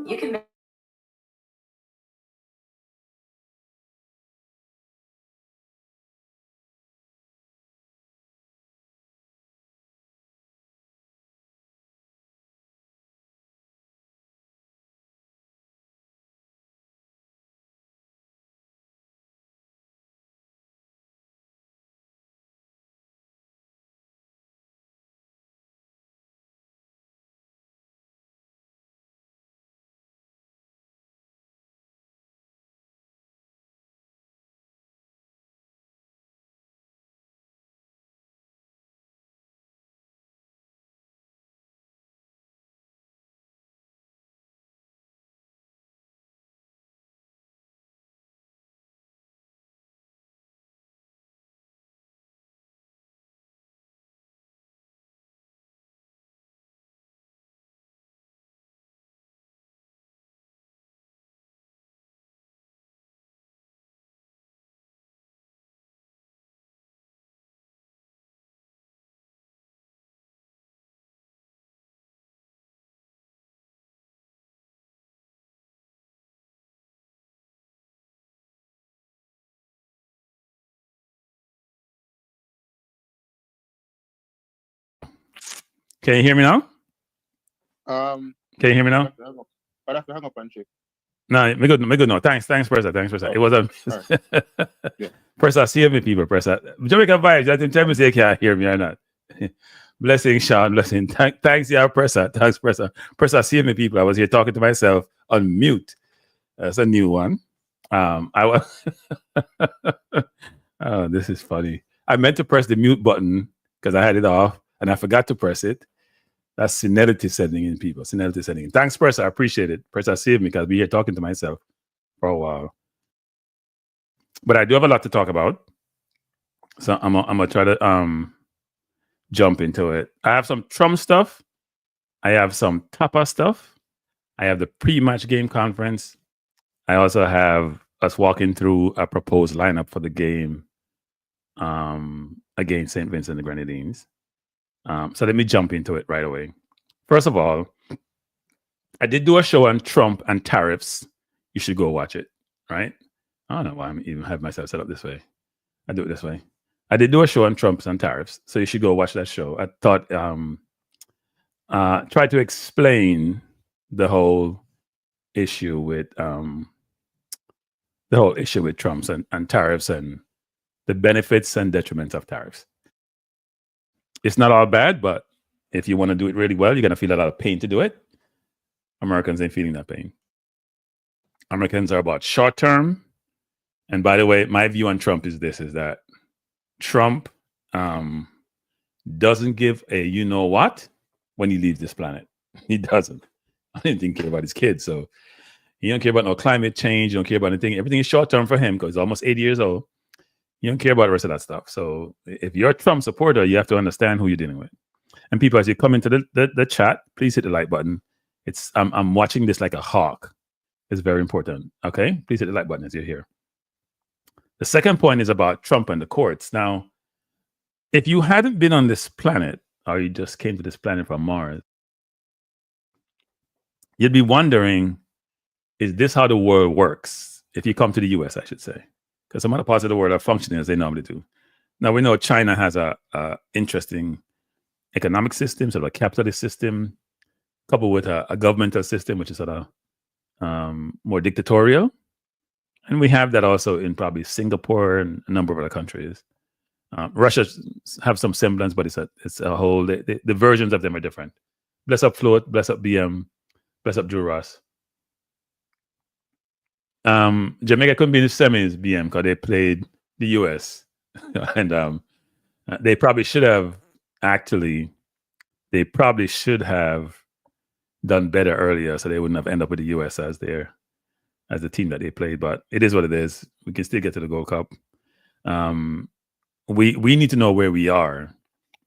You can. Can you hear me now? Can you hear me now? I'd have to hang up and check. No, me good no. Thanks, Pressa. Oh, It was a right. Yeah. Pressa, see me, people, Pressa. Jamaica vibes, I think tell me say you can't hear me or not. Blessing, Sean, blessing. Thanks, yeah, Pressa. Thanks, Pressa. Pressa, see me, people. I was here talking to myself on mute. That's a new one. I was oh, this is funny. I meant to press the mute button because I had it off and I forgot to press it. That's senility setting in, people. Senility setting. Thanks, Pressa. I appreciate it. Pressa saved me because I'll be here talking to myself for a while. But I do have a lot to talk about. So I'm gonna try to jump into it. I have some Trump stuff. I have some Tapa stuff. I have the pre-match game conference. I also have us walking through a proposed lineup for the game against St. Vincent The Grenadines. So let me jump into it right away. First of all, I did do a show on Trump and tariffs. You should go watch it, right? I don't know why I'm even have myself set up this way. I do it this way. I did do a show on Trumps and tariffs, so you should go watch that show. I thought try to explain the whole issue with Trumps and tariffs and the benefits and detriments of tariffs. It's not all bad, but if you want to do it really well, you're going to feel a lot of pain to do it. Americans ain't feeling that pain. Americans are about short term. And by the way, my view on Trump is this, is that Trump doesn't give a you-know-what when he leaves this planet. He doesn't. I didn't think he cared about his kids. So he don't care about no climate change. He don't care about anything. Everything is short term for him because he's almost 80 years old. You don't care about the rest of that stuff. So if you're a Trump supporter, you have to understand who you're dealing with. And people, as you come into the chat, please hit the like button. I'm watching this like a hawk. It's very important. Okay? Please hit the like button as you're here. The second point is about Trump and the courts. Now, if you hadn't been on this planet, or you just came to this planet from Mars, you'd be wondering, is this how the world works? If you come to the US, I should say. Because some other parts of the world are functioning as they normally do. Now, we know China has a interesting economic system, sort of a capitalist system, coupled with a governmental system, which is sort of more dictatorial. And we have that also in probably Singapore and a number of other countries. Russia have some semblance, but it's a whole, the versions of them are different. Bless up Float, bless up BM, bless up Drew Ross. Jamaica couldn't be in the semis, BM, because they played the US. And they probably should have done better earlier, so they wouldn't have ended up with the US as the team that they played. But it is what it is. We can still get to the Gold Cup. We need to know where we are.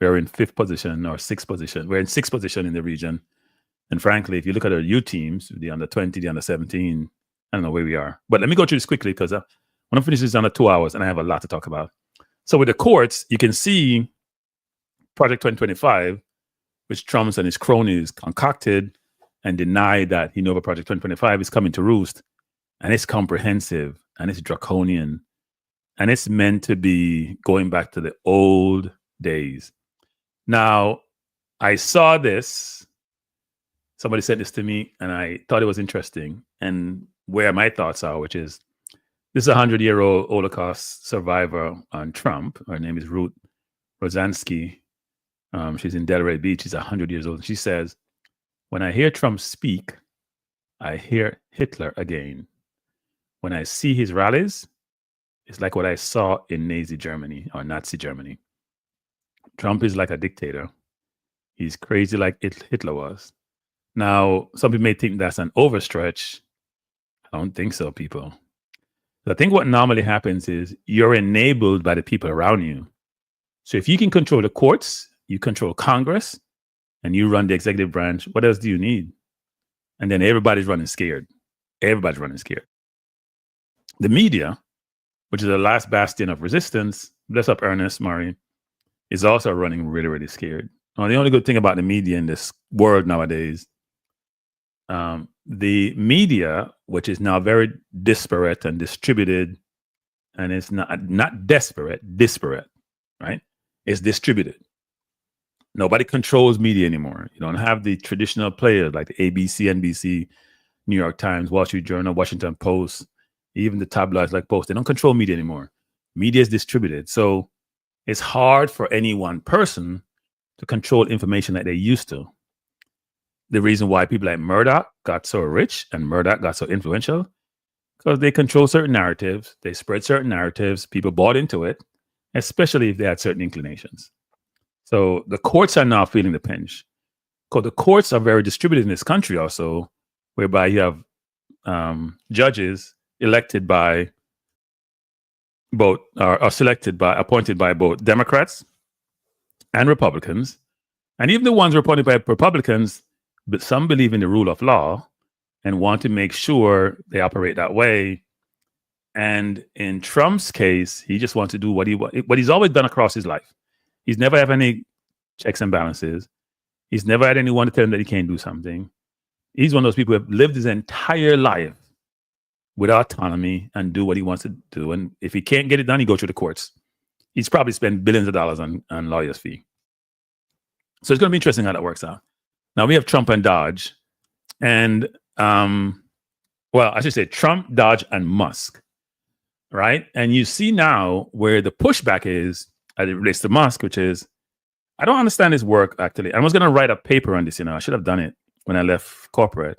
We're in 5th position or 6th position. We're in 6th position in the region. And frankly, if you look at our U teams, the under 20, the under 17, I don't know where we are. But let me go through this quickly because I want to finish this under 2 hours and I have a lot to talk about. So with the courts, you can see Project 2025, which Trump and his cronies concocted and deny that he knew about Project 2025 is coming to roost. And it's comprehensive and it's draconian. And it's meant to be going back to the old days. Now, I saw this. Somebody sent this to me and I thought it was interesting. And where my thoughts are, which is, this is a 100-year-old Holocaust survivor on Trump. Her name is Ruth Rozansky. She's in Delray Beach. She's 100 years old. She says, when I hear Trump speak, I hear Hitler again. When I see his rallies, it's like what I saw in Nazi Germany or Nazi Germany. Trump is like a dictator. He's crazy like Hitler was. Now, some people may think that's an overstretch. I don't think so, people. I think what normally happens is you're enabled by the people around you. So if you can control the courts, you control Congress, and you run the executive branch, what else do you need? And then everybody's running scared. Everybody's running scared. The media, which is the last bastion of resistance, bless up Ernest Murray, is also running really, really scared. Now, the only good thing about the media in this world nowadays, the media, which is now very disparate and distributed, and it's not desperate, disparate, right? It's distributed. Nobody controls media anymore. You don't have the traditional players like the ABC, NBC, New York Times, Wall Street Journal, Washington Post, even the tabloids like Post. They don't control media anymore. Media is distributed. So it's hard for any one person to control information like they used to. The reason why people like Murdoch got so rich and Murdoch got so influential, because they control certain narratives, they spread certain narratives, people bought into it, especially if they had certain inclinations. So the courts are now feeling the pinch. Because the courts are very distributed in this country also, whereby you have judges elected by both, are selected by, appointed by both Democrats and Republicans. And even the ones appointed by Republicans, but some believe in the rule of law and want to make sure they operate that way. And in Trump's case, he just wants to do what he's always done across his life. He's never had any checks and balances. He's never had anyone to tell him that he can't do something. He's one of those people who have lived his entire life with autonomy and do what he wants to do. And if he can't get it done, he goes to the courts. He's probably spent billions of dollars on lawyers' fee. So it's going to be interesting how that works out. Now we have Trump and Dodge, and well, I should say Trump, Dodge, and Musk, right? And you see now where the pushback is as it relates to Musk, which is, I don't understand his work, actually. I was going to write a paper on this, I should have done it when I left corporate,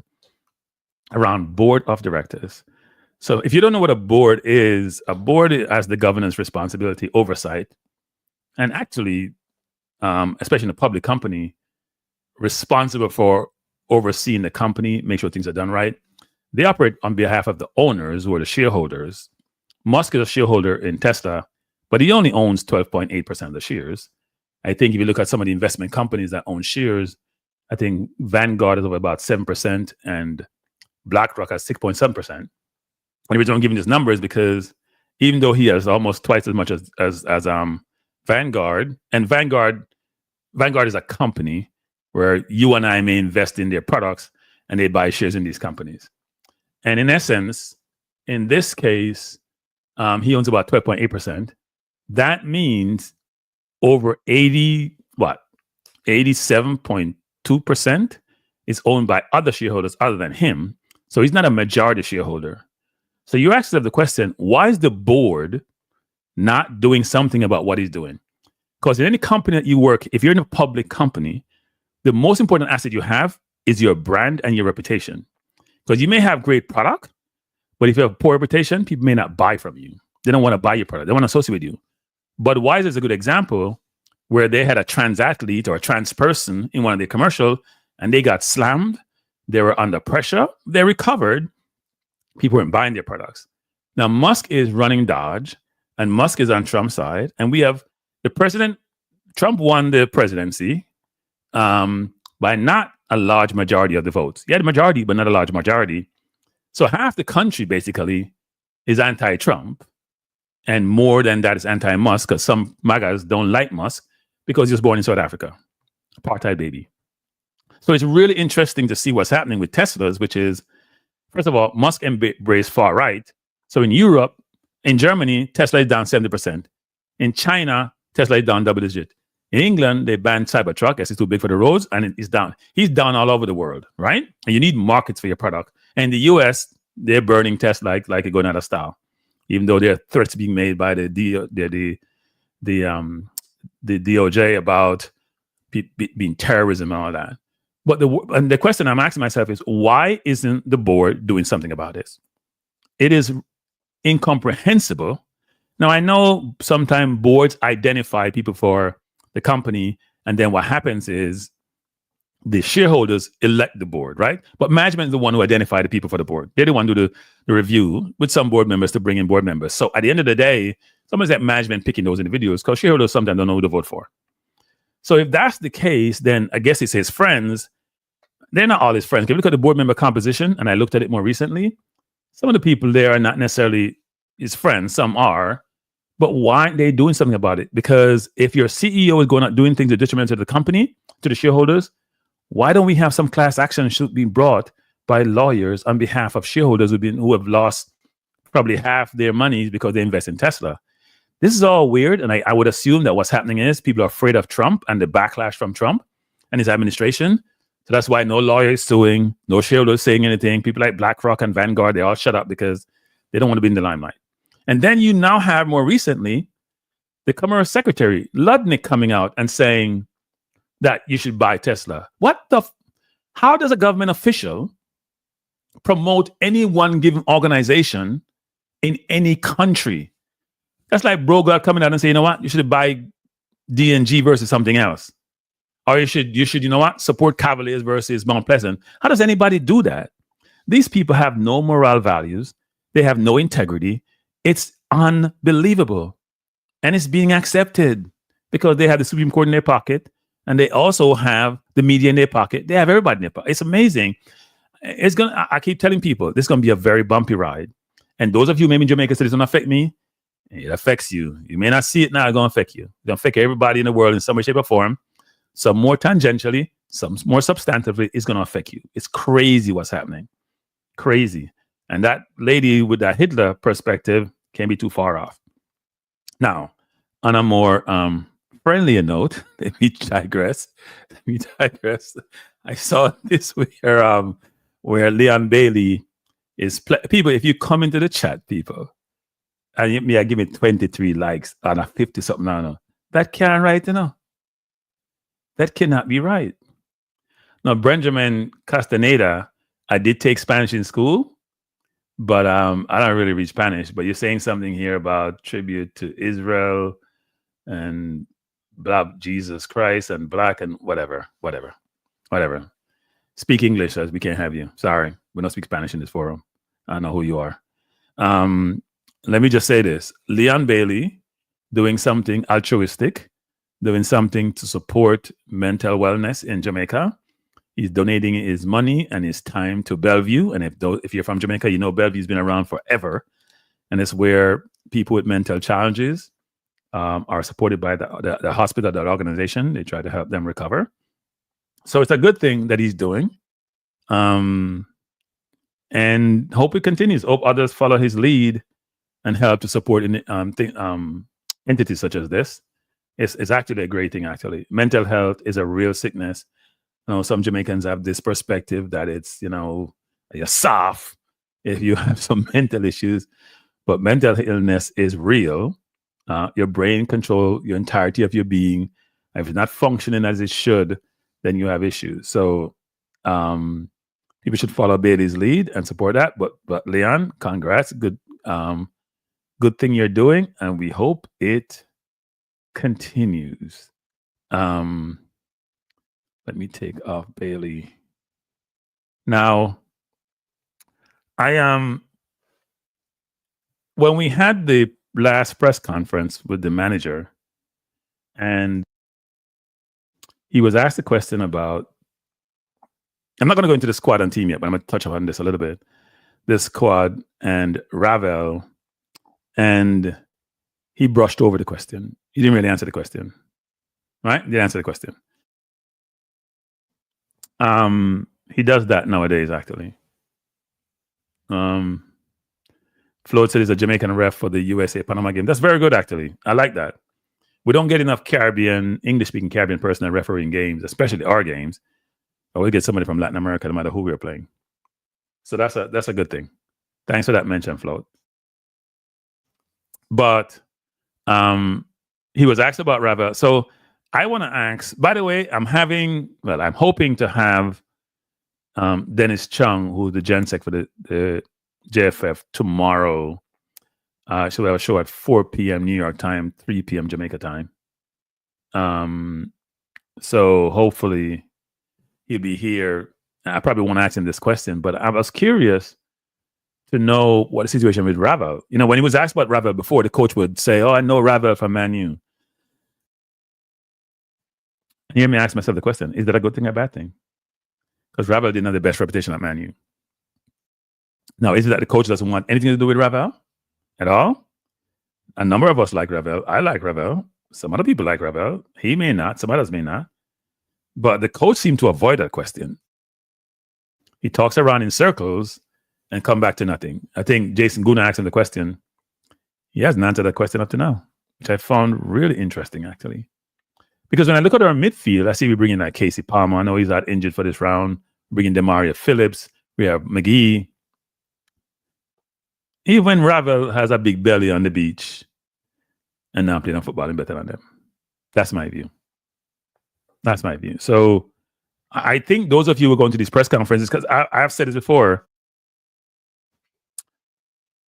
around board of directors. So if you don't know what a board has the governance responsibility, oversight, and actually, especially in a public company, responsible for overseeing the company, make sure things are done right. They operate on behalf of the owners, who are the shareholders. Musk is a shareholder in Tesla, but he only owns 12.8% of the shares. I think if you look at some of the investment companies that own shares, I think Vanguard is over about 7% and BlackRock has 6.7%. And the reason I'm giving this number is because even though he has almost twice as much as Vanguard, and Vanguard is a company where you and I may invest in their products and they buy shares in these companies. And in essence, in this case, he owns about 12.8%. That means over 87.2% is owned by other shareholders other than him. So he's not a majority shareholder. So you ask yourself the question, why is the board not doing something about what he's doing? Because in any company that you work, if you're in a public company, the most important asset you have is your brand and your reputation. Because you may have great product, but if you have poor reputation, people may not buy from you. They don't want to buy your product. They want to associate with you. Budweiser is a good example where they had a trans athlete or a trans person in one of their commercials and they got slammed. They were under pressure. They recovered. People weren't buying their products. Now, Musk is running Dodge and Musk is on Trump's side. And we have the president. Trump won the presidency by not a large majority of the votes. He had a majority, but not a large majority. So half the country basically is anti-Trump, and more than that is anti-Musk, because some MAGAs don't like Musk because he was born in South Africa, apartheid baby. So it's really interesting to see what's happening with Teslas, which is, first of all, Musk embraced far right. So in Europe, in Germany, Tesla is down 70%. In China, Tesla is down double digit. In England, they banned Cybertruck as it's too big for the roads, and it's down. He's down all over the world, right? And you need markets for your product. And in the US, they're burning Tesla like it's going out of style, even though there are threats being made by the DOJ about being terrorism and all that. But the question I'm asking myself is, why isn't the board doing something about this? It is incomprehensible. Now, I know sometimes boards identify people for the company, and then what happens is the shareholders elect the board, right? But management is the one who identify the people for the board. They're the one who do the review with some board members to bring in board members. So at the end of the day, someone's at management picking those individuals because shareholders sometimes don't know who to vote for. So if that's the case, then I guess it's his friends. They're not all his friends. If you look at the board member composition, and I looked at it more recently, some of the people there are not necessarily his friends. Some are. But why aren't they doing something about it? Because if your CEO is going out doing things detrimental to the company, to the shareholders, why don't we have some class action should be brought by lawyers on behalf of shareholders who have lost probably half their money because they invest in Tesla? This is all weird, and I would assume that what's happening is people are afraid of Trump and the backlash from Trump and his administration. So that's why no lawyer is suing, no shareholder is saying anything. People like BlackRock and Vanguard, they all shut up because they don't want to be in the limelight. And then you now have more recently the Commerce Secretary, Ludnick, coming out and saying that you should buy Tesla. How does a government official promote any one given organization in any country? That's like Brogard coming out and saying, you know what, you should buy D&G versus something else. Or you should, you know what, support Cavaliers versus Mount Pleasant. How does anybody do that? These people have no moral values. They have no integrity. It's unbelievable. And it's being accepted because they have the Supreme Court in their pocket, and they also have the media in their pocket. They have everybody in their pocket. It's amazing. I keep telling people, this is going to be a very bumpy ride. And those of you maybe in Jamaica say, this doesn't affect me. It affects you. You may not see it now. It's going to affect you. It's going to affect everybody in the world in some way, shape, or form. Some more tangentially, some more substantively. It's going to affect you. It's crazy what's happening. Crazy. And that lady with that Hitler perspective can't be too far off. Now, on a more friendlier note, let me digress. I saw this where Leon Bailey is people. If you come into the chat, people, and I give me 23 likes on a 50 something. No, that can't right, that cannot be right. Now, Benjamin Castaneda, I did take Spanish in school, but I don't really read Spanish. But you're saying something here about tribute to Israel and blah, Jesus Christ and black and whatever. Speak English, as we can't have you. Sorry, we don't speak Spanish in this forum. I don't know who you are. Let me just say this. Leon Bailey doing something altruistic, doing something to support mental wellness in Jamaica. He's donating his money and his time to Bellevue. And if you're from Jamaica, you know Bellevue's been around forever. And it's where people with mental challenges are supported by the hospital, that organization. They try to help them recover. So it's a good thing that he's doing. And hope it continues. Hope others follow his lead and help to support entities such as this. It's actually a great thing, actually. Mental health is a real sickness. Some Jamaicans have this perspective that it's, you're soft if you have some mental issues, but mental illness is real. Your brain controls your entirety of your being. If it's not functioning as it should, then you have issues. So people should follow Bailey's lead and support that. But Leon, congrats. Good thing you're doing, and we hope it continues. Let me take off Bailey. Now, when we had the last press conference with the manager, and he was asked a question about, I'm not going to go into the squad and team yet, but I'm going to touch on this a little bit. This squad and Ravel, and he brushed over the question. He didn't really answer the question, right? He didn't answer the question. He does that nowadays, actually. Floyd said he's a Jamaican ref for the USA Panama game. That's very good, actually. I like that. We don't get enough English-speaking Caribbean personnel refereeing games, especially our games. But we get somebody from Latin America, no matter who we're playing. So that's a good thing. Thanks for that mention, Floyd. But he was asked about Ravel. So I want to ask, by the way, I'm hoping to have Dennis Chung, who's the GenSec for the JFF, tomorrow. So we have a show at 4 p.m. New York time, 3 p.m. Jamaica time. So hopefully he'll be here. I probably won't ask him this question, but I was curious to know what the situation with Ravel. You know, when he was asked about Ravel before, the coach would say, "Oh, I know Ravel from Man U." And you hear me ask myself the question: is that a good thing or a bad thing? Because Ravel didn't have the best reputation at Man U. Now, is it that the coach doesn't want anything to do with Ravel at all? A number of us like Ravel. I like Ravel. Some other people like Ravel. He may not. Some others may not. But the coach seemed to avoid that question. He talks around in circles and come back to nothing. I think Jason Guna asked him the question. He hasn't answered that question up to now, which I found really interesting, actually. Because when I look at our midfield, I see we bring in like Casey Palmer. I know he's out injured for this round. Bringing Demaria Phillips. We have McGee. Even when Ravel has a big belly on the beach and now playing football, I'm better than them. That's my view. That's my view. So I think those of you who are going to these press conferences, because I've said this before,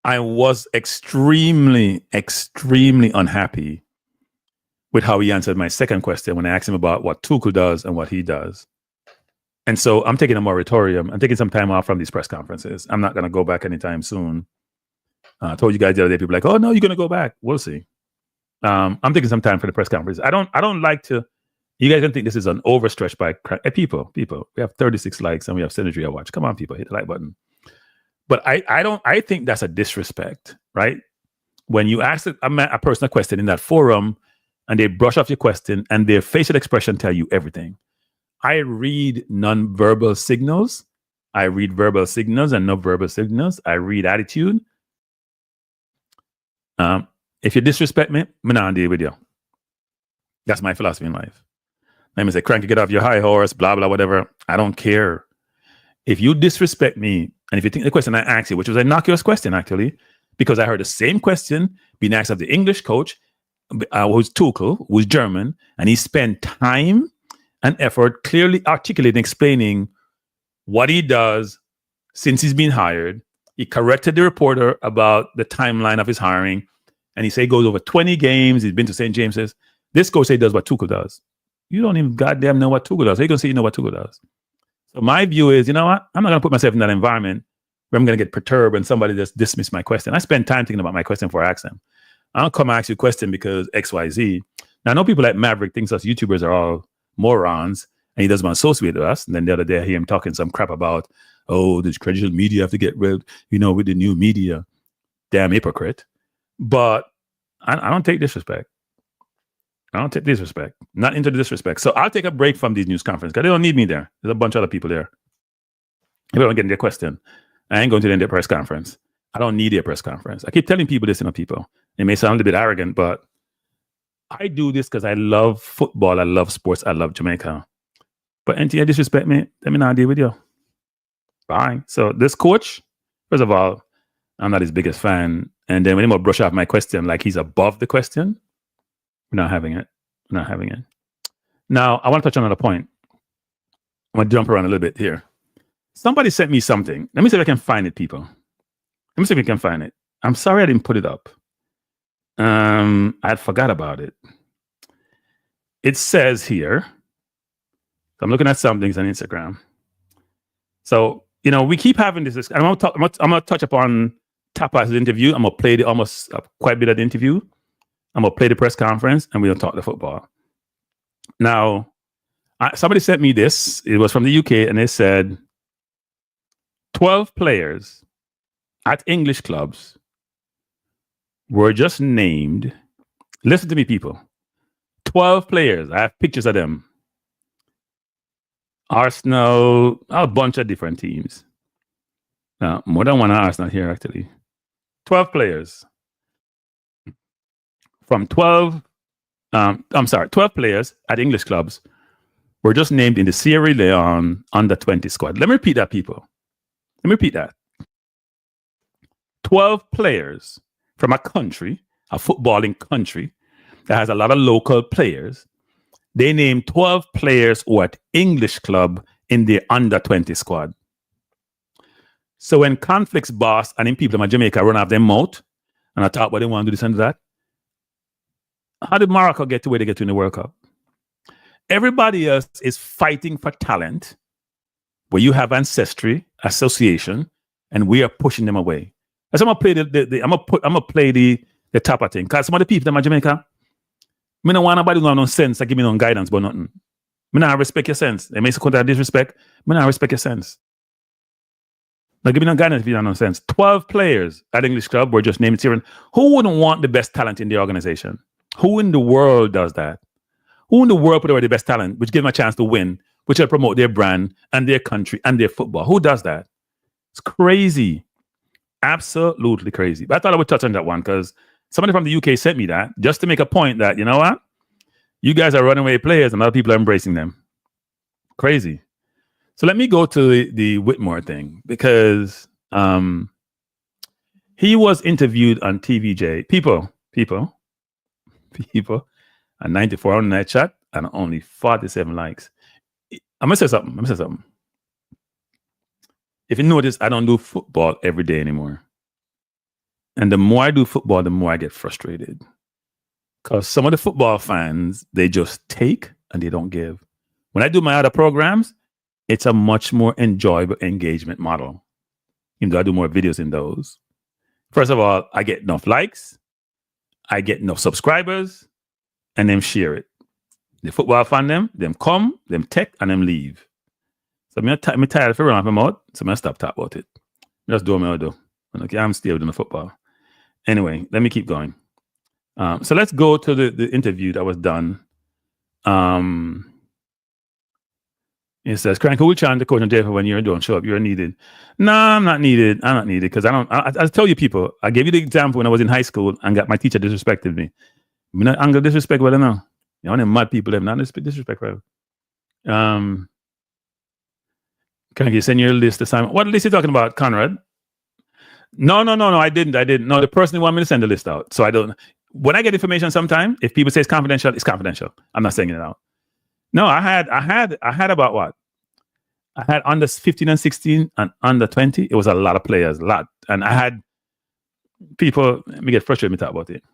I was extremely, extremely unhappy with how he answered my second question when I asked him about what Tuchel does and what he does. And so I'm taking a moratorium. I'm taking some time off from these press conferences. I'm not going to go back anytime soon. I told you guys the other day, people are like, "Oh no, you're going to go back." We'll see. I'm taking some time for the press conference. I don't like to. You guys don't think this is an overstretch by people. We have 36 likes and we have Synergy I watch. Come on, people, hit the like button. But I think that's a disrespect, right? When you ask a person a question in that forum and they brush off your question and their facial expression tell you everything. I read non-verbal signals. I read verbal signals and non-verbal signals. I read attitude. If you disrespect me, I'm not deal with you. That's my philosophy in life. Let me say, cranky, get off your high horse, blah, blah, whatever. I don't care. If you disrespect me, and if you think the question I asked you, which was an innocuous question, actually, because I heard the same question being asked of the English coach, who's Tuchel, who's German, and he spent time and effort clearly articulating, explaining what he does since he's been hired. He corrected the reporter about the timeline of his hiring, and he said he goes over 20 games. He's been to St. James's. This coach said he does what Tuchel does. You don't even goddamn know what Tuchel does. How are you going to say you know what Tuchel does? So my view is, you know what? I'm not going to put myself in that environment where I'm going to get perturbed and somebody just dismiss my question. I spend time thinking about my question before I ask them. I don't come and ask you a question because X, Y, Z. Now, I know people like Maverick thinks us YouTubers are all morons and he doesn't want to associate with us. And then the other day I hear him talking some crap about, oh, the traditional media have to get rid, with the new media. Damn hypocrite. But I don't take disrespect. Not into the disrespect. So I'll take a break from these news conferences because they don't need me there. There's a bunch of other people there. If I don't get their question, I ain't going to the press conference. I don't need a press conference. I keep telling people this, people. It may sound a bit arrogant, but I do this because I love football. I love sports. I love Jamaica. But until you disrespect me, let me not deal with you. Bye. So this coach, first of all, I'm not his biggest fan. And then when he will brush off my question like he's above the question, we're not having it. Now, I want to touch on another point. I'm going to jump around a little bit here. Somebody sent me something. Let me see if I can find it, people. Let me see if we can find it. I'm sorry I didn't put it up. I had forgot about it. It says here, I'm looking at some things on Instagram. So, we keep having this. I'm going to touch upon Tapas' interview. I'm going to play almost quite a bit of the interview. I'm going to play the press conference and we'll talk the football. Now, somebody sent me this. It was from the UK and they said 12 players at English clubs were just named. Listen to me, people. 12 players. I have pictures of them. Arsenal, a bunch of different teams. More than one Arsenal here, actually. 12 players. From 12 players at English clubs were just named in the Sierra Leone under-20 squad. Let me repeat that, people. Let me repeat that. 12 players from a country, a footballing country that has a lot of local players. They named 12 players who are at English club in the under-20 squad. So when conflicts boss and in people in Jamaica run off their mouth and I talk about they want to do this and that, how did Morocco get to where they get to in the World Cup? Everybody else is fighting for talent where you have ancestry, association, and we are pushing them away. So I'm gonna play the top of thing. Because some of the people in Jamaica, I don't want nobody who have no sense to give me no guidance but nothing. I not respect your sense. They make you disrespect. I not respect your sense. Now give me no guidance if you don't know sense. 12 players at English club were just named here. Who wouldn't want the best talent in the organization? Who in the world does that? Who in the world put away the best talent, which give them a chance to win, which will promote their brand and their country and their football? Who does that? It's crazy. Absolutely crazy. But I thought I would touch on that one because somebody from the UK sent me that just to make a point that, you know what? You guys are runaway players and other people are embracing them. Crazy. So let me go to the Whitmore thing because he was interviewed on TVJ. People, and 94 on that chat and only 47 likes. I'm going to say something. If you notice, I don't do football every day anymore. And the more I do football, the more I get frustrated. Because some of the football fans, they just take and they don't give. When I do my other programs, it's a much more enjoyable engagement model. Even though I do more videos in those. First of all, I get enough likes. I get enough subscribers. And them share it. The football fan them come, them take, and them leave. So I'm tired of it running off my mouth, so I'm stop talking about it. Just do what I do. Okay, I'm still doing the football. Anyway, let me keep going. So let's go to the interview that was done. It says, Crank, who challenge the coach and Jeff when you don't show up? You're needed. No, I'm not needed. I'm not needed because I tell you people, I gave you the example when I was in high school and got my teacher disrespected me. I'm not angry disrespect what I know. You know, them mad people them not disrespect right. Can you send your list assignment? What list are you talking about, Conrad? No, I didn't. No, the person who wanted me to send the list out. So I don't. When I get information sometime, if people say it's confidential. I'm not saying it out. No, I had about what? I had under 15 and 16 and under 20. It was a lot of players, a lot. And I had people, let me get frustrated when we talk about it.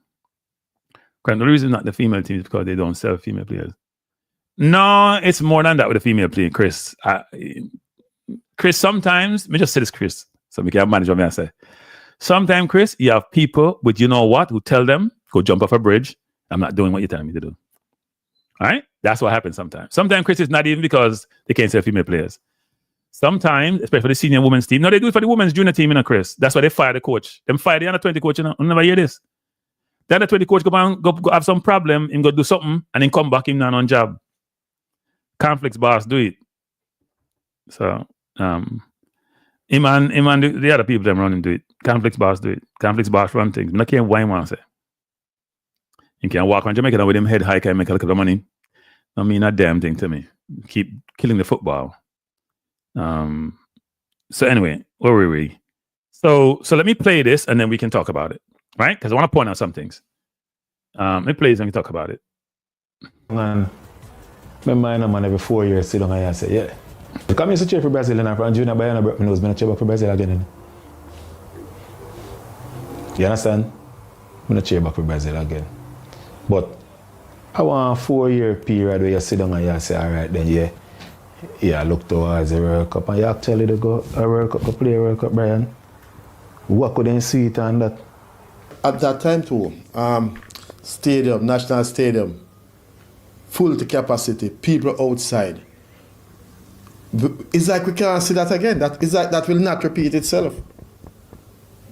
The reason not the female team is because they don't sell female players. No, it's more than that with the female player, Chris. Chris, sometimes, let me just say this, Chris, so we can manage what I say. Sometimes, Chris, you have people with you know what who tell them, go jump off a bridge. I'm not doing what you're telling me to do. All right? That's what happens sometimes. Sometimes, Chris, it's not even because they can't sell female players. Sometimes, especially for the senior women's team, no, they do it for the women's junior team, Chris. That's why they fire the coach. Them fire the under 20 coach, I never hear this. The under 20 coach go have some problem, him go do something, and then come back, him not on job. Conflicts boss do it. So, him and the other people them running do it. Conflicts boss do it. Conflicts boss run things. I can't why want to say. You can walk around Jamaica with him head high and make a little bit of money. I mean a damn thing to me. Keep killing the football. So anyway, where were we? So let me play this and then we can talk about it. Right? Because I want to point out some things. Let me play this and we can talk about it. Man, my man every 4 years sit down and I say, yeah. Come here to cheer for Brazil and I'm junior Bayana broke my nose, I'm cheer for Brazil again. You understand? I'm not cheer back for Brazil again. But I want a 4-year period where you sit down and you say, all right, then yeah, look towards the World Cup and you actually go a World Cup to play a World Cup, Brian. What could they see it on that? At that time too, stadium, national stadium, full to capacity, people outside. It's like we can't see that again. That will not repeat itself.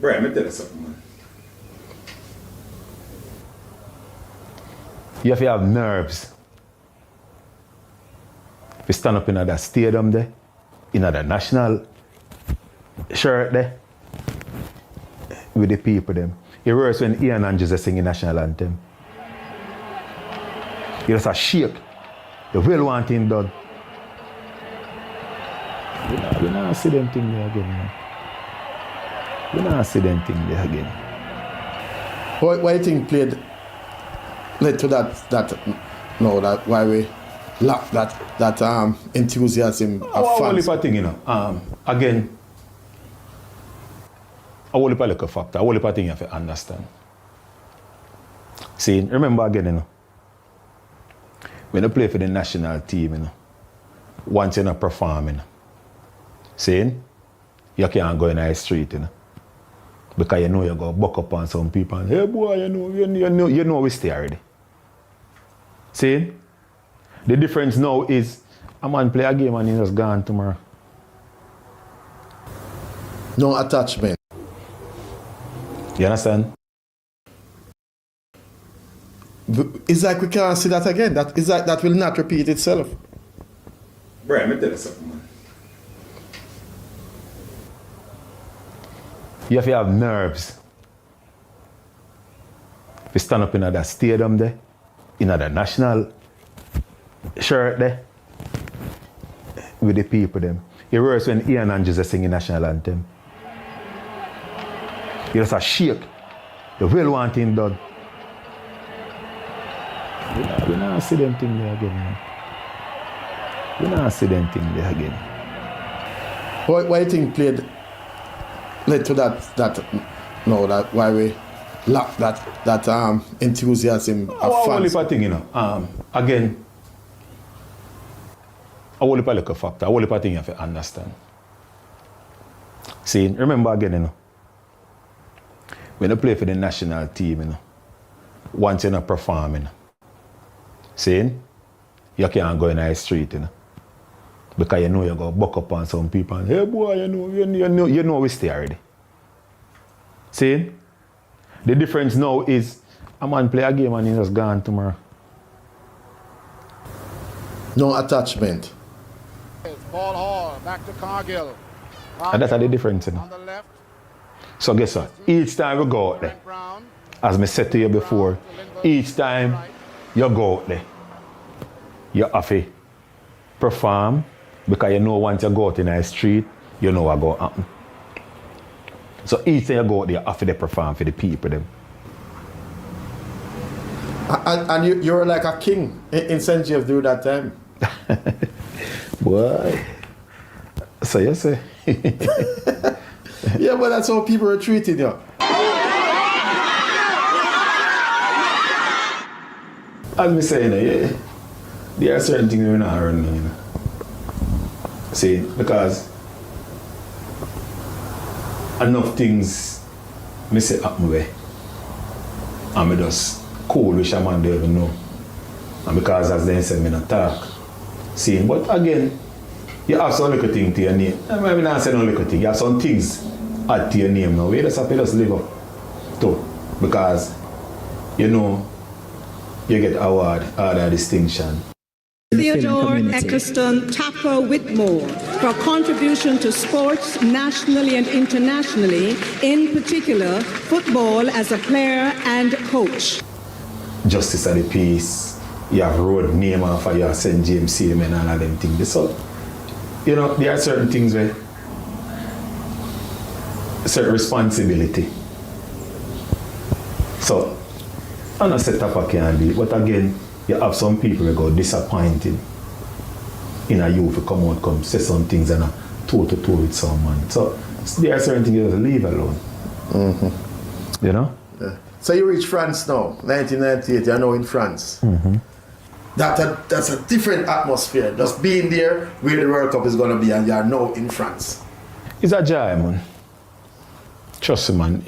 Brian, let me tell you something, man. You have to have nerves. If you stand up in that stadium there, in that national shirt there, with the people them. It worse when Ian and Jesus sing the national anthem. You just a shake. You will want him done. We not see them thing there again, man. We not see them thing there again. What do you think led to that why we lack that enthusiasm of fans? Whole thing, you know. Again, a whole heap of factor. A whole heap of thing you have to understand. See, remember again, you know, when you play for the national team, you know, once you're not performing, see, you can't go in the street, you know, because you know you go buck up on some people and, hey boy, you know we stay already. See, the difference now is a man play a game and he's just gone tomorrow. No attachment. You understand? It's like we can't see that again. That will not repeat itself. Bro, let me tell you something, man. You have to have nerves. If you stand up in that stadium there, in that national shirt there, with the people them. It worse when Ian and Jesus sing the national anthem. You just a shake. You will want him done. We not see them thing there again, man. We not see them thing there again. What do you think led to that why we lack that enthusiasm of fans? Whole heap of thing, you know. Again, a whole heap of factor. A whole heap of thing you have to understand. See, remember again, you know, when you play for the national team, you know, once you're not performing, see, you can't go in the street, you know, because you know you go buck up on some people and, hey boy, you know we stay already. See, the difference now is a man play a game and he's just gone tomorrow. No attachment. Ball Hall, back to Cargill. And that's the difference, you know. On the left, So guess what? Each time we go out there, Brown. as I said to you before, each time you go out there, you have to perform because you know once you go out in the street, you know what going to happen. So each time you go out there, you have to perform for the people. Them. And you're like a king in St. James during that time. Boy. So you say. Yeah, but that's how people are treating you. As me say, you know, yeah, there are certain things we're not running, you know. See, because enough things me say happen way. And me just cool which a man don't even know. And because as they say me not talk. See, but again, you have some little thing to your name. I mean, not say no little thing. You have some things add to your name now. You just have to just live up to. Because, you know, you get award, other distinction. Theodore Eccleston Tapper Whitmore for contribution to sports nationally and internationally, in particular football as a player and coach. Justice of the Peace, you have road name off of your St. James Stadium and all of them things. So, you know, there are certain things where certain responsibility. So, I'm not set up I can be, but again, you have some people who go disappointed in a youth who come out, come say some things and toe to toe with someone. So there are certain things you have to leave alone. Mm-hmm. You know? Yeah. So you reach France now, 1998, you're now in France. Mm-hmm. That's a different atmosphere. Just being there where the World Cup is going to be and you're now in France. It's a joy, man. Trust me, man.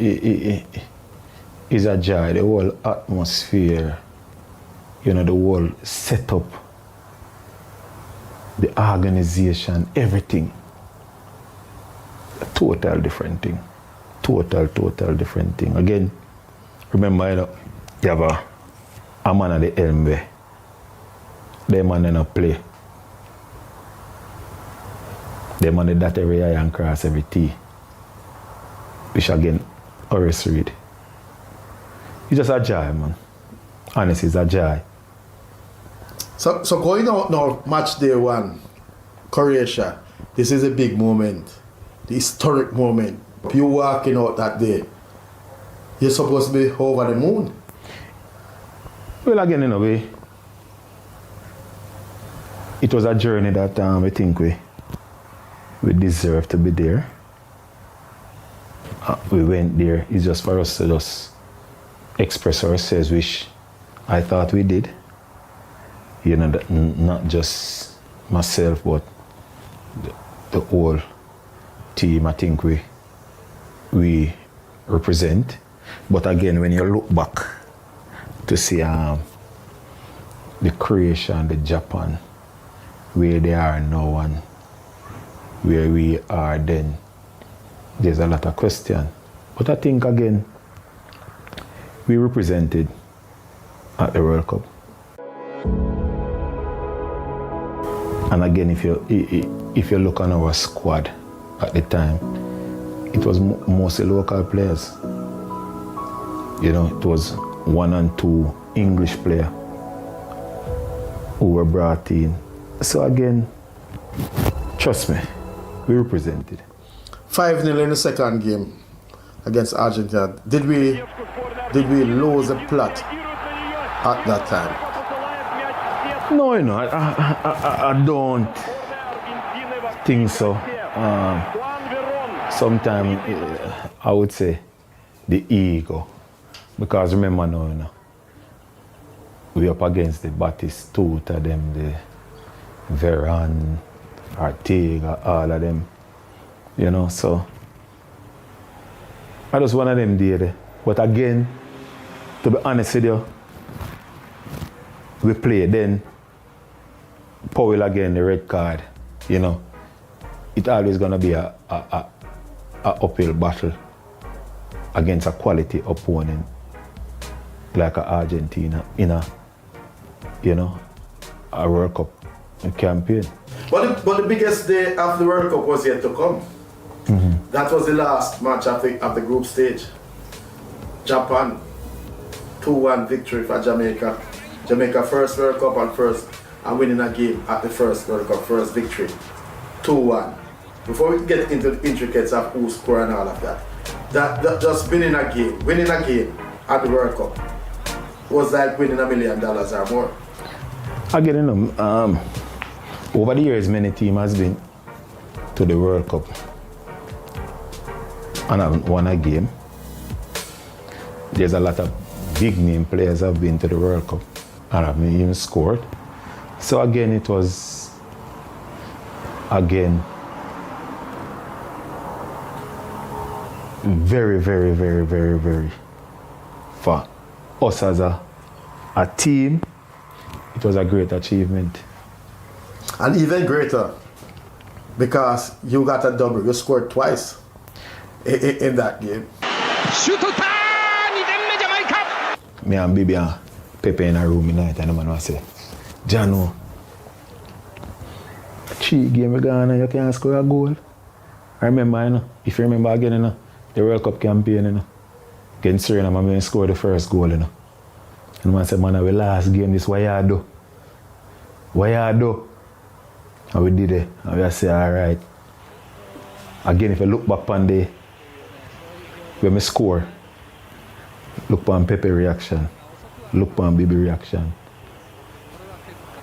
It's a joy. The whole atmosphere, you know, the whole setup, the organization, everything. A total different thing. Total different thing. Again, remember, you know, you have a man at the helm where the man don't play Them on the dot every I and cross every T. Which again, Horace Reed. It's just a joy, man. Honestly, it's a joy. So going out now, match day 1, Croatia. This is a big moment, the historic moment. You walking out that day, you're supposed to be over the moon. Well, again, in a way, it was a journey that I think we deserve to be there. We went there. It's just for us to just express ourselves, which I thought we did. You know, not just myself, but the whole team. I think we represent. But again, when you look back to see the Croatia and the Japan, where they are now and where we are then, there's a lot of question. But I think again, we represented at the World Cup. And again, if you look on our squad at the time, it was mostly local players. You know, it was 1 and 2 English players who were brought in. So again, trust me, we represented. 5-0 in the second game against Argentina. Did we lose the plot at that time? No, you know, I don't think so. Sometimes I would say the ego, because remember now, you know, we up against the Batistuta, them, the Veron, Ortega, all of them, you know. So I just one of them did. But again, to be honest with you, we play then. Powell again, the red card, you know, it's always gonna be a uphill battle against a quality opponent like Argentina in a, you know, a World Cup campaign. But the biggest day of the World Cup was yet to come. Mm-hmm. That was the last match of the group stage. Japan, 2-1 victory for Jamaica. Jamaica first World Cup and winning a game at the first World Cup, first victory, 2-1. Before we get into the intricacies of who scored and all of that just winning a game at the World Cup was like winning $1 million or more. Again, you know, over the years, many teams has been to the World Cup and haven't won a game. There's a lot of big name players have been to the World Cup and haven't even scored. So again, it was very, very, very, very, very for us as a team. It was a great achievement. And even greater because you got a double. You scored twice in that game. Me and Bibi and Pepe in a room tonight, and the man was say, Jano, 3 games gone and you can't score a goal. I remember, you know, if you remember again, you know, the World Cup campaign, you know, against Suriname, I scored the first goal, you know. And the man said, man, our last game, this what you do? What you do? And we did it, and we say, all right. Again, if you look back on the when we score, look on Pepe reaction, look on Bibi reaction.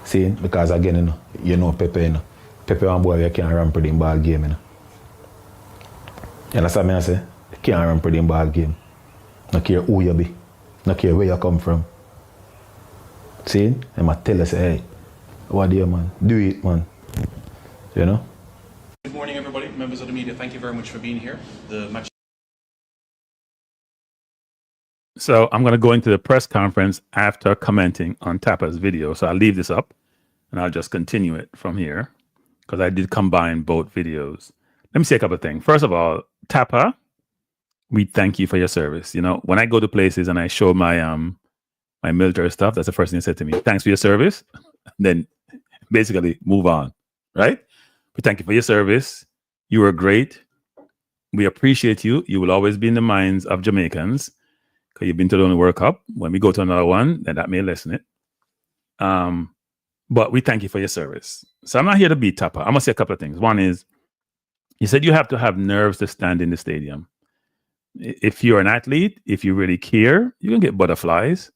See, because again, you know Pepe, you know. Pepe one boy, you can't run pretty in ball game, you know. You understand me I say? You can't run pretty in ball game. No care who you be, no care where you come from. See, and I tell you, say, hey, what do you, man? Do it, man. You know? Good morning, everybody. Members of the media, thank you very much for being here. The match. So I'm going to go into the press conference after commenting on Tapa's video. So I'll leave this up and I'll just continue it from here because I did combine both videos. Let me say a couple of things. First of all, Tapa, we thank you for your service. You know, when I go to places and I show my my military stuff, that's the first thing they said to me. Thanks for your service. Then basically move on, right? We thank you for your service. You were great. We appreciate you. You will always be in the minds of Jamaicans because you've been to the only World Cup. When we go to another one, then that may lessen it. But we thank you for your service. So I'm not here to beat Tapper. I'm going to say a couple of things. One is, you said you have to have nerves to stand in the stadium. If you're an athlete, if you really care, you can get butterflies.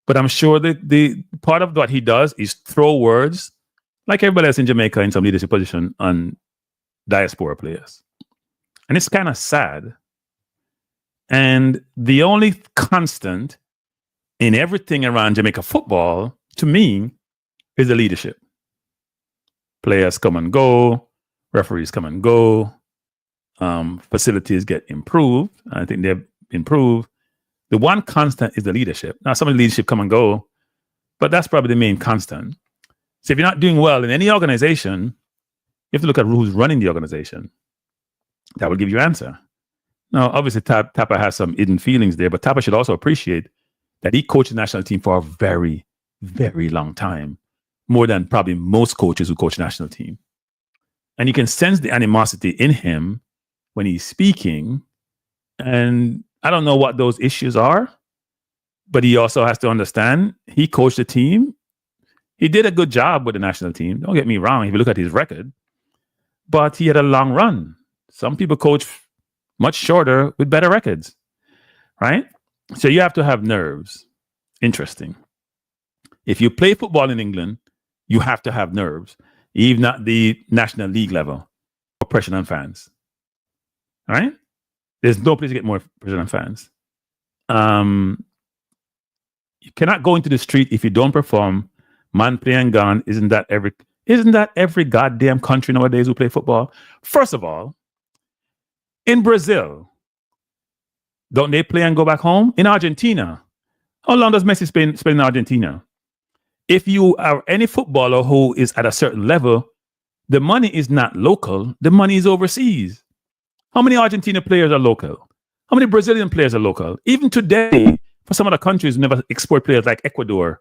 But I'm sure that the part of what he does is throw words, like everybody else in Jamaica in some leadership position, on diaspora players. And it's kind of sad. And the only constant in everything around Jamaica football, to me, is the leadership. Players come and go, referees come and go, facilities get improved. I think they've improved. The one constant is the leadership. Now, some of the leadership come and go, but that's probably the main constant. So if you're not doing well in any organization, you have to look at who's running the organization. That will give you an answer. Now, obviously, Tapper has some hidden feelings there, but Tapper should also appreciate that he coached the national team for a very, very long time, more than probably most coaches who coach the national team. And you can sense the animosity in him when he's speaking. And I don't know what those issues are, but he also has to understand he coached the team. He did a good job with the national team. Don't get me wrong, if you look at his record, but he had a long run. Some people coach much shorter with better records, right? So you have to have nerves. Interesting. If you play football in England, you have to have nerves, even at the National League level, or pressure on fans. All right? There's no place to get more pressure on fans. You cannot go into the street if you don't perform. Man, play and gone. Isn't that every goddamn country nowadays who play football? First of all, in Brazil, don't they play and go back home? In Argentina, how long does Messi spend in Argentina? If you are any footballer who is at a certain level, the money is not local. The money is overseas. How many Argentina players are local? How many Brazilian players are local? Even today, for some other countries who never export players like Ecuador,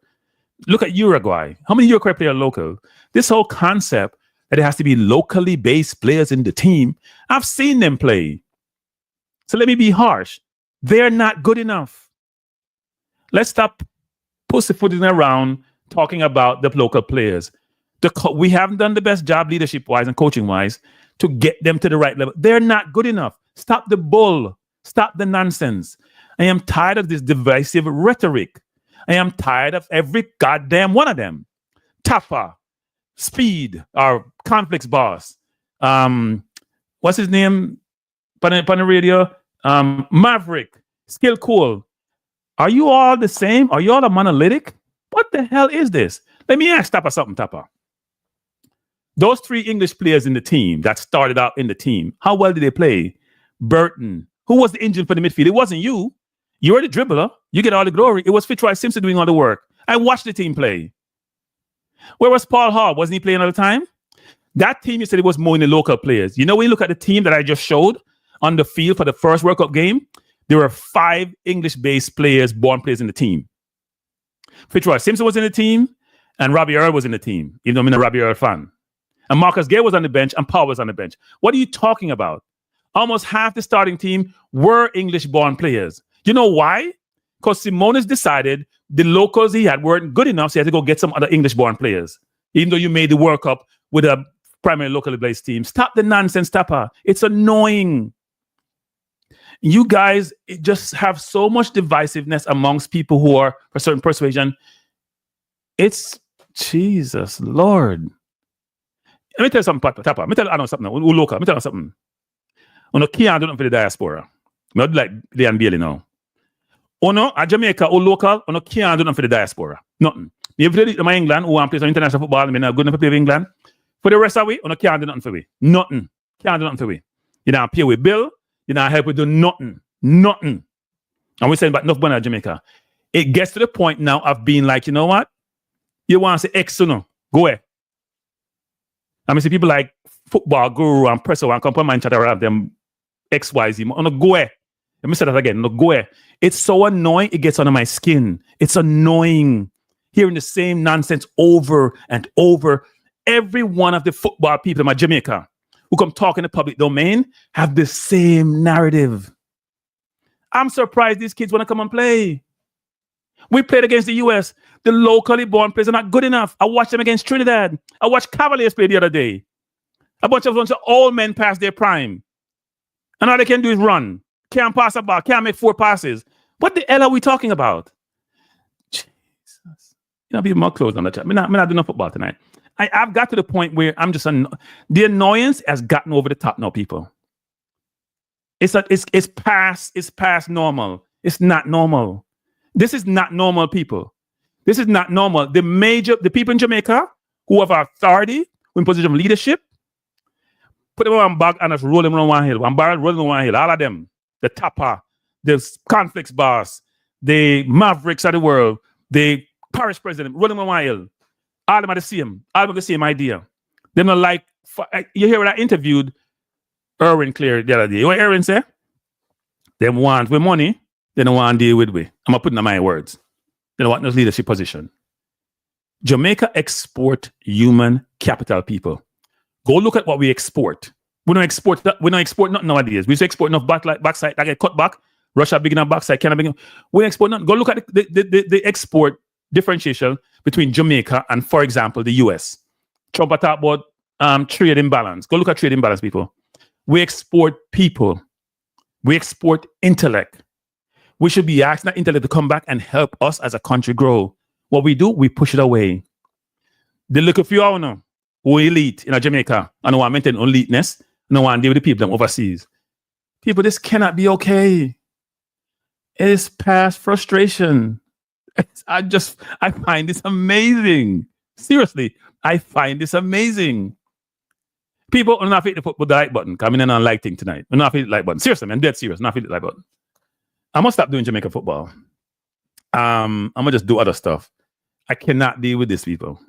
look at Uruguay. How many Uruguay players are local? This whole concept that it has to be locally based players in the team, I've seen them play. So let me be harsh. They're not good enough. Let's stop pussyfooting around talking about the local players. We haven't done the best job leadership-wise and coaching-wise to get them to the right level. They're not good enough. Stop the bull. Stop the nonsense. I am tired of this divisive rhetoric. I am tired of every goddamn one of them. Tafa, Speed, our conflicts boss. What's his name? On the radio? Maverick, Skill Cool. Are you all the same? Are you all a monolithic? What the hell is this? Let me ask Tapper something, Tapper. Those three English players in the team that started out in the team, how well did they play? Burton, who was the engine for the midfield? It wasn't you. You were the dribbler. You get all the glory. It was Fitzroy Simpson doing all the work. I watched the team play. Where was Paul Hall? Wasn't he playing all the time? That team, you said it was more in the local players. You know, when you look at the team that I just showed on the field for the first World Cup game, there were 5 English-based players, born players in the team. Fitzroy Simpson was in the team, and Robbie Earl was in the team, even though I'm a Robbie Earl fan. And Marcus Gay was on the bench, and Paul was on the bench. What are you talking about? Almost half the starting team were English-born players. You know why? Because Simonis decided the locals he had weren't good enough, so he had to go get some other English-born players, even though you made the World Cup with a primary locally based team. Stop the nonsense, Tapper. It's annoying. You guys just have so much divisiveness amongst people who are for certain persuasion. It's Jesus, Lord. Let me tell you something, Tapper. Let me tell you something. Let me tell you something. You can't do nothing for the diaspora. Not like Leon Bailey now. At Jamaica or local, you can't do nothing for the diaspora. Nothing. You play my England, who want to play some international football, and not good enough to play for England. For the rest of we, you can't do nothing for we. Nothing. Can't do nothing for we. You don't pay with bill. You don't help with do nothing. Nothing. And we're saying about enough money at Jamaica. It gets to the point now of being like, you know what? You want to say X, no? Go away. I mean, see people like Football Guru and Presso and Company and chat around them XYZ. No, go away. Let me say that again. No, go away. It's so annoying. It gets under my skin. It's annoying hearing the same nonsense over and over. every one of the football people in Jamaica who come talk in the public domain have the same narrative. I'm surprised these kids want to come and play. We played against the US. The locally born players are not good enough. I watched them against Trinidad. I watched Cavaliers play the other day. A bunch of old men past their prime. And all they can do is run. Can't pass a ball. Can't make 4 passes. What the hell are we talking about? Jesus. You know, be more close on the chat. I'm not doing no football tonight. I've got to the point where I'm just the annoyance has gotten over the top now, people. It's past normal. It's not normal. This is not normal, people. This is not normal. The people in Jamaica who have authority, who in position of leadership, put them on back and just roll them around one hill. One barrel rolling on one hill. All of them. The Tapper, the conflicts boss, the Mavericks of the world, the parish president, rolling on one hill. All of them are the same. All of them have the same idea. They're not like, you hear when I interviewed Erwin Clear the other day. You know what Erwin said? They want with money, they don't want to deal with we. I'm going to put in my words. They don't want no leadership position. Jamaica export human capital, people. Go look at what we export. We don't export nothing nowadays. We used to export enough backside that get cut back. Russia big enough backside, Canada big enough. We export nothing. Go look at the export differentiation between Jamaica and, for example, the US. Trump talk about trade imbalance. Go look at trade imbalance, people. We export people. We export intellect. We should be asking that intellect to come back and help us as a country grow. What we do, we push it away. They look at you all now, who elite in Jamaica, and want to maintain eliteness, and want to deal with the people them overseas. People, this cannot be okay. It's past frustration. I find this amazing. Seriously, I find this amazing. People are not fit to put the like button. Coming in on like thing tonight. I'm not fit the like button. Seriously, man, I'm dead serious. Not fit the like button. I'm gonna stop doing Jamaica football. I'm gonna just do other stuff. I cannot deal with this, people.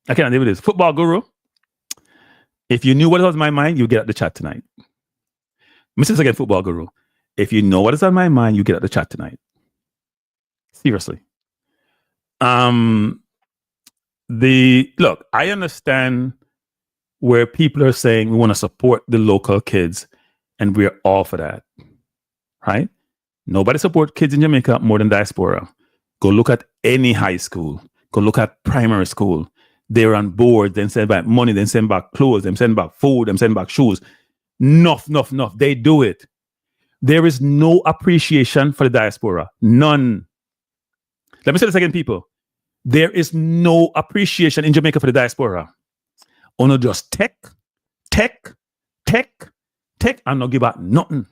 I cannot deal with this. Football guru. If you knew what was on my mind, you get at the chat tonight. Mrs. Again, football guru. If you know what is on my mind, you get at the chat tonight. Seriously. Look, I understand where people are saying we want to support the local kids, and we're all for that, right? Nobody supports kids in Jamaica more than diaspora. Go look at any high school. Go look at primary school. They're on board, then send back money, then send back clothes, then send back food, then send back shoes. Enough. They do it. There is no appreciation for the diaspora. None. Let me say this again, people. There is no appreciation in Jamaica for the diaspora. Only just tech, and not give back nothing.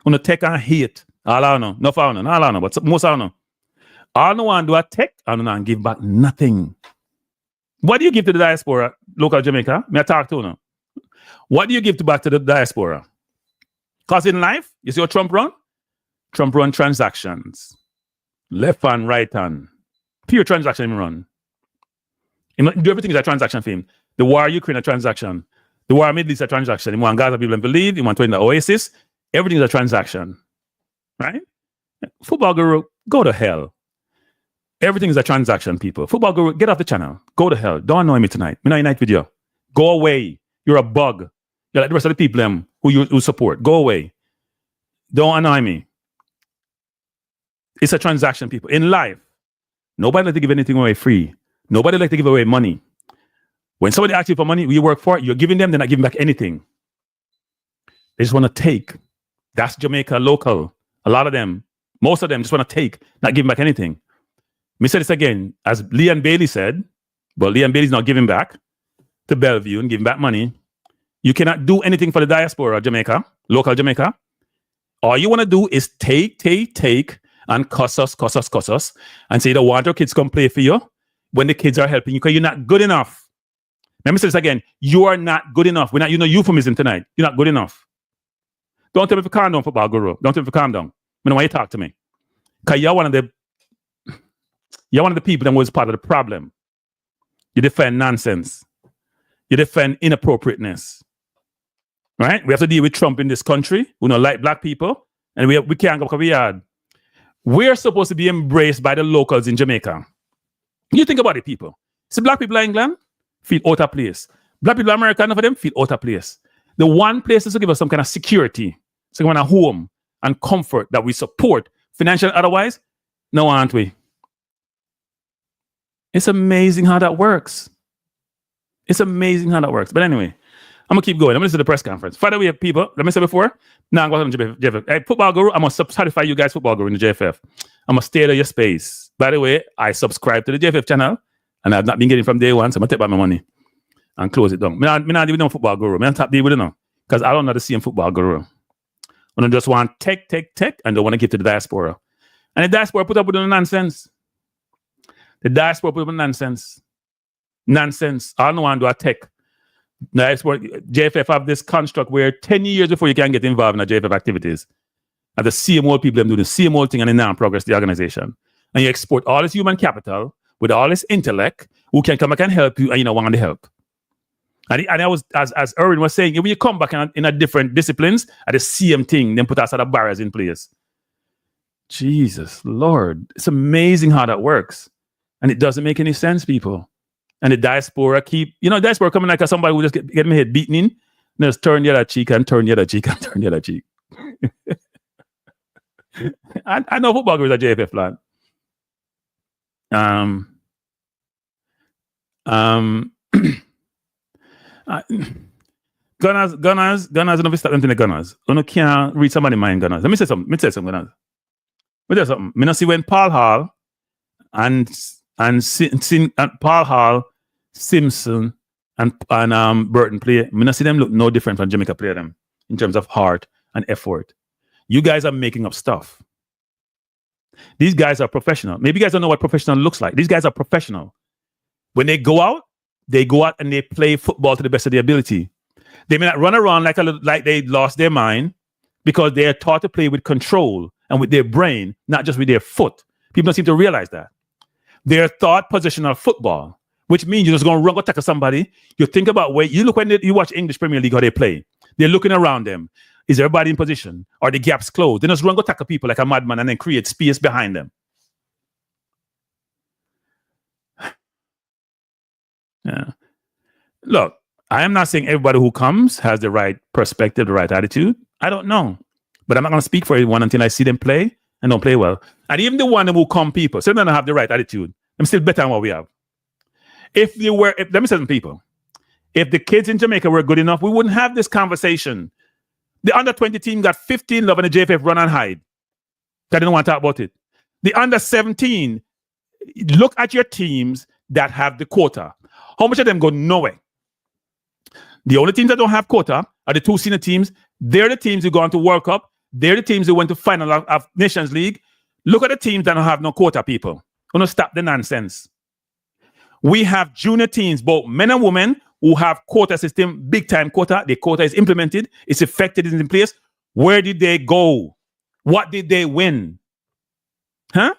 Only tech and hate. All I know. Not all I know, but most I know. All I want to do a tech, and not give back nothing. What do you give to the diaspora, local Jamaica? May I talk to you now? What do you give back to the diaspora? Because in life, you see what Trump run? Trump run transactions. Left hand, right hand. Pure transaction run. Do everything is a transaction for him. The war Ukraine a transaction. The war Middle East a transaction. He want Gaza people to believe. He want to in the Oasis. Everything is a transaction. Right? Football guru, go to hell. Everything is a transaction, people. Football guru, get off the channel. Go to hell. Don't annoy me tonight. Me not unite with you. Go away. You're a bug. You're like the rest of the people who support. Go away. Don't annoy me. It's a transaction, people. In life, nobody like to give anything away free. Nobody like to give away money. When somebody asks you for money, you work for it, you're giving them, they're not giving back anything. They just want to take. That's Jamaica local. A lot of them, most of them just want to take, not giving back anything. Me say this again, as Leon Bailey said, but Leon Bailey's not giving back to Bellevue and giving back money. You cannot do anything for the diaspora, Jamaica, local Jamaica. All you want to do is take, and cuss us, and say you don't want your kids come play for you when the kids are helping you because you're not good enough. Let me say this again. You are not good enough. We're not using euphemism tonight. You're not good enough. Don't tell me to calm down, football guru. Don't tell me to calm down. I know why you talk to me. Because you're one of the people that was part of the problem. You defend nonsense. You defend inappropriateness. Right? We have to deal with Trump in this country. We don't like black people. And we can't go because we are. We're supposed to be embraced by the locals in Jamaica. You think about it, people. See, black people in England feel out of place. Black people in America, none of them feel out of place. The one place is to give us some kind of security, some kind of home and comfort that we support financially. Otherwise, no, aren't we? It's amazing how that works. It's amazing how that works. But anyway, I'm going to keep going. I'm going to the press conference. By the way, people, let me say before, now I'm going to JFF. Hey, football guru, I'm going to certify you guys football guru in the JFF. I'm going to stay at your space. By the way, I subscribe to the JFF channel and I've not been getting from day one, so I'm going to take back my money and close it down. I'm not dealing with football guru. I'm not top deal with it now because I don't know the same football guru. I just want tech, and don't want to give to the diaspora. And the diaspora put up with the nonsense. The diaspora put up with nonsense. Nonsense. I don't want to do a tech. The diaspora, JFF have this construct where 10 years before you can get involved in the JFF activities, and the same old people do the same old thing and they now progress the organization. And you export all this human capital with all this intellect who can come back and help you and you don't want the help. And I was, as Erwin was saying, when you come back in a different disciplines, at the same thing, then put us other barriers in place. Jesus, Lord, it's amazing how that works. And it doesn't make any sense, people. And the diaspora diaspora coming like somebody who just get my head beaten in, and just turn the other cheek and turn the other cheek and turn the other cheek. I know football groups at JFF plan. Gunners, don't stop them to the Gunners. You can't read somebody mind Gunners. Let me say something, Gunners. Let me tell you something. I see when Paul Hall and Paul Hall, Simpson, and Burton play, I see them look no different from Jamaica play them in terms of heart and effort. You guys are making up stuff. These guys are professional. Maybe you guys don't know what professional looks like. These guys are professional. When they go out and they play football to the best of their ability. They may not run around like they lost their mind because they are taught to play with control and with their brain, not just with their foot. People don't seem to realize that. They're taught positional football, which means you're just going to run, go tackle somebody. You think about when you watch English Premier League how they play. They're looking around them. Is everybody in position? Are the gaps closed? They just run, go tackle people like a madman and then create space behind them. Yeah. Look, I am not saying everybody who comes has the right perspective, the right attitude. I don't know. But I'm not going to speak for everyone until I see them play and don't play well. And even the one who come people, so they don't have the right attitude. I'm still better than what we have. Let me say some people. If the kids in Jamaica were good enough, we wouldn't have this conversation. The under-20 team got 15 love and the JFF run and hide. I didn't want to talk about it. The under-17, look at your teams that have the quota. How much of them go nowhere? The only teams that don't have quota are the two senior teams. They're the teams who go on to World Cup. They're the teams who went to final of Nations League. Look at the teams that don't have no quota, people. We're going to stop the nonsense. We have junior teams, both men and women, who have quota system, big time quota. The quota is implemented. It's effective. It's in place. Where did they go? What did they win? Huh?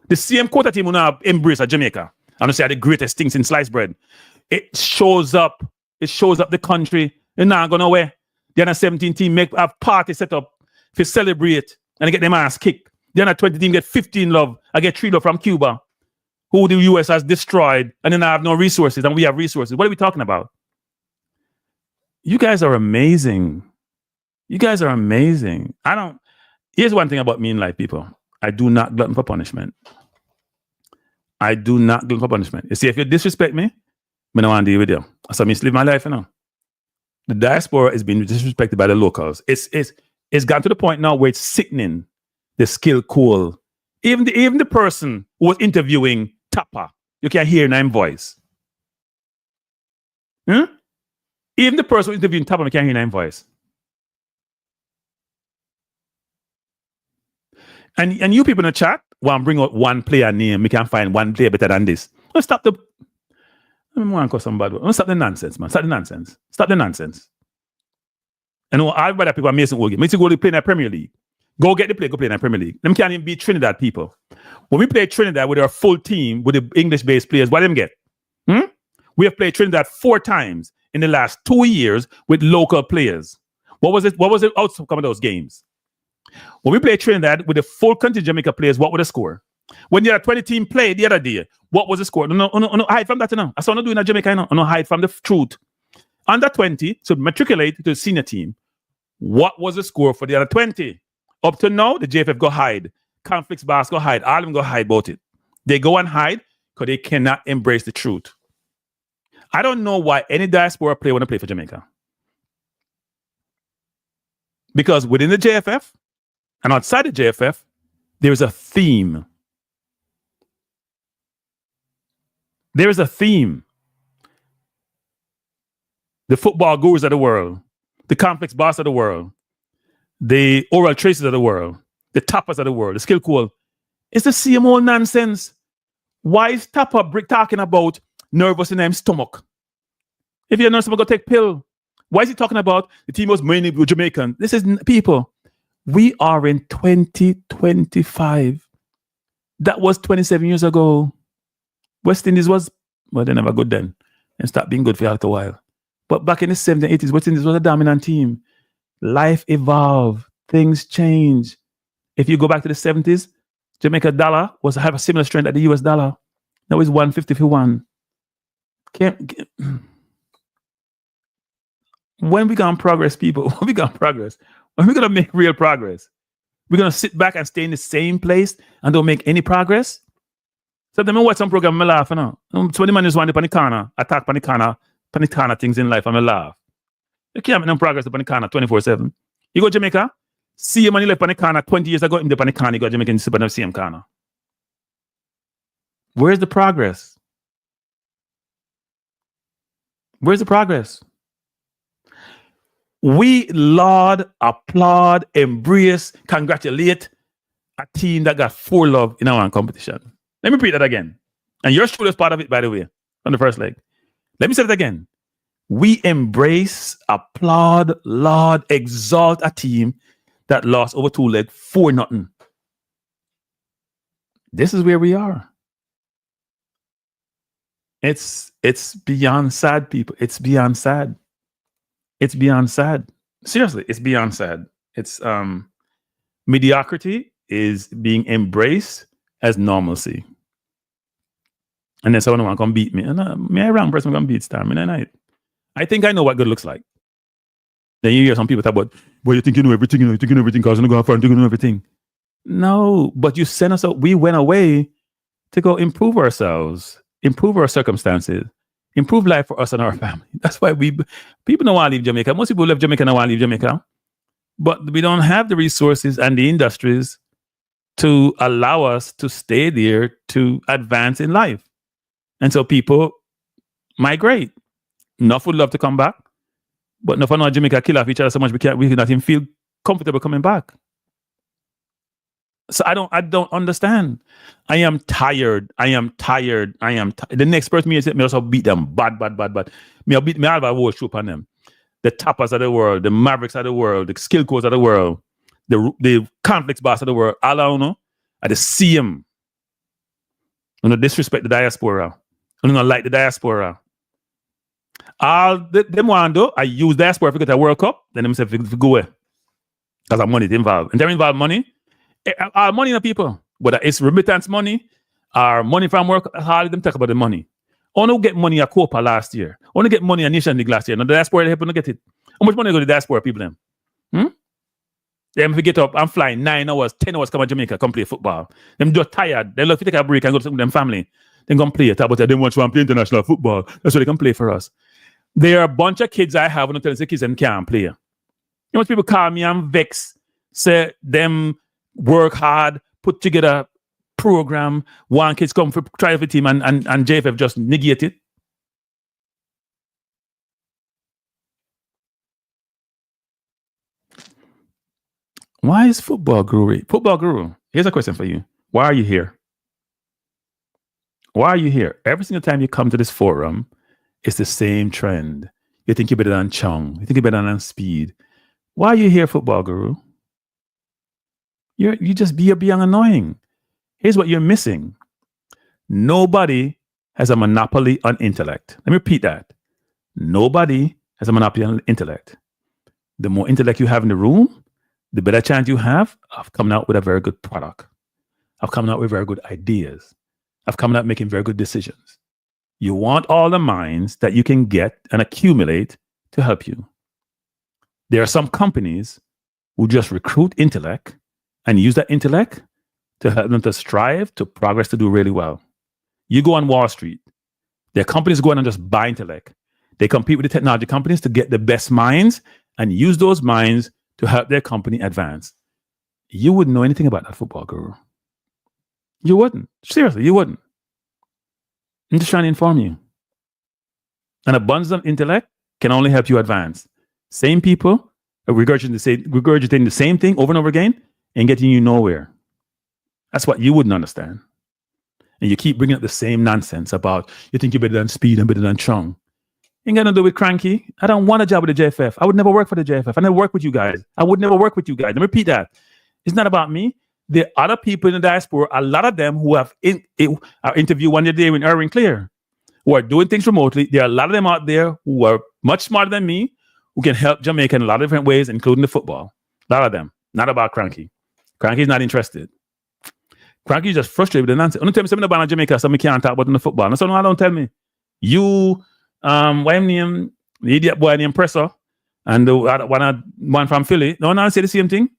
The same quota team will now embrace at Jamaica. I'm going to say the greatest thing since sliced bread. It shows up. It shows up the country. They're not going nowhere. The under 17 team make a party set up to celebrate and get them ass kicked. The under 20 team get 15 love. I get 3 love from Cuba, who the US has destroyed, and then I have no resources, and we have resources. What are we talking about? You guys are amazing. You guys are amazing. Here's one thing about me in life, people. I do not glutton for punishment. I do not glutton for punishment. You see, if you disrespect me, I don't want to deal with you. So I live my life, you know. The diaspora is being disrespected by the locals. It's gotten to the point now where it's sickening. The skill cool. Even the person who was interviewing Tapa, you can't hear his voice. Even the person who was interviewing Tapa, you can't hear his voice. And you people in the chat, want to bring out one player name. We can't find one player better than this. Let's stop the. I want to call somebody. Let's stop the nonsense, man. Stop the nonsense. Stop the nonsense. And all the people are Mason Wogan. Mason Wogan play in the Premier League. Go get the play, go play in the Premier League. Them can't even beat Trinidad people. When we play Trinidad with our full team, with the English-based players, what them get? We have played Trinidad 4 times in the last 2 years with local players. What was the outcome of those games? When we play Trinidad with the full country Jamaica players, what would the score? When you had a 20 team play the other day, what was the score? No, hide from that now. I saw not doing a Jamaica, no, hide from the truth. Under 20, so matriculate to the senior team. What was the score for the other 20? Up to now, the JFF go hide. Conflicts bars go hide. All of them go hide about it. They go and hide because they cannot embrace the truth. I don't know why any diaspora player want to play for Jamaica. Because within the JFF and outside the JFF, there is a theme. There is a theme. The football gurus of the world, the conflicts boss of the world, the oral traces of the world, the tappers of the world, the skill cool. It's the same old nonsense. Why is Tapper talking about nervous in their stomach? If you're nervous, go take pill. Why is he talking about the team was mainly Jamaican? This is people. We are in 2025. That was 27 years ago. West Indies was, well, they never good then and stopped being good for a while. But back in the 70s and 80s, West Indies was a dominant team. Life evolved. Things change. If you go back to the 70s, Jamaica dollar have a similar strength as the US dollar. Now it's 150 for one. When we gonna progress, people? When we gonna progress? When we gonna make real progress? We're gonna sit back and stay in the same place and don't make any progress? So then I watch some program, I laugh, you know. So the man just want to corner, attack panicana things in life, and I laugh. You can't make no progress upon the corner 24/7. You go to Jamaica, see a man left on the corner 20 years ago, in the corner, you go to Jamaica and sit on the same corner. Where's the progress? Where's the progress? We laud, applaud, embrace, congratulate a team that got 4 love in our competition. Let me repeat that again. And your shoulder is part of it, by the way, on the first leg. Let me say it again. We embrace, applaud, laud, exalt a team that lost over 2 legs 4-0. This is where we are. It's beyond sad, people. It's beyond sad. It's beyond sad. Seriously, it's beyond sad. It's mediocrity is being embraced as normalcy. And then someone want to come beat me. And me a wrong person gonna beat Star. I think I know what good looks like. Then you hear some people talk about, well, you think you know everything, you think you know everything, because you go out and you know everything. No, but you sent us out. We went away to go improve ourselves, improve our circumstances, improve life for us and our family. That's why people don't want to leave Jamaica. Most people left Jamaica and don't want to leave Jamaica. But we don't have the resources and the industries to allow us to stay there to advance in life. And so people migrate. Enough would love to come back, but enough of Jamaica kill off each other so much we cannot even feel comfortable coming back. So I don't understand. I am tired. The next person me also beat them bad. Me beat me all by war shoot on them. The tappers of the world, the mavericks of the world, the skill codes of the world, the conflicts boss of the world. All I know are the same. You know, disrespect the diaspora. You know, like the diaspora. All them want to do, I use diaspora to get a World Cup, then them say if go away. Because I'm money involved. And they involve money. Our money in people. Whether it's remittance money or money from work, all of them talk about the money. Only get money at Copa last year. Only get money at Nation League last year. Now the diaspora they happen to get it. How much money go to the diaspora people them? Them if you get up and fly 9 hours, 10 hours come to Jamaica, come play football. Them just tired. They love to take a break and go to them family. Then come play it. But they want to play international football. That's what they can play for us. There are a bunch of kids I have when I tell the kids them can't play. You know what people call me and vex, say them work hard, put together program, one kids come for try for team and JFF just negate it. Why is football guru? Football guru, here's a question for you. Why are you here? Why are you here? Every single time you come to this forum, it's the same trend. You think you're better than Chung. You think you're better than Speed. Why are you here, football guru? You're being annoying. Here's what you're missing. Nobody has a monopoly on intellect. Let me repeat that. Nobody has a monopoly on intellect. The more intellect you have in the room, the better chance you have of coming out with a very good product, of coming out with very good ideas, of coming out making very good decisions. You want all the minds that you can get and accumulate to help you. There are some companies who just recruit intellect and use that intellect to help them to strive, to progress, to do really well. You go on Wall Street, there are companies go in and just buy intellect. They compete with the technology companies to get the best minds and use those minds to help their company advance. You wouldn't know anything about that, football guru. You wouldn't. Seriously, you wouldn't. I'm just trying to inform you. An abundance of intellect can only help you advance. Same people are regurgitating the same thing over and over again and getting you nowhere. That's what you wouldn't understand. And you keep bringing up the same nonsense about you think you're better than Speed and better than Chung. Ain't got nothing to do with Cranky. I don't want a job with the JFF. I would never work for the JFF. I never work with you guys. I would never work with you guys. Let me repeat that. It's not about me. There are other people in the diaspora, a lot of them who have are interviewed one day in Irving Clear, who are doing things remotely. There are a lot of them out there who are much smarter than me, who can help Jamaica in a lot of different ways, including the football. A lot of them. Not about Cranky. Cranky's not interested. Cranky is just frustrated with the nonsense. Don't tell me something about Jamaica, so I can't talk about in the football. That's all don't tell me. You, why name the idiot boy named Presser, and the one from Philly. No, say the same thing.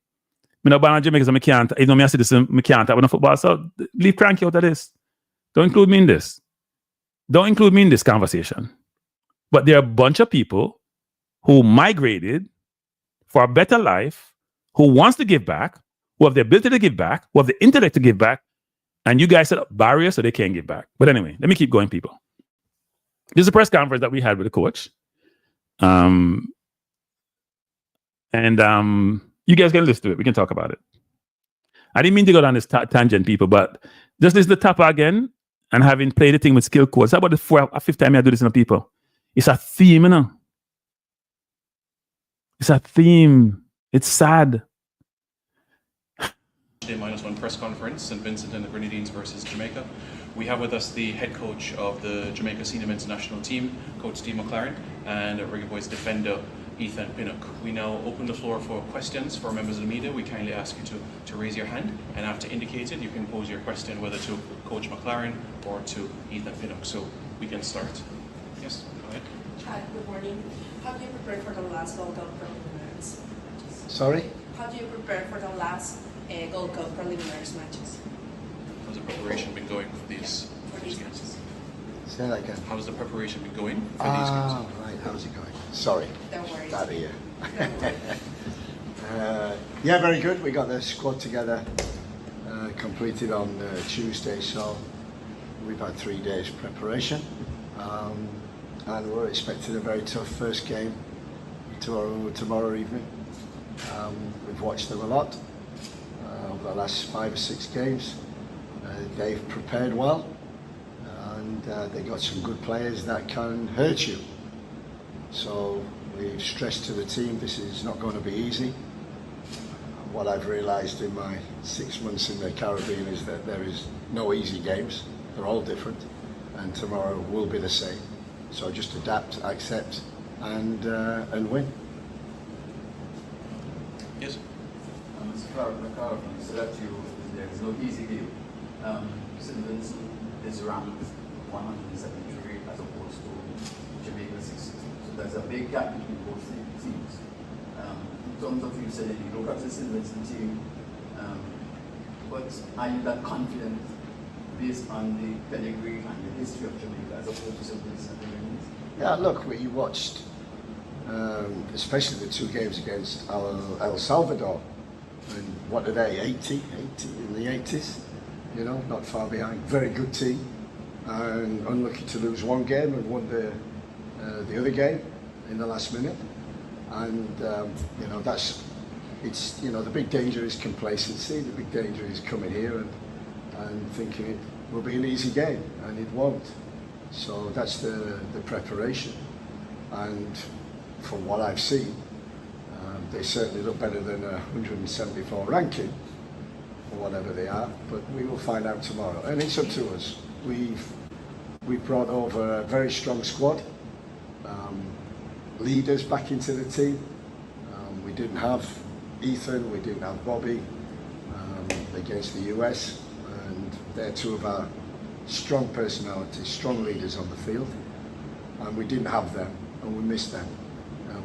Me no ban Jamaica, so I can't. Even though me I say this, I can't talk about the football. So leave Cranky out of this. Don't include me in this. Don't include me in this conversation. But there are a bunch of people who migrated for a better life, who wants to give back, who have the ability to give back, who have the intellect to give back, and you guys set up barriers so they can't give back. But anyway, let me keep going, people. This is a press conference that we had with the coach. You guys can listen to it. We can talk about it. I didn't mean to go down this tangent, people, but just listen to the top again and having played the thing with skill codes. How about the fifth time I do this in people? It's a theme, you know? It's a theme. It's sad. -1 press conference, St. Vincent and the Grenadines versus Jamaica. We have with us the head coach of the Jamaica Senior Men's National Team, Coach Steve McLaren, and Reggae Boyz defender, Ethan Pinnock. We now open the floor for questions for members of the media. We kindly ask you to raise your hand, and after indicated, you can pose your question whether to Coach McLaren or to Ethan Pinnock. So we can start. Yes, go ahead. Hi, good morning. How do you prepare for the last Gold Cup preliminaries? Sorry? How do you prepare for the last Gold Cup preliminaries matches? How's the preparation been going for these games? Say that again. How's the preparation been going for these games? Right. How's it going? Sorry. Don't worry. Out of here. Yeah, very good. We got the squad together, completed on Tuesday, so we've had 3 days preparation, and we're expecting a very tough first game tomorrow evening. We've watched them a lot over the last 5 or 6 games. They've prepared well, and they got some good players that can hurt you. So we've stressed to the team this is not going to be easy. What I've realised in my 6 months in the Caribbean is that there is no easy games. They're all different, and tomorrow will be the same. So just adapt, accept, and win. Yes. Mr. Clark, you said that there is no easy game. St. Vincent is ranked 173 as opposed to Jamaica 60. So there's a big gap between both teams. In terms of you said you look at the St. Vincent team, but are you that confident based on the pedigree and the history of Jamaica as opposed to St. Vincent? Yeah, look, we watched, especially the 2 games against El Salvador. And what are they, 80 in the 80s? You know, not far behind. Very good team, and unlucky to lose 1 game and won the other game in the last minute. And you know, it's the big danger is complacency. The big danger is coming here and thinking it will be an easy game, and it won't. So that's the preparation. And from what I've seen, they certainly look better than a 174 ranking, or whatever they are, but we will find out tomorrow. And it's up to us. We've brought over a very strong squad, leaders back into the team. We didn't have Ethan, we didn't have Bobby against the US, and they're two of our strong personalities, strong leaders on the field, and we didn't have them, and we missed them.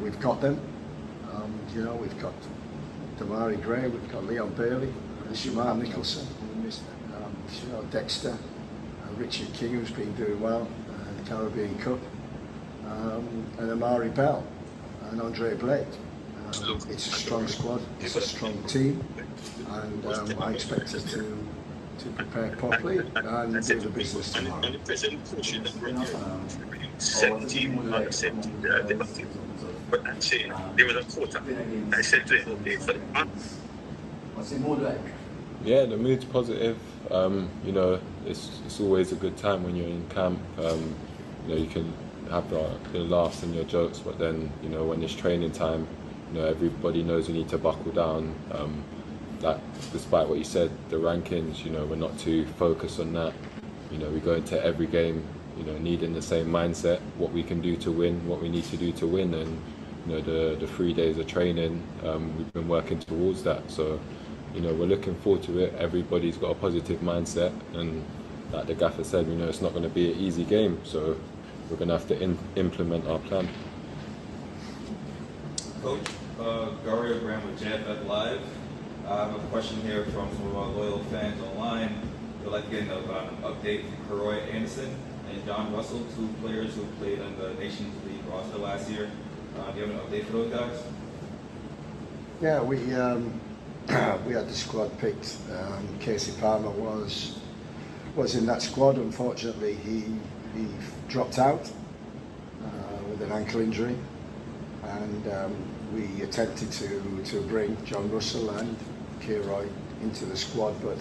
We've got them. We've got Damari Gray, we've got Leon Bailey, and Shamar Nicholson. We missed them. Dexter, Richard King, who's been doing well, the Caribbean Cup, and Amari Bell, and Andre Blake. It's a strong squad, it's a strong team, and I expect us to prepare properly and do the business tomorrow. 17 but actually, there was a quarter. I said to him, okay, for the month. What's it more like? Yeah, the mood's positive. It's always a good time when you're in camp. You can have the laughs and your jokes, but then, when it's training time, everybody knows you need to buckle down. That, despite what you said, the rankings, we're not too focused on that. We go into every game, needing the same mindset, what we can do to win, what we need to do to win, and the 3 days of training, we've been working towards that. So, we're looking forward to it. Everybody's got a positive mindset, and like the gaffer said, it's not going to be an easy game. So we're going to have to implement our plan. Coach, Gario Graham with JFF Live. I have a question here from some of our loyal fans online. We'd like to get an update from Karoy Anderson and John Russell, two players who played on the Nations League roster last year. Do you have an update for those guys? Yeah, we had the squad picked. Casey Palmer was in that squad. Unfortunately, he dropped out with an ankle injury, and we attempted to bring John Russell and Kilroy into the squad, but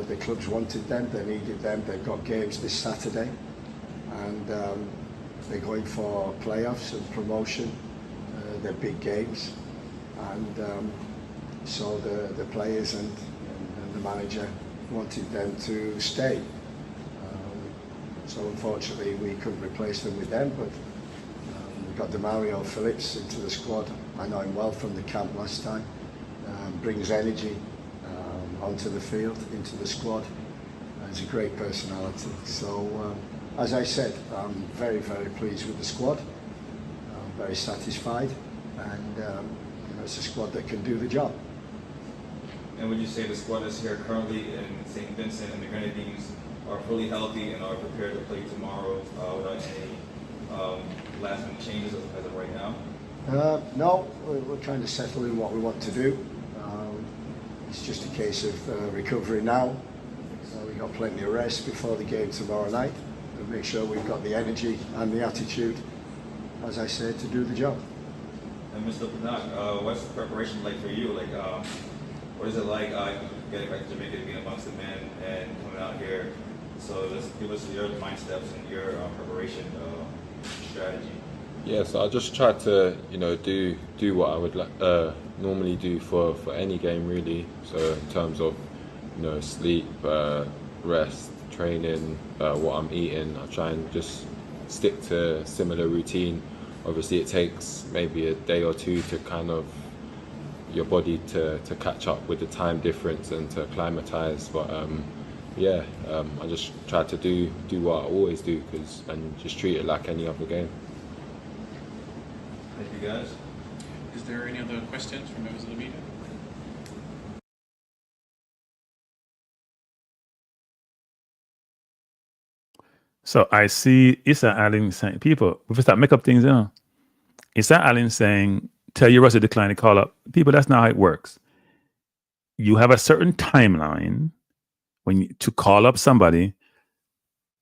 the clubs wanted them, they needed them. They've got games this Saturday, and they're going for playoffs and promotion. They're big games, and so the players and the manager wanted them to stay. So unfortunately we couldn't replace them with them, but we got Demario Phillips into the squad. I know him well from the camp last time. Brings energy onto the field, into the squad. He's a great personality. So as I said, I'm very, very pleased with the squad. I'm very satisfied, and it's a squad that can do the job. And would you say the squad that's here currently in St. Vincent and the Grenadines are fully healthy and are prepared to play tomorrow without any last-minute changes as of right now? No, we're trying to settle in what we want to do. It's just a case of recovery now. We've got plenty of rest before the game tomorrow night, and make sure we've got the energy and the attitude, as I said, to do the job. And Mr. Panak, what's the preparation like for you? What is it like getting back to Jamaica, being amongst the men, and coming out here? So let's give us your mind steps and your preparation strategy. Yeah, so I just try to, do what I would normally do for any game, really. So in terms of, sleep, rest, training, what I'm eating, I try and just stick to a similar routine. Obviously, it takes maybe a day or two to kind of your body to catch up with the time difference and to acclimatize. But I just try to do what I always do, and just treat it like any other game. Thank you, guys. Is there any other questions from members of the media? So I see Issa Allen saying, people, if we start make up things, Issa Allen saying, tell your Russell decline to call up. People, that's not how it works. You have a certain timeline to call up somebody.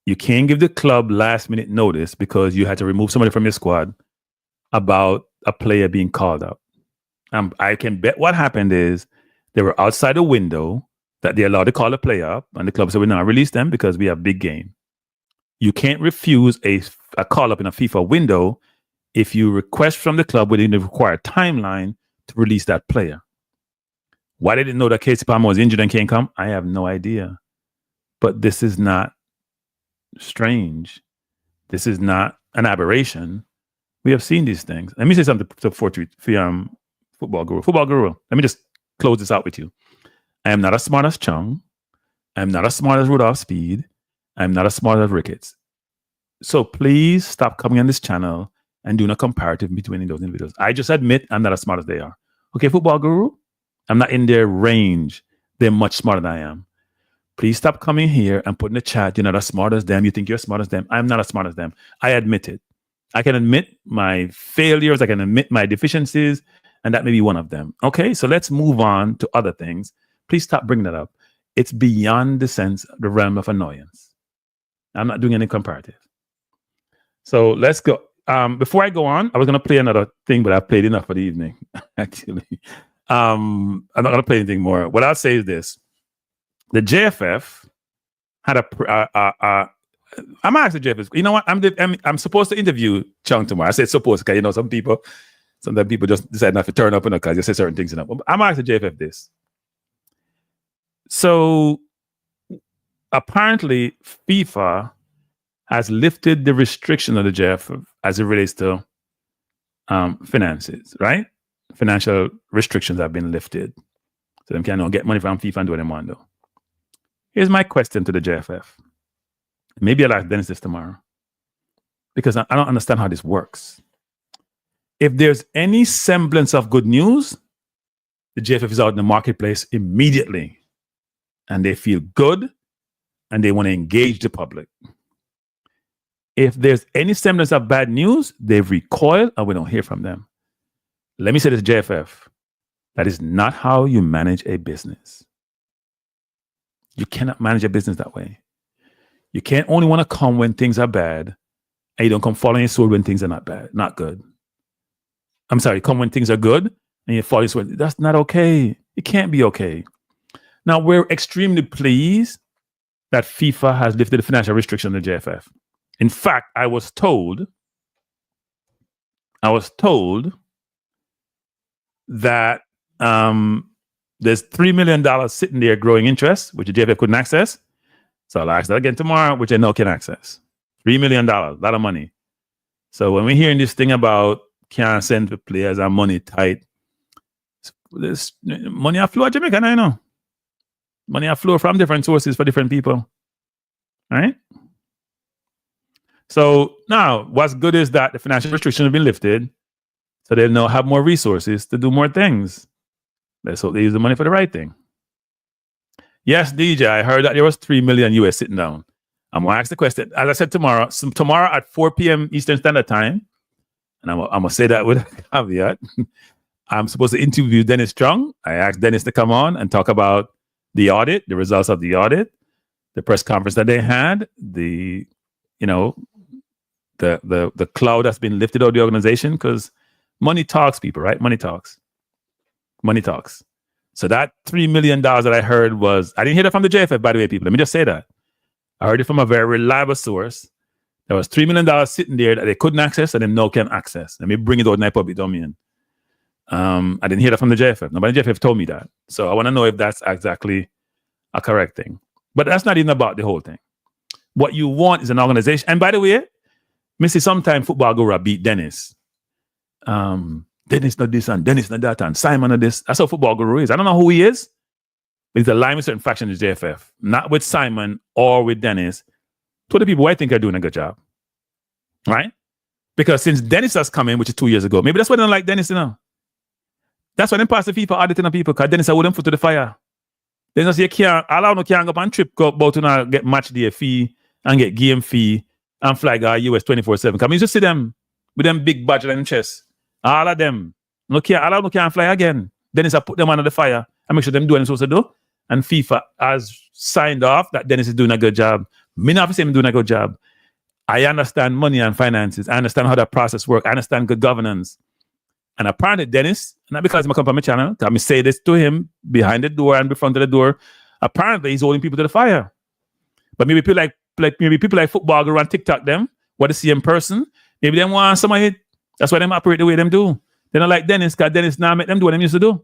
You can't give the club last minute notice because you had to remove somebody from your squad about a player being called up. I can bet what happened is they were outside a window that they're allowed to call a player up, and the club said, we're not release them because we have a big game. You can't refuse a call up in a FIFA window if you request from the club within the required timeline to release that player. Why they didn't know that Casey Palmer was injured and can't come, I have no idea. But this is not strange. This is not an aberration. We have seen these things. Let me say something for Football Guru. Football Guru. Let me just close this out with you. I am not as smart as Chung. I am not as smart as Rudolph Speed. I am not as smart as Ricketts. So please stop coming on this channel and doing a comparative between those individuals. I just admit I'm not as smart as they are. Okay, Football Guru, I'm not in their range. They're much smarter than I am. Please stop coming here and put in the chat, you're not as smart as them. You think you're as smart as them. I'm not as smart as them. I admit it. I can admit my failures. I can admit my deficiencies. And that may be one of them. Okay, so let's move on to other things. Please stop bringing that up. It's beyond the realm of annoyance. I'm not doing any comparative. So let's go. Before I go on, I was going to play another thing, but I've played enough for the evening, actually. I'm not going to play anything more. What I'll say is this. The JFF had I'm asking the JFF, you know what? I'm supposed to interview Chung tomorrow. I said supposed because, you know, sometimes people just decide not to turn up because you say certain things. I'm asking the JFF this. So apparently FIFA has lifted the restriction of the JFF as it relates to finances, right? Financial restrictions have been lifted. So them can get money from FIFA and do what they want to do. Here's my question to the JFF. Maybe I'll ask Dennis this tomorrow. Because I don't understand how this works. If there's any semblance of good news, the JFF is out in the marketplace immediately. And they feel good and they want to engage the public. If there's any semblance of bad news, they recoil and we don't hear from them. Let me say this, JFF. That is not how you manage a business. You cannot manage a business that way. You can't only want to come when things are bad and you don't come following your sword when things are not bad, not good. I'm sorry, come when things are good and you follow your sword. That's not okay. It can't be okay. Now, we're extremely pleased that FIFA has lifted the financial restriction on the JFF. In fact, I was told that there's $3 million sitting there growing interest, which the JFF couldn't access. So I'll ask that again tomorrow, which I know can access. $3 million, a lot of money. So when we're hearing this thing about can't send for players and money tight, this money a flow at Jamaica, I know. Money a flow from different sources for different people. All right? So now, what's good is that the financial restrictions have been lifted, so they'll now have more resources to do more things. Let's hope they use the money for the right thing. Yes, DJ, I heard that there was $3 million US sitting down. I'm going to ask the question. As I said, tomorrow at 4 p.m. Eastern Standard Time, and I'm going to say that with a caveat, I'm supposed to interview Dennis Strong. I asked Dennis to come on and talk about the audit, the results of the audit, the press conference that they had, the cloud that's been lifted out of the organization, because money talks, people, right? Money talks. Money talks. So that $3 million that I heard I didn't hear that from the JFF, by the way, people. Let me just say that. I heard it from a very reliable source. There was $3 million sitting there that they couldn't access and they now can access. Let me bring it out in my public domain. I didn't hear that from the JFF. Nobody in the JFF told me that. So I want to know if that's exactly a correct thing. But that's not even about the whole thing. What you want is an organization. And by the way, Missy, sometime Football Guru beat Dennis. Dennis not this and Dennis not that and Simon not this. That's how Football Guru is. I don't know who he is, but he's aligned with certain factions in the JFF. Not with Simon or with Dennis. To the people who I think are doing a good job. Right? Because since Dennis has come in, which is 2 years ago, maybe that's why they don't like Dennis, That's why they pass the FIFA auditing on people, because Dennis I wouldn't foot to the fire. They just say, can't allow no can't go on trip, go about to get match day fee and get game fee and fly US 24/7. Come, you just see them with them big badge on their chest. All of them. No can't fly again. Dennis I put them under the fire and make sure them do what they're supposed to do. And FIFA has signed off that Dennis is doing a good job. Me not say him doing a good job. I understand money and finances. I understand how that process works. I understand good governance. And apparently Dennis, not because I come from my channel, because I say this to him behind the door and in front of the door, apparently he's holding people to the fire. But maybe people like Football Guru and TikTok them, what they see in person, maybe they want somebody. That's why them operate the way them do. They don't like Dennis, because Dennis now make them do what them used to do.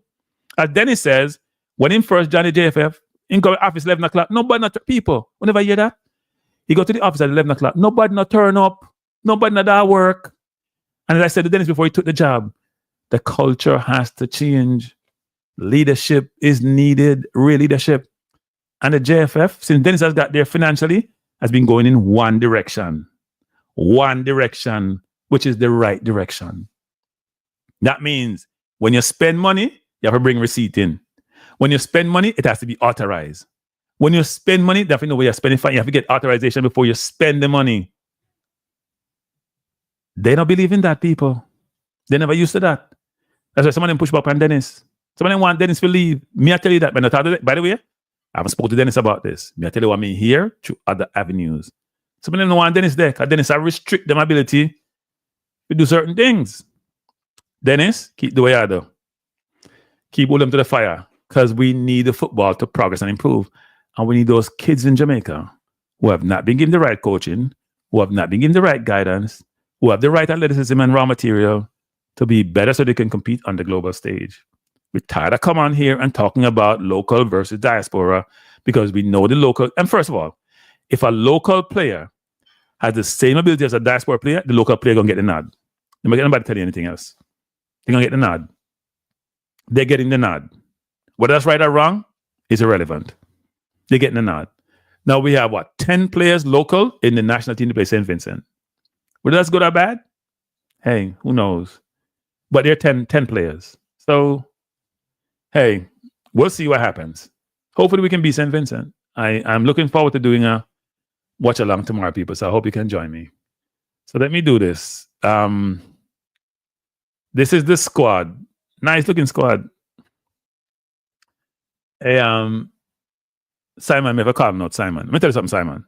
As Dennis says, when him first joined the JFF, he go to office 11 o'clock, nobody not people. Whenever you hear that, he go to the office at 11 o'clock, nobody not turn up, nobody not that work. And as I said to Dennis before he took the job, The culture has to change. Leadership is needed, real leadership. And the JFF, since Dennis has got there financially, has been going in one direction, which is the right direction. That means when you spend money, you have to bring receipt in. When you spend money, it has to be authorized. When you spend money, you have to know where you're spending it. You have to get authorization before you spend the money. They don't believe in that, people. They never used to that. That's why some of them push back on Dennis. Some of them want Dennis to leave. Me, I tell you that. By the way, I haven't spoken to Dennis about this. Me, I tell you what I mean here through other avenues. Some of them don't want Dennis there because Dennis will restrict them ability to do certain things. Dennis, keep the way I do. Keep holding them to the fire because we need the football to progress and improve. And we need those kids in Jamaica who have not been given the right coaching, who have not been given the right guidance, who have the right athleticism and raw material to be better so they can compete on the global stage. We're tired of coming on here and talking about local versus diaspora because we know the local. And first of all, if a local player has the same ability as a diaspora player, the local player going to get the nod. They're not getting nobody tell you anything else. They're going to get the nod. They're getting the nod. Whether that's right or wrong is irrelevant. They're getting the nod. Now we have 10 players local in the national team to play St. Vincent. Whether that's good or bad, hey, who knows? But they're 10 players. So, hey, we'll see what happens. Hopefully we can beat St. Vincent. I'm looking forward to doing a watch along tomorrow, people. So I hope you can join me. So let me do this. This is the squad. Nice looking squad. Hey, Simon, me have a call note, Simon. Let me tell you something, Simon.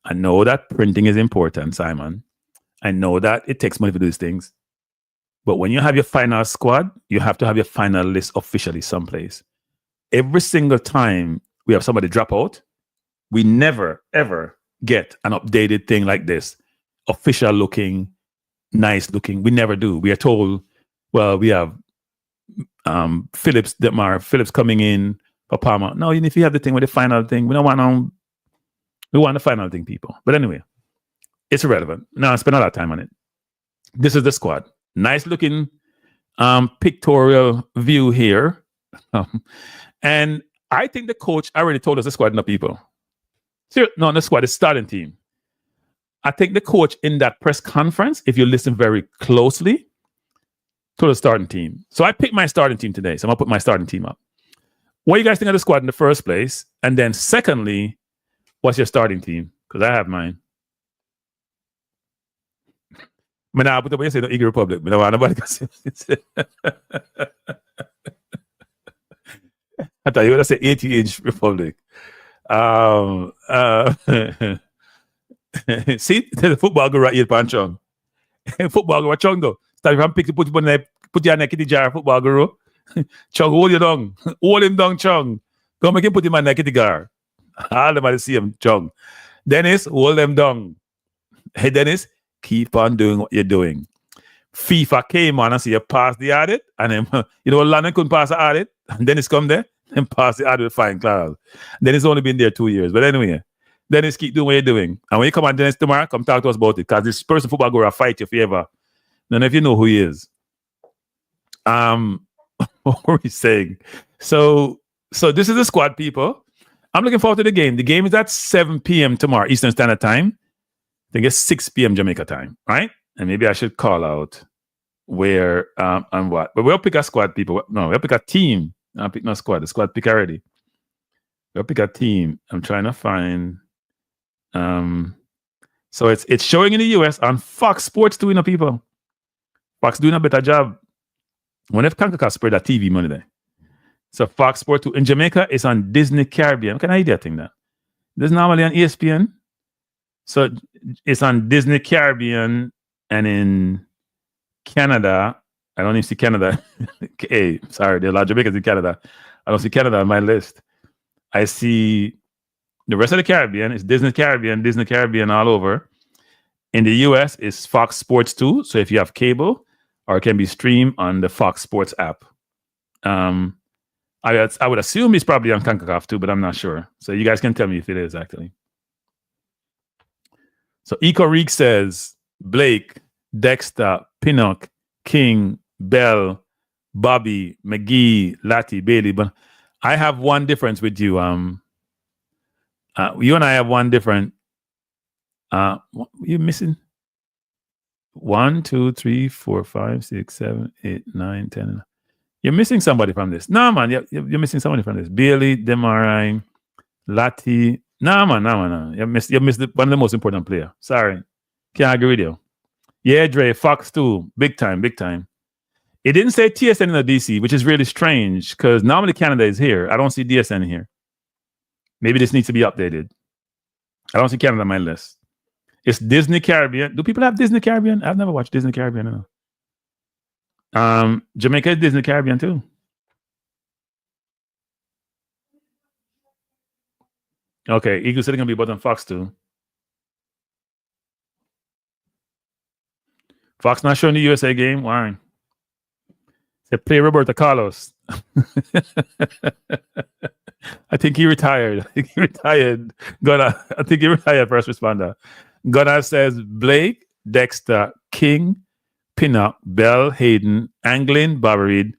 I know that printing is important, Simon. I know that it takes money to do these things. But when you have your final squad, you have to have your final list officially someplace. Every single time we have somebody drop out, we never, ever get an updated thing like this. Official looking, nice looking. We never do. We are told, well, we have Phillips coming in for Palmer. No, if you have the thing with the final thing, we don't want we want the final thing, people. But anyway, it's irrelevant. Now I spend a lot of time on it. This is the squad. Nice looking pictorial view here. And I think the coach already told us the squad enough people. No, the squad is starting team. I think the coach in that press conference, if you listen very closely, told the starting team. So I picked my starting team today. So I'm going to put my starting team up. What do you guys think of the squad in the first place? And then secondly, what's your starting team? Because I have mine. I now put up what you say, no Eagle Republic. I don't want nobody to say I thought you were going to say 80-inch Republic. See, the football go right here, Panchong. Football go Chong though. Start from pick to put your neck in the jar, football go. Chong, hold you down. Hold him down, Chong. Go make him put him in neck in the jar. All them see him, Chong. Dennis, hold them down. Hey, Dennis, keep on doing what you're doing. FIFA came on and see you pass the audit, and then London couldn't pass the audit, and Dennis come there and pass the audit with fine class. Dennis only been there 2 years, but anyway, Dennis, keep doing what you're doing. And when you come on Dennis tomorrow, come talk to us about it, because this person football go to fight you if you ever. None of you know who he is. What were we saying? So this is the squad, people. I'm looking forward to the game. The game is at 7 p.m. tomorrow, Eastern Standard Time. I think it's 6 p.m. Jamaica time, right? And maybe I should call out where and what. But we'll pick a squad, people. No, we'll pick a team. I'll pick no squad. The squad pick already. We'll pick a team. I'm trying to find. So it's showing in the US on Fox Sports 2, people. Fox doing a better job. When if Concacaf spread that TV money there. So Fox Sports 2 in Jamaica is on Disney Caribbean. Can I idea thing that? This is normally on ESPN. So it's on Disney Caribbean, and in Canada, I don't even see Canada. Hey, sorry, there are a lot of Jamaicans in Canada. I don't see Canada on my list. I see the rest of the Caribbean. It's Disney Caribbean all over. In the US, it's Fox Sports 2. So if you have cable, or it can be streamed on the Fox Sports app. I would assume it's probably on Concacaf too, but I'm not sure. So you guys can tell me if it is actually. So Eco Reek says Blake, Dexter, Pinnock, King, Bell, Bobby, McGee, Lati, Bailey. But I have one difference with you. You and I have one different. You're missing 1, 2, 3, 4, 5, 6, 7, 8, 9, 10. You're missing somebody from this. No, man, you're missing somebody from this. Bailey, Demarai, Lati. No, man. You missed one of the most important players. Sorry. Can't agree with you. Yeah, Dre, Fox too. Big time. It didn't say TSN in the DC, which is really strange because normally Canada is here. I don't see DSN here. Maybe this needs to be updated. I don't see Canada on my list. It's Disney Caribbean. Do people have Disney Caribbean? I've never watched Disney Caribbean. No. Jamaica is Disney Caribbean too. Okay, Eagle said it's gonna be button Fox too. Fox not showing the USA game. Why? They play Roberto Carlos. I think he retired. Gunnar, I think he retired, first responder. Gunnar says Blake, Dexter, King, Pinnock, Bell, Hayden, Anglin, Bobby Reed.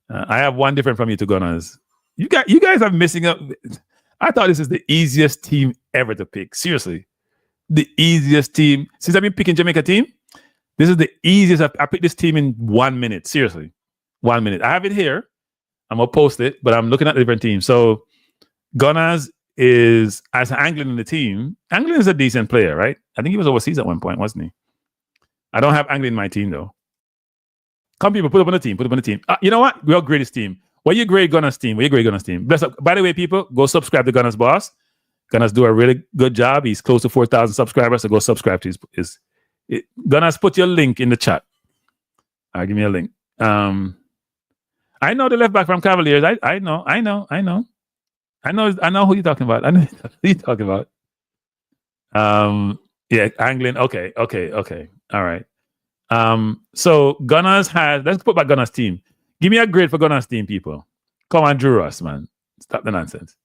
I have one different from you to Gunners. You guys are missing up. I thought this is the easiest team ever to pick. Seriously. The easiest team. Since I've been picking Jamaica team, this is the easiest. I picked this team in 1 minute. Seriously. 1 minute. I have it here. I'm going to post it, but I'm looking at the different teams. So Gunners is, as Anglin in the team, Anglin is a decent player, right? I think he was overseas at one point, wasn't he? I don't have Anglin in my team, though. Come, people, put up on the team. You know what? We're our greatest team. What you grade Gunners team? Bless up. By the way, people, go subscribe to Gunners Boss. Gunners do a really good job. He's close to 4,000 subscribers, so go subscribe to his Gunners, put your link in the chat. Give me a link. I know the left back from Cavaliers. I know who you're talking about. I know who you're talking about. Yeah, Anglin. Okay. All right. So Gunners has, let's put back Gunners team. Give me a grade for Gunners team, people. Come on, Drew Ross, man. Stop the nonsense.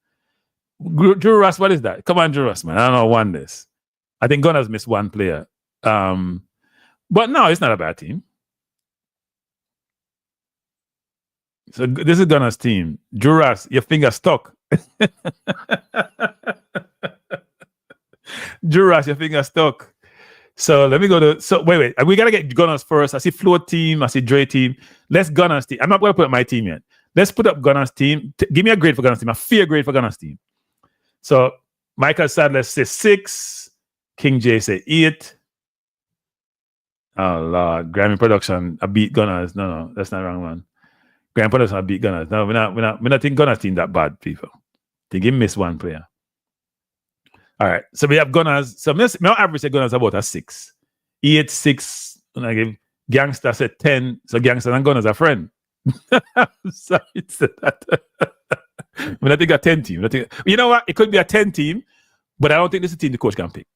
Drew Ross, what is that? Come on, Drew Ross, man. I don't know, won this. I think Gunners missed one player. But no, it's not a bad team. So this is Gunners team. Drew Ross, your finger stuck. Drew Ross, your finger stuck. So let me go to, wait. We got to get Gunners first. I see Float team. I see Dre team. Let's Gunners team. I'm not going to put up my team yet. Let's put up Gunners team. Give me a grade for Gunners team. A fair grade for Gunners team. So Michael Sadler says 6. King J say 8. Oh, Lord. Grammy Production, I beat Gunners. No, that's not the wrong one. Grammy Production, I beat Gunners. No, we're not thinking Gunners team that bad, people. They give miss one player. All right. So we have Gunners. So my average say Gunners about a 6. 8, 6. And I give Gangster said 10. So Gangster and Gunners are friend. Sorry, said that. When I think a 10 team. You know what? It could be a 10 team, but I don't think this is a team the coach can pick.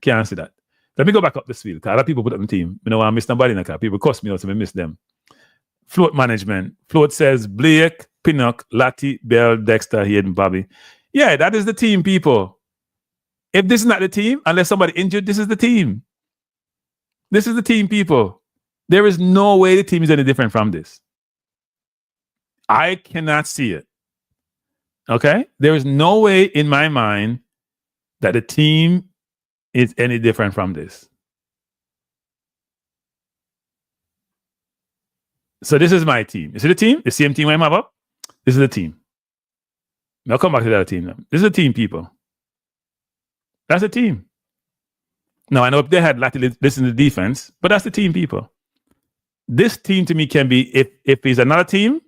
Can't answer that. Let me go back up this field. Because a lot of people put up the team. You know, I miss nobody in the car. People cost me out, so I miss them. Float management. Float says Blake, Pinnock, Lati, Bell, Dexter, Hayden, Bobby. Yeah, that is the team, people. If this is not the team, unless somebody injured, this is the team. This is the team, people. There is no way the team is any different from this. I cannot see it. Okay? There is no way in my mind that the team is any different from this. So this is my team. You see the team? The same team I have up? This is the team. I'll come back to that team now. This is a team, people. That's a team. Now, I know if they had Lati listen to the defense, but that's the team, people. This team to me can be, if it's another team,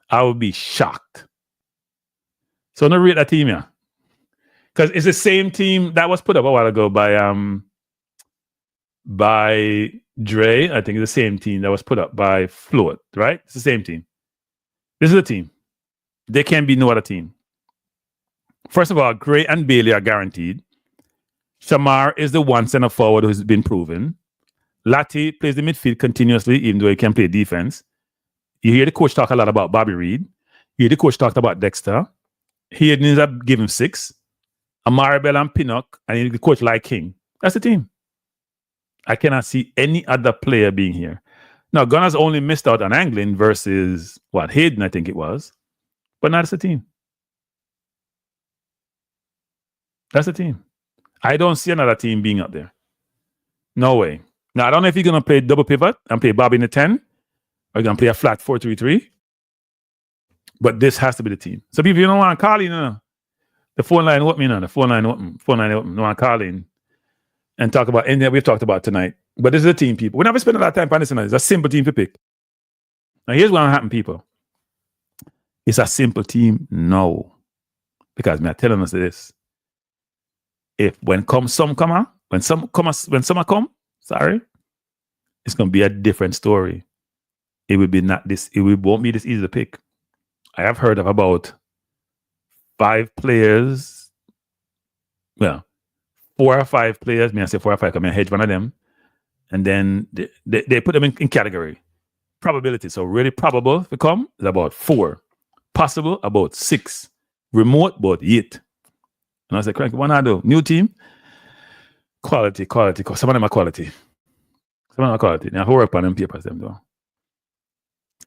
I would be shocked. So I'm going to rate that team, yeah. Because it's the same team that was put up a while ago by Dre. I think it's the same team that was put up by Floyd, right? It's the same team. This is a team. There can be no other team. First of all, Gray and Bailey are guaranteed. Shamar is the one center forward who's been proven. Lati plays the midfield continuously, even though he can play defense. You hear the coach talk a lot about Bobby Reed. You hear the coach talk about Dexter. He ends up giving 6. Amari Bell and Pinnock, and the coach like King. That's the team. I cannot see any other player being here. Now, Gunners only missed out on Anglin versus Hayden, I think it was. But not as a team. That's a team. I don't see another team being up there. No way. Now, I don't know if you're going to play double pivot and play Bobby in the 10, or you're going to play a flat 4-3-3. But this has to be the team. So people, you don't want to call in, the phone line open, the phone line open. No one call in and talk about anything that we've talked about tonight. But this is a team, people. We never spend a lot of time on this tonight. It's a simple team to pick. Now, here's what happened, people. It's a simple team? No. Because me are telling us this. If when summer come, it's gonna be a different story. It won't be this easy to pick. I have heard of about 5 players. Well, 4 or 5 players. I say 4 or 5 because I hedge one of them. And then they put them in category. Probability. So really probable to come is about 4. Possible about 6. Remote about 8. And I said, Cranky, what I do? New team? Quality. Some of them are quality. Now, I work on them papers, them though.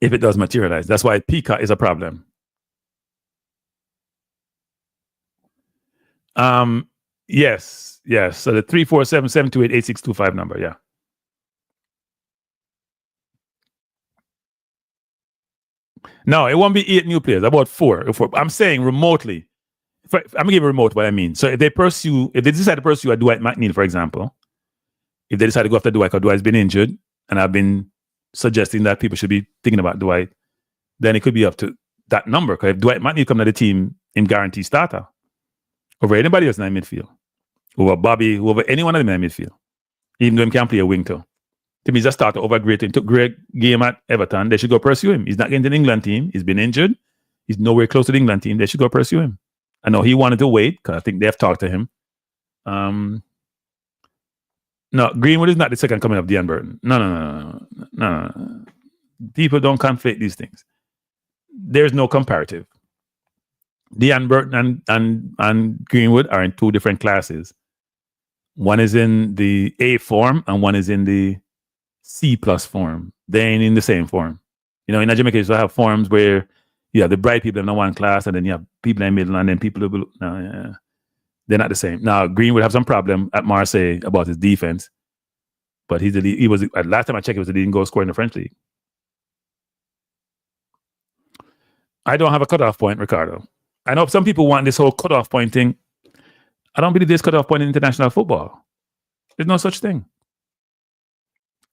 If it does materialize. That's why Pika is a problem. Yes. So the 347-728-8625 number, yeah. No, it won't be 8 new players, about 4. I'm saying remotely. I'm going to give a remote what I mean. So if they decide to pursue a Dwight McNeil, for example, if they decide to go after Dwight because Dwight's been injured, and I've been suggesting that people should be thinking about Dwight, then it could be up to that number. Because if Dwight McNeil come to the team in guarantee starter over anybody else in the midfield, over Bobby, over any one of them in the midfield, even though he can't play a wing too. To me, he's a starter over great. He took great game at Everton. They should go pursue him. He's not getting to the England team. He's been injured. He's nowhere close to the England team. They should go pursue him. I know he wanted to wait because I think they have talked to him. No, Greenwood is not the second coming of Dean Burton. No. People don't conflate these things. There's no comparative. Dean Burton and Greenwood are in 2 different classes. One is in the A form and one is in the C+ form. They ain't in the same form. You know, in Jamaica, you have forms where you have the bright people in the one class, and then you have people in the middle, and then people who they're not the same. Now, Green would have some problem at Marseille about his defense, but he was last time I checked, he was the leading goal scorer in the French league. I don't have a cutoff point, Ricardo. I know some people want this whole cutoff point thing. I don't believe there's cutoff point in international football. There's no such thing.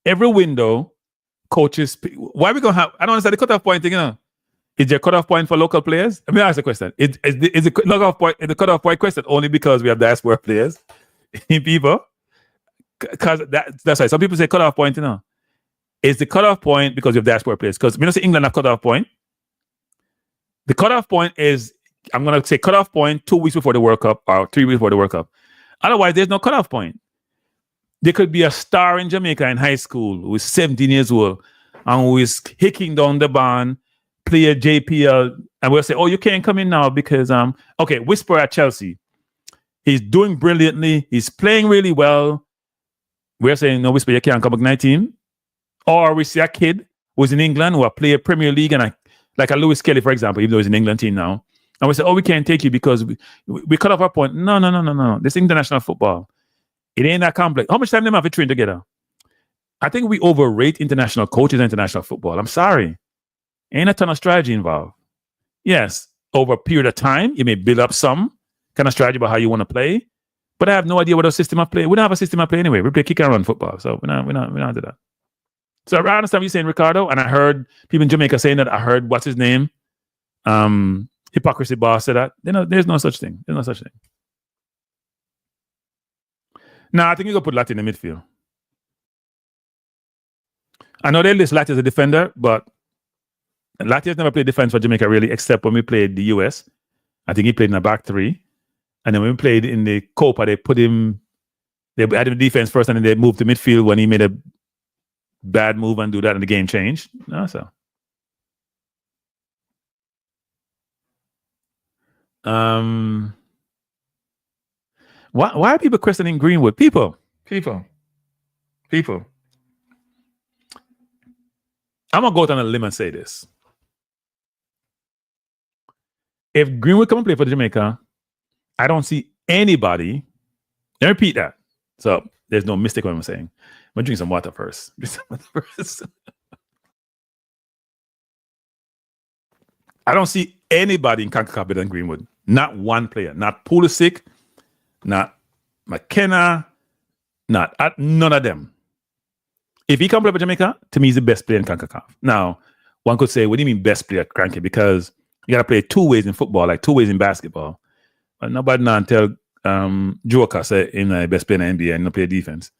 Every window, coaches. Why are we gonna have? I don't understand the cutoff point thing. Is there a cutoff point for local players? Let me ask the question. Is the cutoff point question only because we have diaspora players in people? Because that's why some people say cutoff point. Is the cutoff point because you have diaspora players? Because we don't say England have cutoff point. The cutoff point is, I'm going to say cutoff point 2 weeks before the World Cup or 3 weeks before the World Cup. Otherwise, there's no cutoff point. There could be a star in Jamaica in high school who is 17 years old and who is hicking down the barn, play a JPL, and we'll say, oh, you can't come in now because, Whisper at Chelsea. He's doing brilliantly. He's playing really well. We're saying, no, Whisper, you can't come back 19. Or we see a kid who's in England who play a Premier League, and like a Lewis Kelly, for example, even though he's in England team now. And we say, oh, we can't take you because we cut off our point. No. This is international football. It ain't that complex. How much time do they have to train together? I think we overrate international coaches and international football. I'm sorry. Ain't a ton of strategy involved. Yes, over a period of time, you may build up some kind of strategy about how you want to play, but I have no idea what our system of play. We don't have a system of play anyway. We play kick and run football, so we're not do that. So I understand what you're saying, Ricardo, and I heard people in Jamaica saying that. I heard what's his name, Hypocrisy Boss said that. There's no such thing. There's no such thing. Now I think you go put Lati in the midfield. I know they list Lati as a defender, but Lati has never played defense for Jamaica really, except when we played the US. I think he played in the back 3. And then when we played in the Copa, they had him defense first, and then they moved to midfield when he made a bad move and do that, and the game changed. So. Why are people questioning Greenwood? People. I'm going to go out on a limb and say this. If Greenwood come and play for Jamaica, I don't see anybody. Let me repeat that. So there's no mistake what I'm saying. I'm going to drink some water first. I don't see anybody in Concacaf better than Greenwood. Not one player. Not Pulisic, not McKenna, none of them. If he can play for Jamaica, to me, he's the best player in Concacaf. Now, one could say, what do you mean best player, Cranky? Because you got to play two ways in football, like two ways in basketball. But nobody now tell Joker say him the best player in the NBA and not play defense.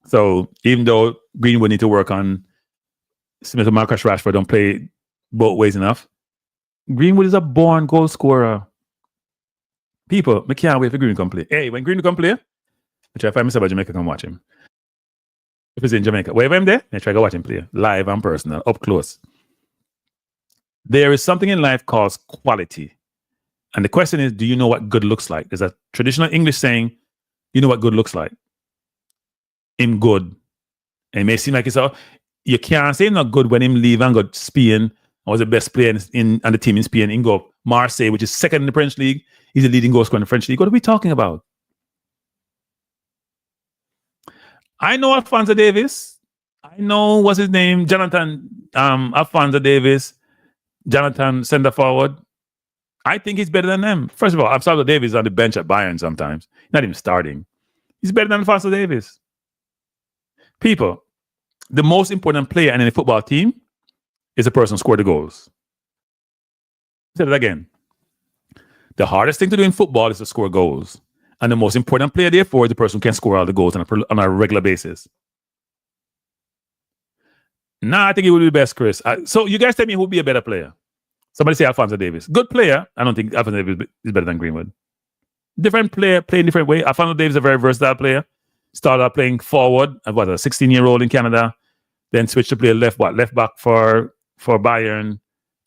So even though Greenwood need to work on Smith and Marcus Rashford don't play both ways enough, Greenwood is a born goal scorer. People, I can't wait for Greenwood to come play. Hey, when Greenwood come play, I try to find myself at Jamaica, come watch him. If it's in Jamaica, wherever I'm there, I try to watch him play live and personal, up close. There is something in life called quality. And the question is, do you know what good looks like? There's a traditional English saying, you know what good looks like. Him good. And it may seem like it's all, you can't say not good when him leave and go Spain, or was the best player on the team in Spain, and go Marseille, which is second in the French league. He's the leading goal scorer in the French league. What are we talking about? I know Alphonso Davis. I know, what's his name? Jonathan, Alphonso Davis. Jonathan, center forward. I think he's better than them. First of all, Alphonso Davis is on the bench at Bayern sometimes. Not even starting. He's better than Alphonso Davis. People, the most important player in any football team is the person who scored the goals. Say that again. The hardest thing to do in football is to score goals. And the most important player, therefore, is the person who can score all the goals on a regular basis. Nah, I think he would be the best, Chris. So you guys tell me who would be a better player. Somebody say Alphonso Davis. Good player. I don't think Alphonso Davis is better than Greenwood. Different player, playing different way. Alphonso Davis is a very versatile player. Started out playing forward, a 16-year-old in Canada. Then switched to play left back for Bayern.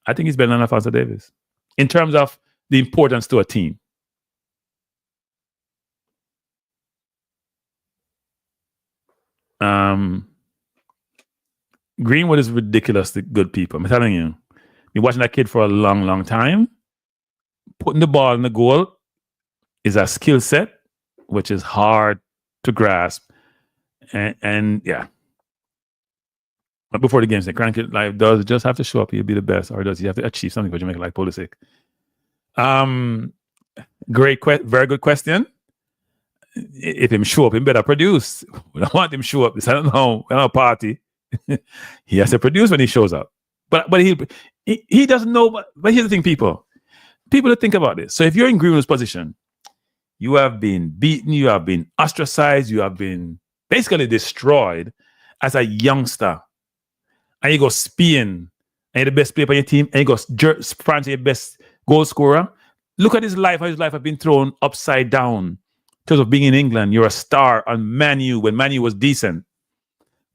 I think he's better than Alphonso Davis in terms of the importance to a team. Greenwood is ridiculously good people. I'm telling you. Been watching that kid for a long, long time. Putting the ball in the goal is a skill set, which is hard to grasp. And yeah. But before the game, say, Cranky Life does it just have to show up, he'll be the best, or does he have to achieve something for Jamaica like Pulisic? Very good question. If him show up, he better produce. We don't want him show up. I don't know. We're not a party. He has to produce when he shows up. But he doesn't know. But here's the thing, people to think about this. So if you're in Greenwood's position, you have been beaten, you have been ostracized, you have been basically destroyed as a youngster. And you go Spain, and you're the best player on your team, and you go France, your best goal scorer. Look at his life, how his life has been thrown upside down. In terms of being in England, you're a star on Man U when Man U was decent.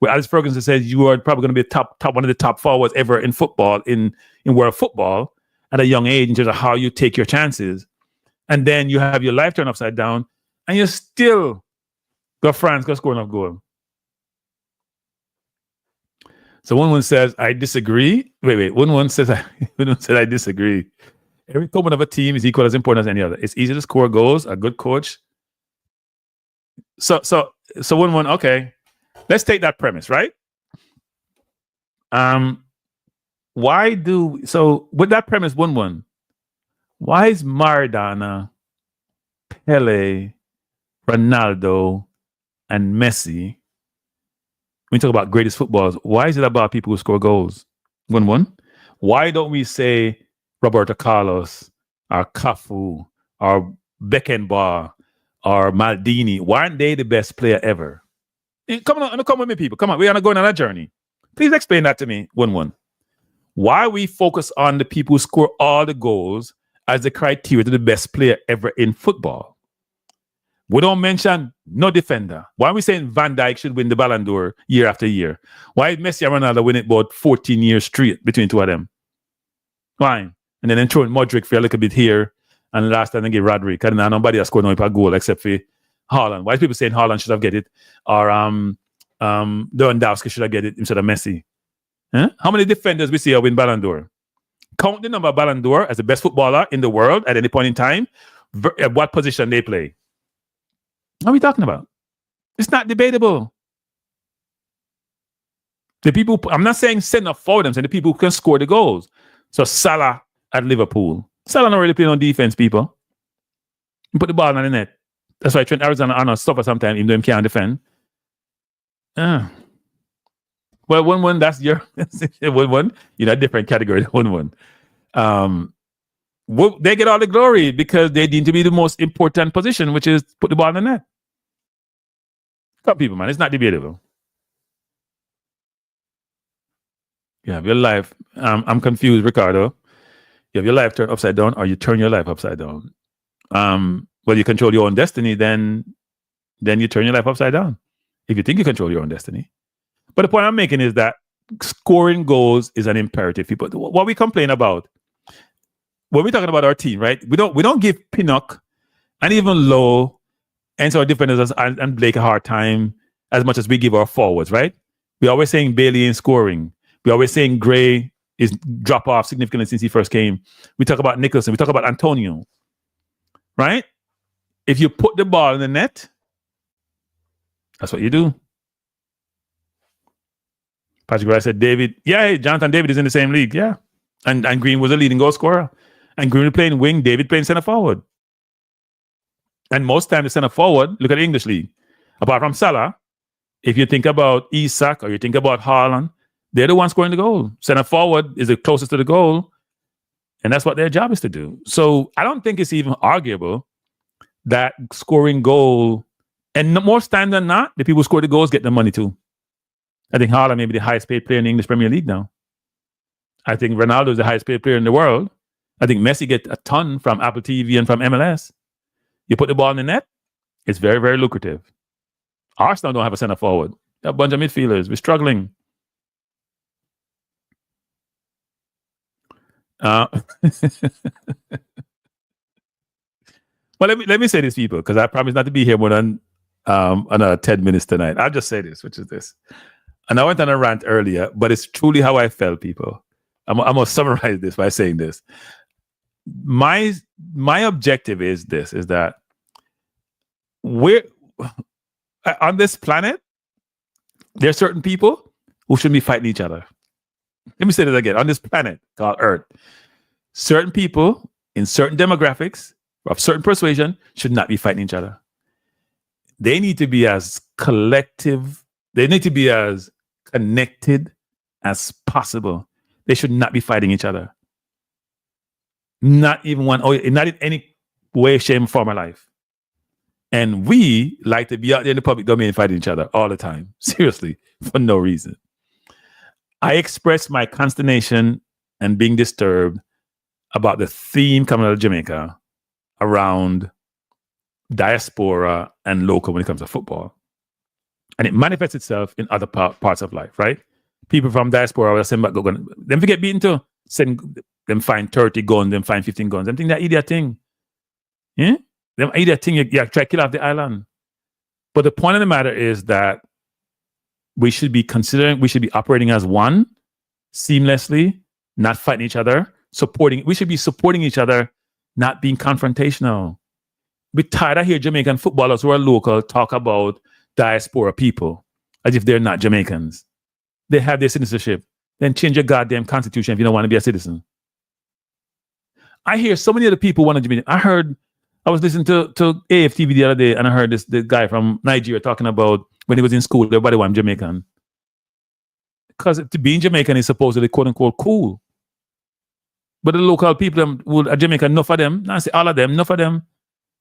Where Alex Ferguson says you are probably going to be top one of the top forwards ever in football, in world football at a young age in terms of how you take your chances. And then you have your life turned upside down, and you still got France got score enough goal. So one says, I disagree. Wait. One says I disagree. Every component of a team is equal as important as any other. It's easy to score goals, a good coach. So one, okay. Let's take that premise, right? With that premise, one, why is Maradona, Pele, Ronaldo, and Messi, when we talk about greatest footballers, why is it about people who score goals? One. Why don't we say Roberto Carlos, or Cafu, or Beckenbauer, or Maldini? Why aren't they the best player ever? Come with me, people. Come on, we're gonna go on a journey. Please explain that to me. One. Why we focus on the people who score all the goals as the criteria to the best player ever in football? We don't mention no defender. Why are we saying Van Dijk should win the Ballon d'Or year after year? Why is Messi and Ronaldo win it about 14 years straight between two of them? Why? And then throw in Modric for a little bit here, and last time they give Rodri. Because now nobody has scored no goal except for Haaland. Why is people saying Haaland should have get it? Or Lewandowski should have get it instead of Messi? Huh? How many defenders we see win Ballon d'Or? Count the number of Ballon d'Or as the best footballer in the world at any point in time, at what position they play. What are we talking about? It's not debatable. The people, I'm not saying send up for them, saying the people who can score the goals. So Salah at Liverpool. Salah not really playing on defense, people. You put the ball on the net. That's why Trent Alexander-Arnold stop sometimes, even though he can't defend. Well, 1-1, that's your 1-1. You're in a different category than 1-1. They get all the glory because they deem to be the most important position, which is put the ball in the net. Come people, man. It's not debatable. You have your life. I'm confused, Ricardo. You have your life turned upside down, or you turn your life upside down. Well, you control your own destiny, then you turn your life upside down. If you think you control your own destiny. But the point I'm making is that scoring goals is an imperative. People, what we complain about when we're talking about our team, right? We don't give Pinnock and even Lowe and so our defenders and Blake a hard time as much as we give our forwards, right? We're always saying Bailey in scoring. We're always saying Gray is drop off significantly since he first came. We talk about Nicholson. We talk about Antonio, right? If you put the ball in the net, that's what you do. Patrick Rice said, David, Jonathan David is in the same league, yeah. And Green was a leading goal scorer. And Green was playing wing, David playing center forward. And most times the center forward, look at the English league. Apart from Salah, if you think about Isak or you think about Haaland, they're the ones scoring the goal. Center forward is the closest to the goal. And that's what their job is to do. So I don't think it's even arguable that scoring goal, and more time than not, the people who score the goals get the money too. I think Haaland may be the highest paid player in the English Premier League now. I think Ronaldo is the highest paid player in the world. I think Messi gets a ton from Apple TV and from MLS. You put the ball in the net, it's very, very lucrative. Arsenal don't have a center forward. They have a bunch of midfielders. We're struggling. Well, let me say this, people, because I promise not to be here more than another 10 minutes tonight. I'll just say this, which is this. And I went on a rant earlier, but it's truly how I felt, people. I'm going to summarize this by saying this. My objective is this, is that we're on this planet, there are certain people who shouldn't be fighting each other. Let me say this again. On this planet called Earth, certain people in certain demographics of certain persuasion should not be fighting each other. They need to be as collective. They need to be as connected as possible. They should not be fighting each other. Not even not in any way, shape, form of life. And we like to be out there in the public domain fighting each other all the time. Seriously, for no reason. I expressed my consternation and being disturbed about the theme coming out of Jamaica around diaspora and local when it comes to football. And it manifests itself in other parts of life, right? People from diaspora will send back gun. Them get beaten to send them find 30 guns, them find 15 guns. Them think that idiot thing. Yeah? Them idiot thing, you try to kill off the island. But the point of the matter is that we should be operating as one, seamlessly, not fighting each other, we should be supporting each other, not being confrontational. We're tired of hearing Jamaican footballers who are local talk about diaspora people as if they're not Jamaicans. They have their citizenship. Then change your goddamn constitution if you don't want to be a citizen. I hear so many other people want to Jamaican. I was listening to AFTV the other day, and I heard this guy from Nigeria talking about when he was in school, everybody wanted Jamaican. Because being Jamaican is supposedly quote unquote cool. But the local people are Jamaican, enough of them, not say all of them, enough of them.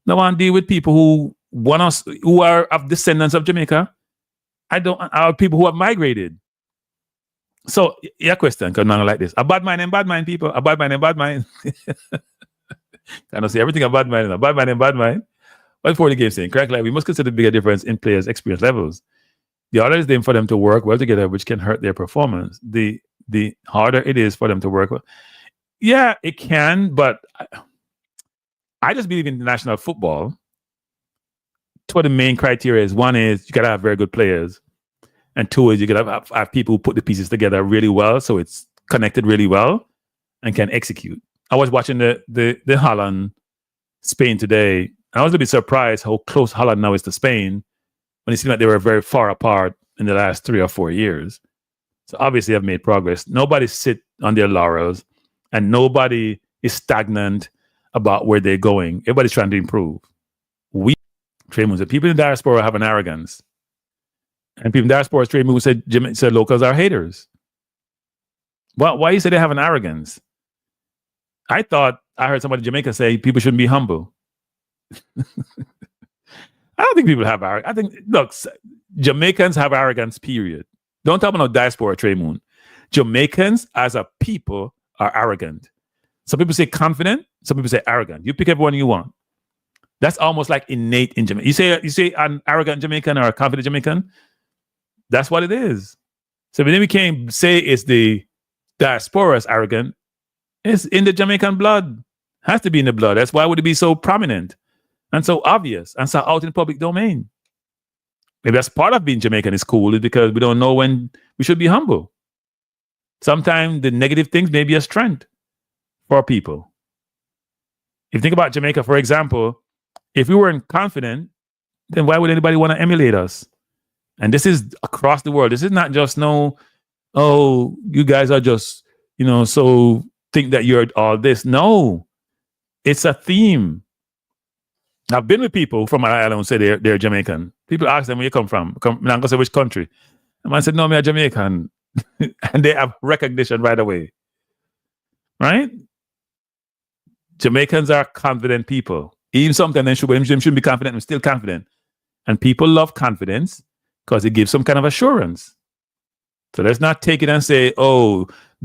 No one deal with people who are of descendants of Jamaica. Are people who have migrated. So, your question, because I'm like this. A bad mind, people. A bad mind. I don't say everything a bad mind. But before the game saying, correct, like we must consider the bigger difference in players' experience levels. The harder it is for them to work well together, which can hurt their performance. The harder it is for them to work well. Yeah, it can, but I just believe in international football. Two of the main criteria is, one is you got to have very good players. And two is you could have people who put the pieces together really well, so it's connected really well and can execute. I was watching the Holland Spain today. I was a bit surprised how close Holland now is to Spain when it seemed like they were very far apart in the last 3 or 4 years. So obviously have made progress. Nobody sit on their laurels and nobody is stagnant about where they're going. Everybody's trying to improve. We trade moves. The people in the diaspora have an arrogance. And people in the diaspora trade moves said locals are haters. Well, why you say they have an arrogance? I heard somebody in Jamaica say people shouldn't be humble. I don't think people have arrogance. I think, look, Jamaicans have arrogance, period. Don't talk about no diaspora trade moon. Jamaicans as a people are arrogant. Some people say confident, some people say arrogant. You pick everyone you want. That's almost like innate in Jamaica. You say an arrogant Jamaican or a confident Jamaican, that's what it is. So then we can't say it's the diaspora is arrogant. It's in the Jamaican blood. Has to be in the blood. That's why would it be so prominent and so obvious and so out in the public domain. Maybe that's part of being Jamaican is cool, is because we don't know when we should be humble. Sometimes the negative things may be a strength for people. If you think about Jamaica, for example, if we weren't confident, then why would anybody want to emulate us? And this is across the world. This is not just you guys are just, so think that you're all this. No, it's a theme. I've been with people from my island who say they're Jamaican. People ask them where you come from. I'm not going to say which country. And I said, no, I'm Jamaican. And they have recognition right away. Right? Jamaicans are confident people. Even sometimes they shouldn't be confident, they're still confident. And people love confidence because it gives some kind of assurance. So let's not take it and say,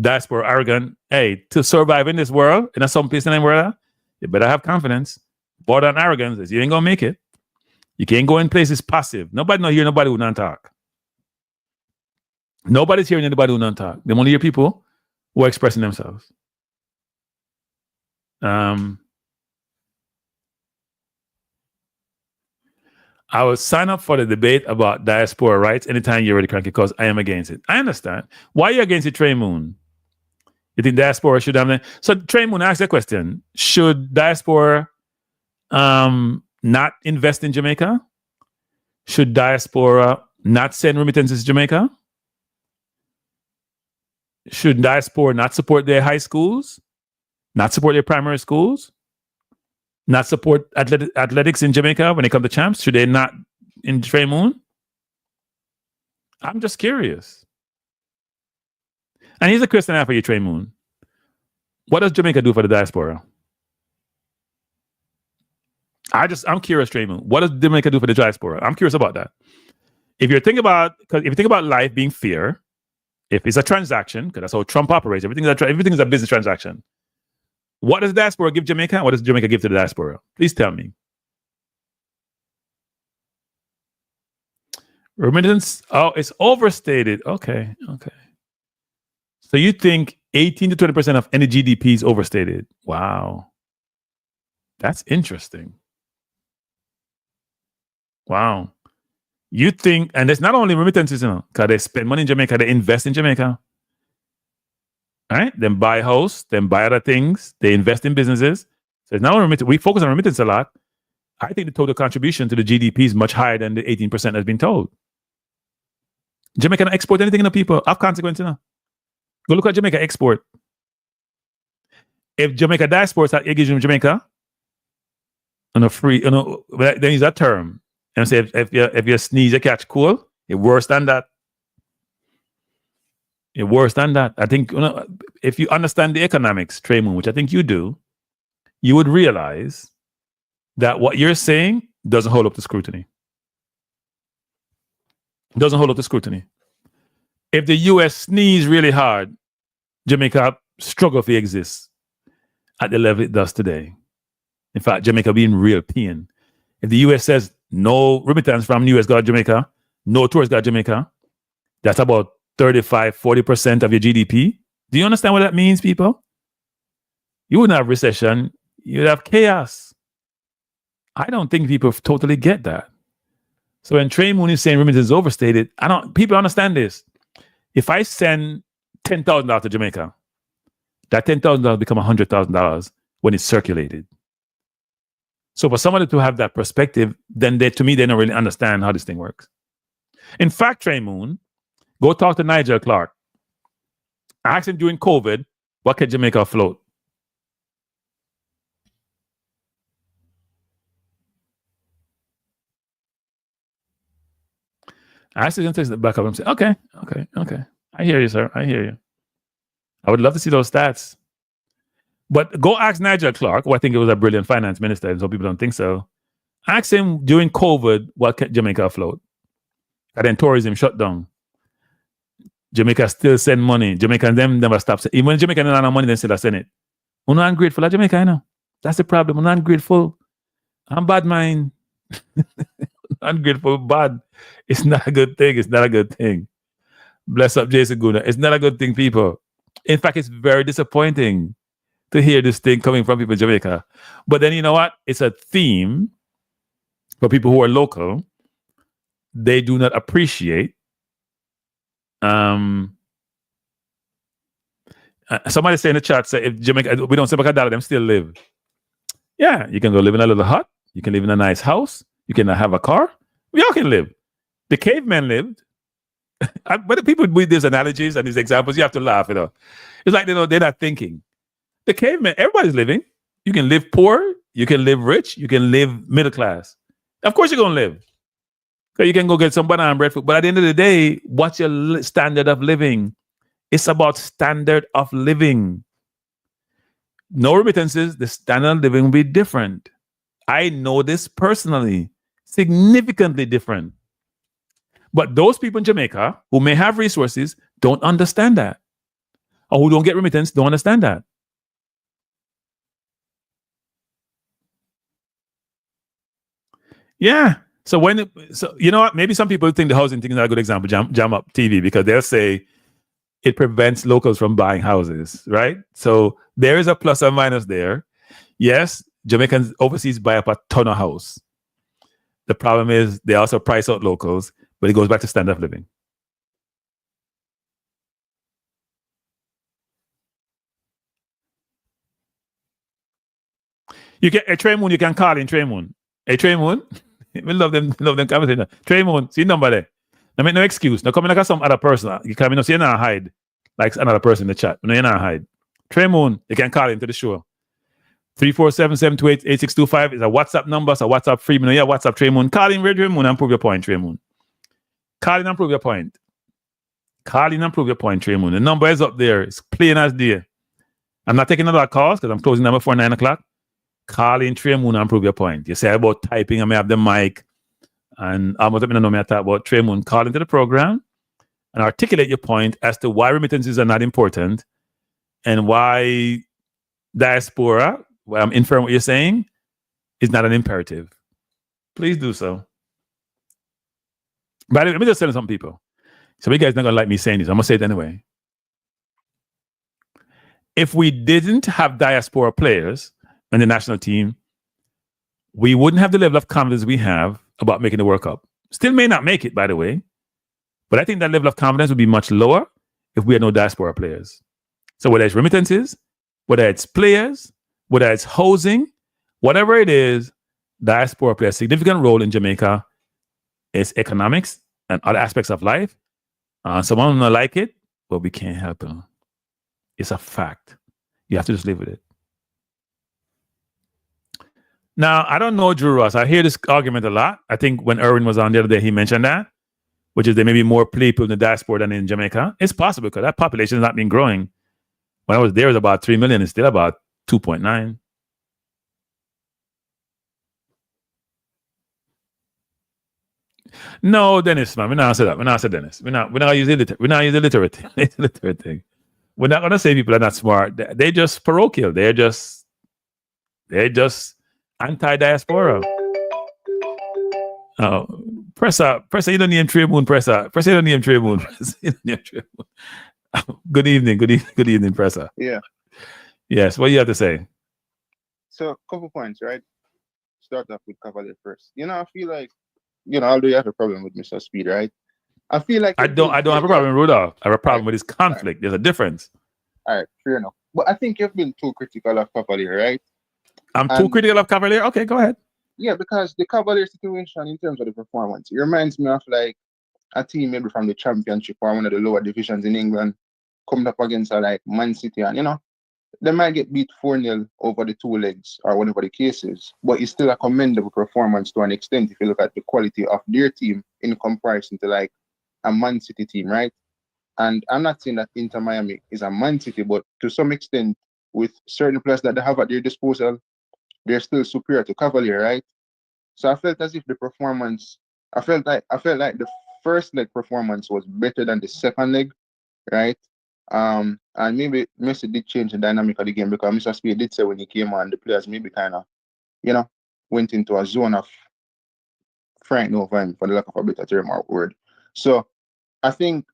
diaspora arrogant. Hey, to survive in this world, in some place in the world, you better have confidence. More than arrogance, you ain't gonna make it. You can't go in places passive. Nobody not hear nobody who not talk. Nobody's hearing anybody who not talk. They only hear people who are expressing themselves. I will sign up for the debate about diaspora rights anytime you're ready, Cranky, because I am against it. I understand. Why are you against it, Trey Moon? You think diaspora should have... So, Trey Moon, ask the question. Should diaspora not invest in Jamaica? Should diaspora not send remittances to Jamaica? Should diaspora not support their high schools? Not support their primary schools? Not support athletics in Jamaica when they come to champs? Should they not in Trey Moon? I'm just curious. And here's a question I have for you, Trey Moon. What does Jamaica do for the diaspora? I'm curious, Trey Moon. What does Jamaica do for the diaspora? I'm curious about that. If you think about life being fair, if it's a transaction, because that's how Trump operates, everything is a business transaction. What does the diaspora give Jamaica? What does Jamaica give to the diaspora? Please tell me. Remittance, it's overstated. Okay. So you think 18 to 20% of any GDP is overstated? Wow. That's interesting. Wow. You think, and it's not only remittances, because they spend money in Jamaica, they invest in Jamaica. Right? Then buy a house, then buy other things, they invest in businesses. So it's not only remittance. We focus on remittance a lot. I think the total contribution to the GDP is much higher than the 18% that's been told. Jamaica don't export anything in the people. Have consequence, Go look at Jamaica export. If Jamaica diaspora start engaging in Jamaica on a free, then use that term. And say if you sneeze, you catch cold, it's worse than that. It's worse than that. I think if you understand the economics, Trey Moon, which I think you do, you would realize that what you're saying doesn't hold up to scrutiny. It doesn't hold up to scrutiny. If the US sneeze really hard, Jamaica struggle to exist at the level it does today. In fact, Jamaica being real pain. If the US says no remittance from US go to Jamaica, no tourists go to Jamaica, that's about 35-40% of your GDP. Do you understand what that means, people? You wouldn't have recession, you'd have chaos. I don't think people totally get that. So when Trey Moon is saying remittance is overstated, people understand this. If I send $10,000 to Jamaica, that $10,000 become $100,000 when it's circulated. So for somebody to have that perspective, then to me, they don't really understand how this thing works. In fact, Trey Moon, go talk to Nigel Clark. I asked him during COVID, what kept Jamaica afloat? I asked him to take back up and say, okay. I hear you, sir. I hear you. I would love to see those stats. But go ask Nigel Clark, who I think it was a brilliant finance minister, and some people don't think so. Ask him during COVID what kept Jamaica afloat. And then tourism shut down. Jamaica still send money. Jamaicans them never stop. Even when Jamaica don't have money, they still send it. I'm not ungrateful at Jamaica, I know. That's the problem. I'm not ungrateful. I'm bad mind. Ungrateful, bad. It's not a good thing. It's not a good thing. Bless up Jason Guna. It's not a good thing, people. In fact, it's very disappointing to hear this thing coming from people in Jamaica. But then you know what? It's a theme for people who are local. They do not appreciate. Somebody say in the chat, say if Jamaica, we don't say $1 them still live. Yeah, you can go live in a little hut. You can live in a nice house. You can have a car. We all can live. The cavemen lived. But the people with these analogies and these examples, you have to laugh, you know. It's like, they're not thinking. The cavemen, everybody's living. You can live poor. You can live rich. You can live middle class. Of course you're going to live. So you can go get some banana and breadfruit. But at the end of the day, what's your standard of living? It's about standard of living. No remittances, the standard of living will be different. I know this personally, significantly different. But those people in Jamaica who may have resources don't understand that. Or who don't get remittance don't understand that. Yeah. So you know what? Maybe some people think the housing thing is not a good example, jam up TV, because they'll say it prevents locals from buying houses, right? So there is a plus or minus there. Yes, Jamaicans overseas buy up a ton of house. The problem is they also price out locals, but it goes back to standard of living. You get a Trey Moon, you can call in Trey Moon. A Trey Moon, we love them conversation. Trey Moon, see number there. Now make no excuse. Now come in like some other person. You come in, so you're not hide like another person in the chat. No, you're not hide. Trey Moon, you can call into the show. 347-728-8625 is a WhatsApp number. So WhatsApp free. You know, yeah, WhatsApp Trey Moon. Call in Trey Moon and prove your point, Trey Moon. Call in and prove your point. Call in and prove your point, Trey Moon. The number is up there. It's plain as day. I'm not taking another calls because I'm closing them before 9 o'clock. Call in Trey Moon and prove your point. You say about typing, I may have the mic. And I'm going to know me talk about Trey Moon. Call into the program and articulate your point as to why remittances are not important and why diaspora, what I'm inferring what you're saying, is not an imperative. Please do so. But let me just tell some people. Some of you guys not going to like me saying this. I'm going to say it anyway. If we didn't have diaspora players in the national team, we wouldn't have the level of confidence we have about making the World Cup. Still may not make it, by the way. But I think that level of confidence would be much lower if we had no diaspora players. So whether it's remittances, whether it's players, whether it's housing, whatever it is, diaspora plays a significant role in Jamaica. It's economics and other aspects of life. Someone will not like it, but we can't help them. It's a fact. You have to just live with it. Now, I don't know Drew Ross. I hear this argument a lot. I think when Erwin was on the other day, he mentioned that, which is there may be more people in the diaspora than in Jamaica. It's possible because that population has not been growing. When I was there, it was about 3 million. It's still about 2.9. No, Dennis, man. We're not say that. We're not say Dennis. We're not using illiterate thing. We're not gonna say people are not smart. They're just parochial. They're just anti-diaspora. Oh, Presser, you don't name Trey Moon, Presser, you don't name Trey Moon. Good evening, Presser. Yeah. Yes, what do you have to say? So, a couple points, right? Start off with Cavalier first. You know, I feel like although you have a problem with Mr. Speed, right? I feel like I don't have a problem with Rudolph. I have a problem with his conflict. There's a difference. All right, fair enough. But I think you've been too critical of Cavalier, right? I'm too critical of Cavalier? Okay, go ahead. Yeah, because the Cavalier situation in terms of the performance, it reminds me of like a team maybe from the championship or one of the lower divisions in England coming up against like Man City, and they might get beat 4-0 over the two legs or whatever the case is, but it's still a commendable performance to an extent if you look at the quality of their team in comparison to like a Man City team, right? And I'm not saying that Inter Miami is a Man City, but to some extent, with certain players that they have at their disposal, they're still superior to Cavalier, right? So I felt as if the performance, I felt like the first leg performance was better than the second leg, right? And maybe Messi did change the dynamic of the game because Mr. Speed did say when he came on, the players maybe kind of, went into a zone of frightening over him, for the lack of a better term or word. So I think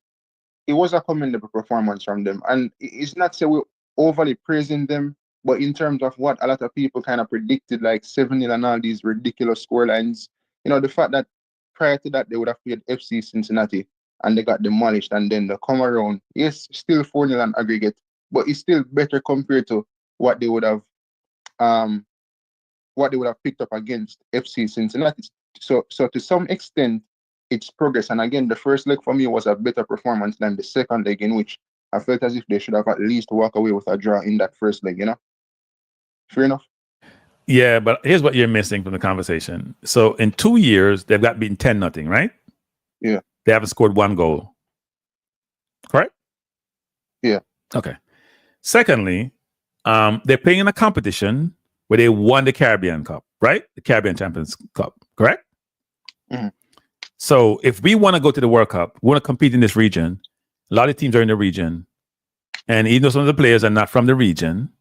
it was a commendable performance from them. And it's not say we're overly praising them, but in terms of what a lot of people kind of predicted, like 7-0 and all these ridiculous scorelines, the fact that prior to that, they would have played FC Cincinnati and they got demolished, and then they come around. Yes, still 4-0 on aggregate, but it's still better compared to what they would have picked up against FC Cincinnati. So to some extent, it's progress. And again, the first leg for me was a better performance than the second leg, in which I felt as if they should have at least walked away with a draw in that first leg, Fair enough? Yeah, but here's what you're missing from the conversation. So in 2 years, they've got beaten 10-0, right? Yeah. They haven't scored one goal. Correct? Yeah. Okay. Secondly, they're playing in a competition where they won the Caribbean Cup, right? The Caribbean Champions Cup, correct? Mm-hmm. So if we want to go to the World Cup, we want to compete in this region. A lot of teams are in the region. And even though some of the players are not from the region,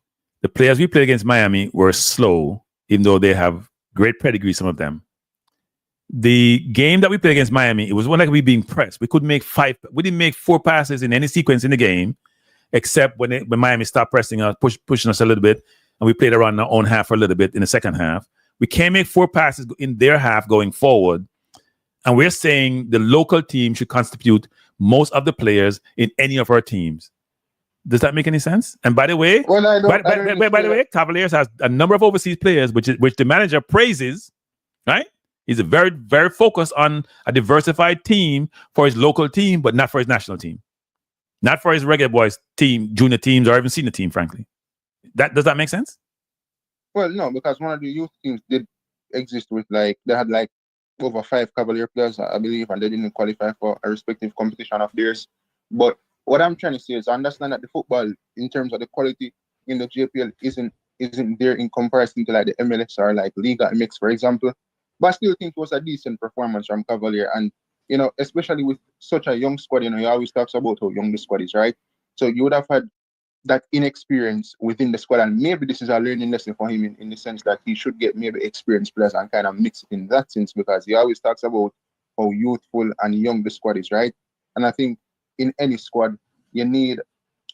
the players we played against Miami were slow, even though they have great pedigree, some of them. The game that we played against Miami, it was one like we being pressed. We didn't make 4 passes in any sequence in the game, except when Miami stopped pressing us, pushing us a little bit, and we played around our own half for a little bit in the second half. We can't make 4 passes in their half going forward. And we're saying the local team should constitute most of the players in any of our teams. Does that make any sense? And by the way, by the way, Cavaliers has a number of overseas players, which the manager praises, right? He's a very, very focused on a diversified team for his local team, but not for his national team. Not for his Reggae Boys team, junior teams, or even senior team, frankly. Does that make sense? Well, no, because one of the youth teams did exist with they had over 5 Cavalier players, I believe, and they didn't qualify for a respective competition of theirs. But what I'm trying to say is I understand that the football, in terms of the quality in the JPL, isn't there in comparison to the MLS or Liga MX, for example. But I still think it was a decent performance from Cavalier. And, especially with such a young squad, he always talks about how young the squad is, right? So you would have had that inexperience within the squad. And maybe this is a learning lesson for him in the sense that he should get maybe experienced players and kind of mix it in that sense, because he always talks about how youthful and young the squad is, right? And I think in any squad, you need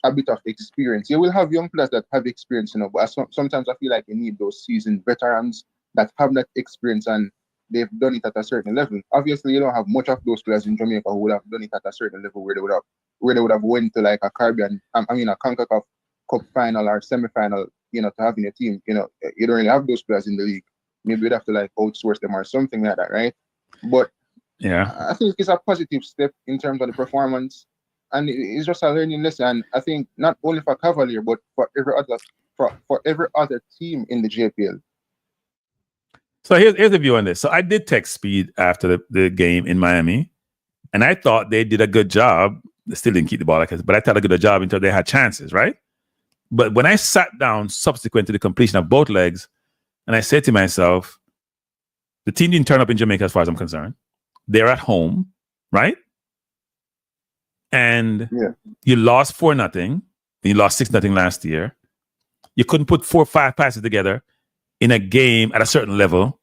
a bit of experience. You will have young players that have experience, but sometimes I feel like you need those seasoned veterans that have that experience and they've done it at a certain level. Obviously, you don't have much of those players in Jamaica who would have done it at a certain level where they would have went to a Caribbean, a Concacaf Cup final or semi-final, to have in a team. You don't really have those players in the league. Maybe you'd have to outsource them or something like that, right? But yeah, I think it's a positive step in terms of the performance, and it's just a learning lesson. And I think not only for Cavalier, but for every other team in the JPL. So here's the view on this. So I did text Speed after the game in Miami, and I thought they did a good job. They still didn't keep the ball, but I thought they did a good job until they had chances, right? But when I sat down subsequent to the completion of both legs, and I said to myself, the team didn't turn up in Jamaica as far as I'm concerned. They're at home, right? And you lost 4-0. You lost 6-0 last year. You couldn't put 4 or 5 passes together in a game at a certain level.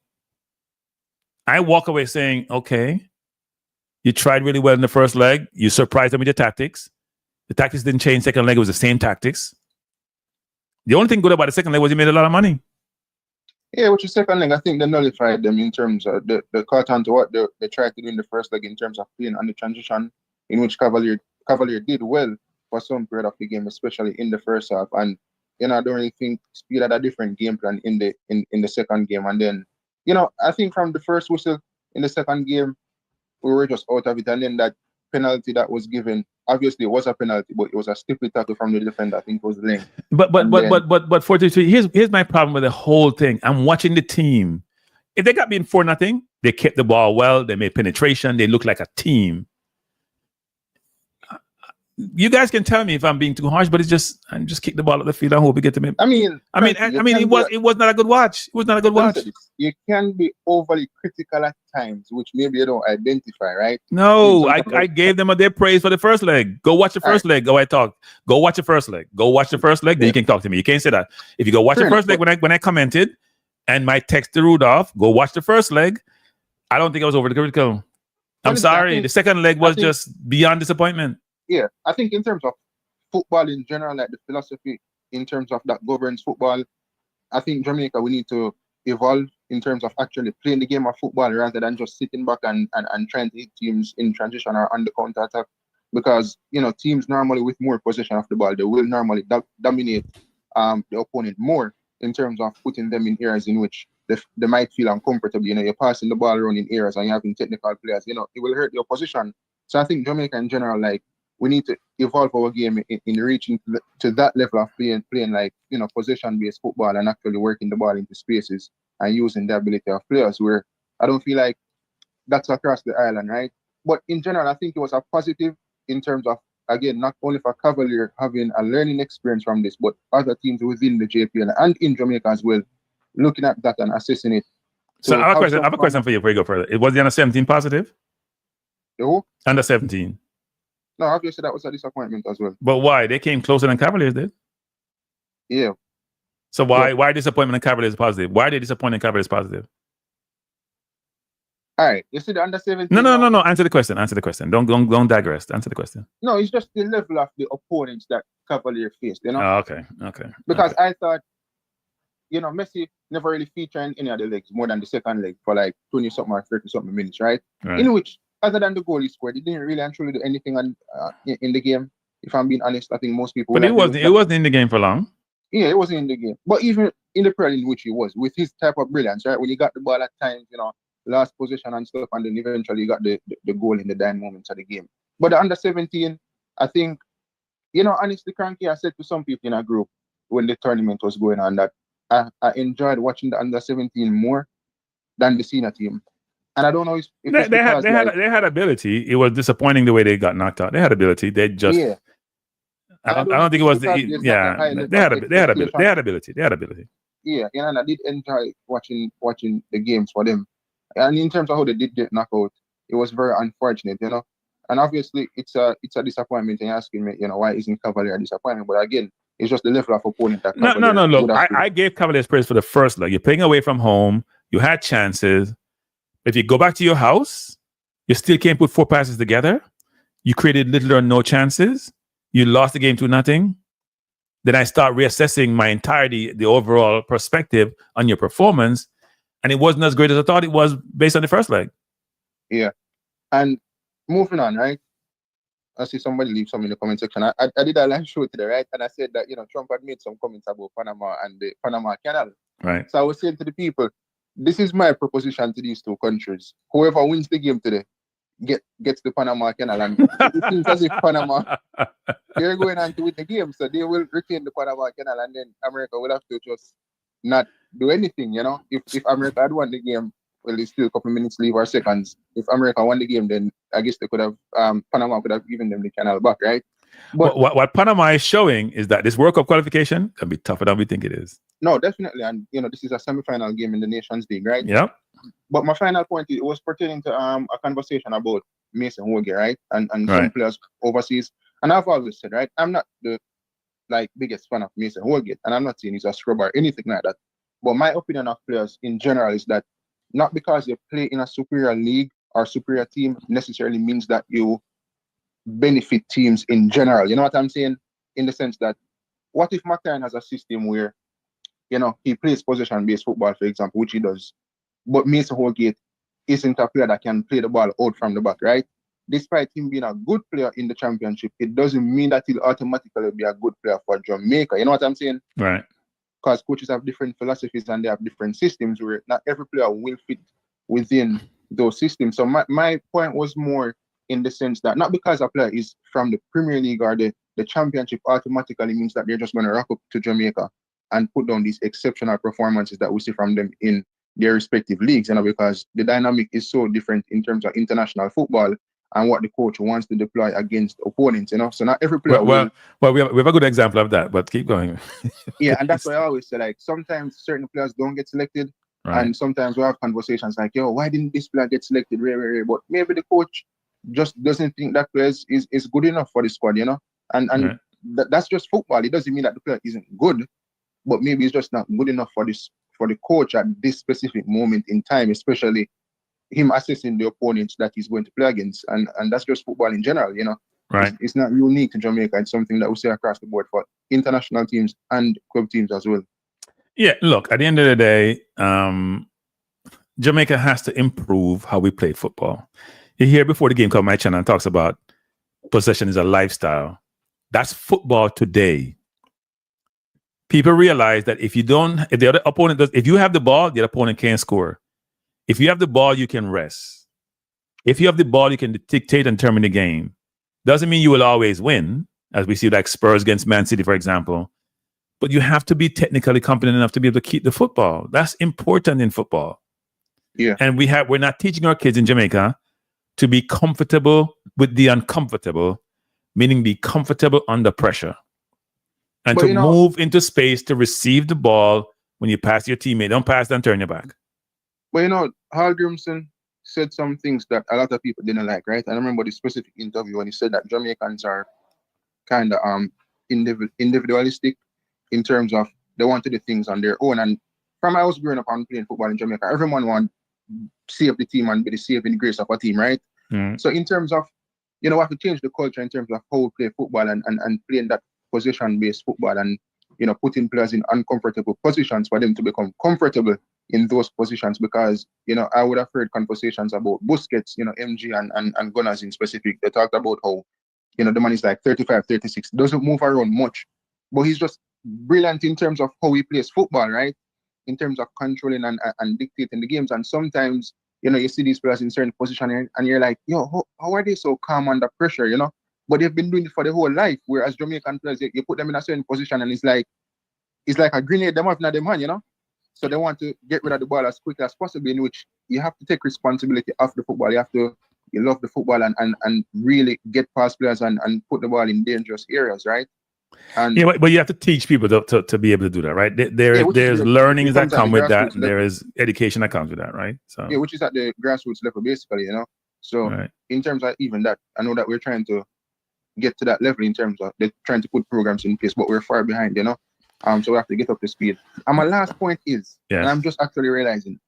I walk away saying, okay, you tried really well in the first leg. You surprised them with your tactics. The tactics didn't change. Second leg, it was the same tactics. The only thing good about the second leg was you made a lot of money. Yeah, which is second leg, I think they nullified them in terms of the caught on to what they tried to do in the first leg in terms of playing on the transition, in which Cavalier did well for some period of the game, especially in the first half. And I don't really think Speed had a different game plan in the second game. And then, I think from the first whistle in the second game, we were just out of it. And then that penalty that was given, obviously it was a penalty, but it was a stupid tackle from the defender. I think it was linked. But 43. Here's my problem with the whole thing. I'm watching the team. If they got being 4-0, they kept the ball well. They made penetration. They look like a team. You guys can tell me if I'm being too harsh, but I'm just kick the ball at the field and hope we get to me. It was not a good watch. It was not a good watch. You can be overly critical at times, which maybe you don't identify, right? No, I gave them their praise for the first leg. Go watch the first leg. Go watch the first leg. Go watch the first leg. Then you can talk to me. You can't say that. If you go watch the first leg when I commented, and my text to Rudolph, go watch the first leg. I don't think I was overly critical. I'm sorry. The second leg was just beyond disappointment. Yeah, I think in terms of football in general, like the philosophy in terms of that governs football, I think Jamaica, we need to evolve in terms of actually playing the game of football rather than just sitting back and trying to hit teams in transition or on the counter attack. Because, teams normally with more possession of the ball, they will normally dominate the opponent more in terms of putting them in areas in which they might feel uncomfortable. You're passing the ball around in areas and you're having technical players, it will hurt your opposition. So I think Jamaica in general, like, we need to evolve our game in reaching to that level of playing like, possession-based football and actually working the ball into spaces and using the ability of players, where I don't feel like that's across the island, right? But in general, I think it was a positive in terms of, again, not only for Cavalier having a learning experience from this, but other teams within the JPL and in Jamaica as well, looking at that and assessing it. So I have a question for you before you go further. It was the under 17 positive? Who? Under 17. No, obviously that was a disappointment as well. But why? They came closer than Cavaliers did. Yeah. So why disappointment in Cavaliers positive? Why are they disappointed in Cavaliers positive? All right. You see the under 17? No. Answer the question. Don't digress. Answer the question. No, it's just the level of the opponents that Cavaliers faced, Oh, okay. Because I thought, Messi never really featured in any of the legs more than the second leg for like 20-something or 30-something minutes, right? In which, other than the goal he scored, he didn't really actually do anything in the game. If I'm being honest, I think most people. But it wasn't in the game for long. Yeah, it wasn't in the game. But even in the period in which he was, with his type of brilliance, right? When he got the ball at times, last possession and stuff, and then eventually he got the goal in the dying moments of the game. But the under 17, I think, honestly, Cranky, I said to some people in our group when the tournament was going on that I enjoyed watching the under 17 more than the senior team. And I don't know if they had ability. It was disappointing the way they got knocked out. They had ability. They just I don't think it was they had ability. Yeah, and I did enjoy watching the games for them. And in terms of how they did get knocked out, it was very unfortunate, And obviously it's a disappointment. And you're asking me, why isn't Cavalier a disappointment? But again, it's just the level of opponent that Cavalier. No. Look, I gave Cavaliers praise for the first leg. You're playing away from home. You had chances. If you go back to your house, you still can't put 4 passes together. You created little or no chances. You lost the game 2-0. Then I start reassessing the overall perspective on your performance, and it wasn't as great as I thought it was based on the first leg. Yeah, and moving on, right? I see somebody leave some in the comment section. I did a live show today, right? And I said that Trump had made some comments about Panama and the Panama Canal. Right. So I was saying to the people, this is my proposition to these two countries. Whoever wins the game today gets the Panama Canal. And it seems as if Panama, they're going on to win the game. So they will retain the Panama Canal. And then America will have to just not do anything, If America had won the game, well, there's still a couple minutes leave or seconds. If America won the game, then I guess they could have, Panama could have given them the canal back, right? But what Panama is showing is that this World Cup qualification can be tougher than we think it is. No, definitely. And, this is a semi-final game in the Nations League, right? Yep. But my final point, it was pertaining to a conversation about Mason Hoge, right? And some players overseas. And I've always said, right, I'm not the biggest fan of Mason Hoge, and I'm not saying he's a scrub or anything like that. But my opinion of players in general is that not because you play in a superior league or superior team necessarily means that you benefit teams in general. You know what I'm saying? In the sense that, what if McLaren has a system where, he plays possession-based football, for example, which he does. But Mason Holgate isn't a player that can play the ball out from the back, right? Despite him being a good player in the championship, it doesn't mean that he'll automatically be a good player for Jamaica. You know what I'm saying? Right. Because coaches have different philosophies and they have different systems where not every player will fit within those systems. So my point was more in the sense that not because a player is from the Premier League or the championship automatically means that they're just going to rock up to Jamaica and put down these exceptional performances that we see from them in their respective leagues, because the dynamic is so different in terms of international football and what the coach wants to deploy against opponents, So not every player well, we have a good example of that, but keep going. Yeah, and that's why I always say, like, sometimes certain players don't get selected, right. And sometimes we have conversations like, yo, why didn't this player get selected? But maybe the coach just doesn't think that player is good enough for the squad, And right. that's just football. It doesn't mean that the player isn't good, but maybe it's just not good enough for the coach at this specific moment in time, especially him assessing the opponents that he's going to play against, and that's just football in general, Right. It's not unique to Jamaica. It's something that we see across the board for international teams and club teams as well. Yeah, look, at the end of the day, Jamaica has to improve how we play football. You hear before the game come my channel and talks about possession is a lifestyle. That's football today. People realize that if the other opponent does, if you have the ball, the other opponent can't score. If you have the ball, you can rest. If you have the ball, you can dictate and determine the game. Doesn't mean you will always win, as we see like Spurs against Man City, for example. But you have to be technically competent enough to be able to keep the football. That's important in football. Yeah. And we're not teaching our kids in Jamaica to be comfortable with the uncomfortable, meaning be comfortable under pressure. And to move into space to receive the ball when you pass your teammate. Don't pass, don't turn your back. But Hal Grimson said some things that a lot of people didn't like, right? And I remember the specific interview when he said that Jamaicans are kind of individualistic in terms of they want to do things on their own. And from I was growing up and playing football in Jamaica, everyone want to save the team and be the saving grace of a team, right? Mm. So in terms of, we have to change the culture in terms of how we play football and playing that position-based football and, putting players in uncomfortable positions for them to become comfortable in those positions, because, I would have heard conversations about Busquets, MG and Gunners in specific. They talked about how, the man is like 35, 36, doesn't move around much, but he's just brilliant in terms of how he plays football, right? In terms of controlling and dictating the games. And sometimes, you see these players in certain positions and you're like, yo, how are they so calm under pressure, But they've been doing it for the whole life. Whereas Jamaican players, you put them in a certain position and it's like a grenade them off in their hand, So they want to get rid of the ball as quickly as possible, in which you have to take responsibility of the football. You love the football and really get past players and put the ball in dangerous areas, right? And yeah, but you have to teach people to be able to do that, right? There's learnings that come with that, and there is education that comes with that, right? So yeah, which is at the grassroots level, basically, So right. In terms of even that, I know that we're trying to get to that level in terms of they're trying to put programs in place, but we're far behind, So we have to get up to speed. And my last point is, and I'm just actually realizing,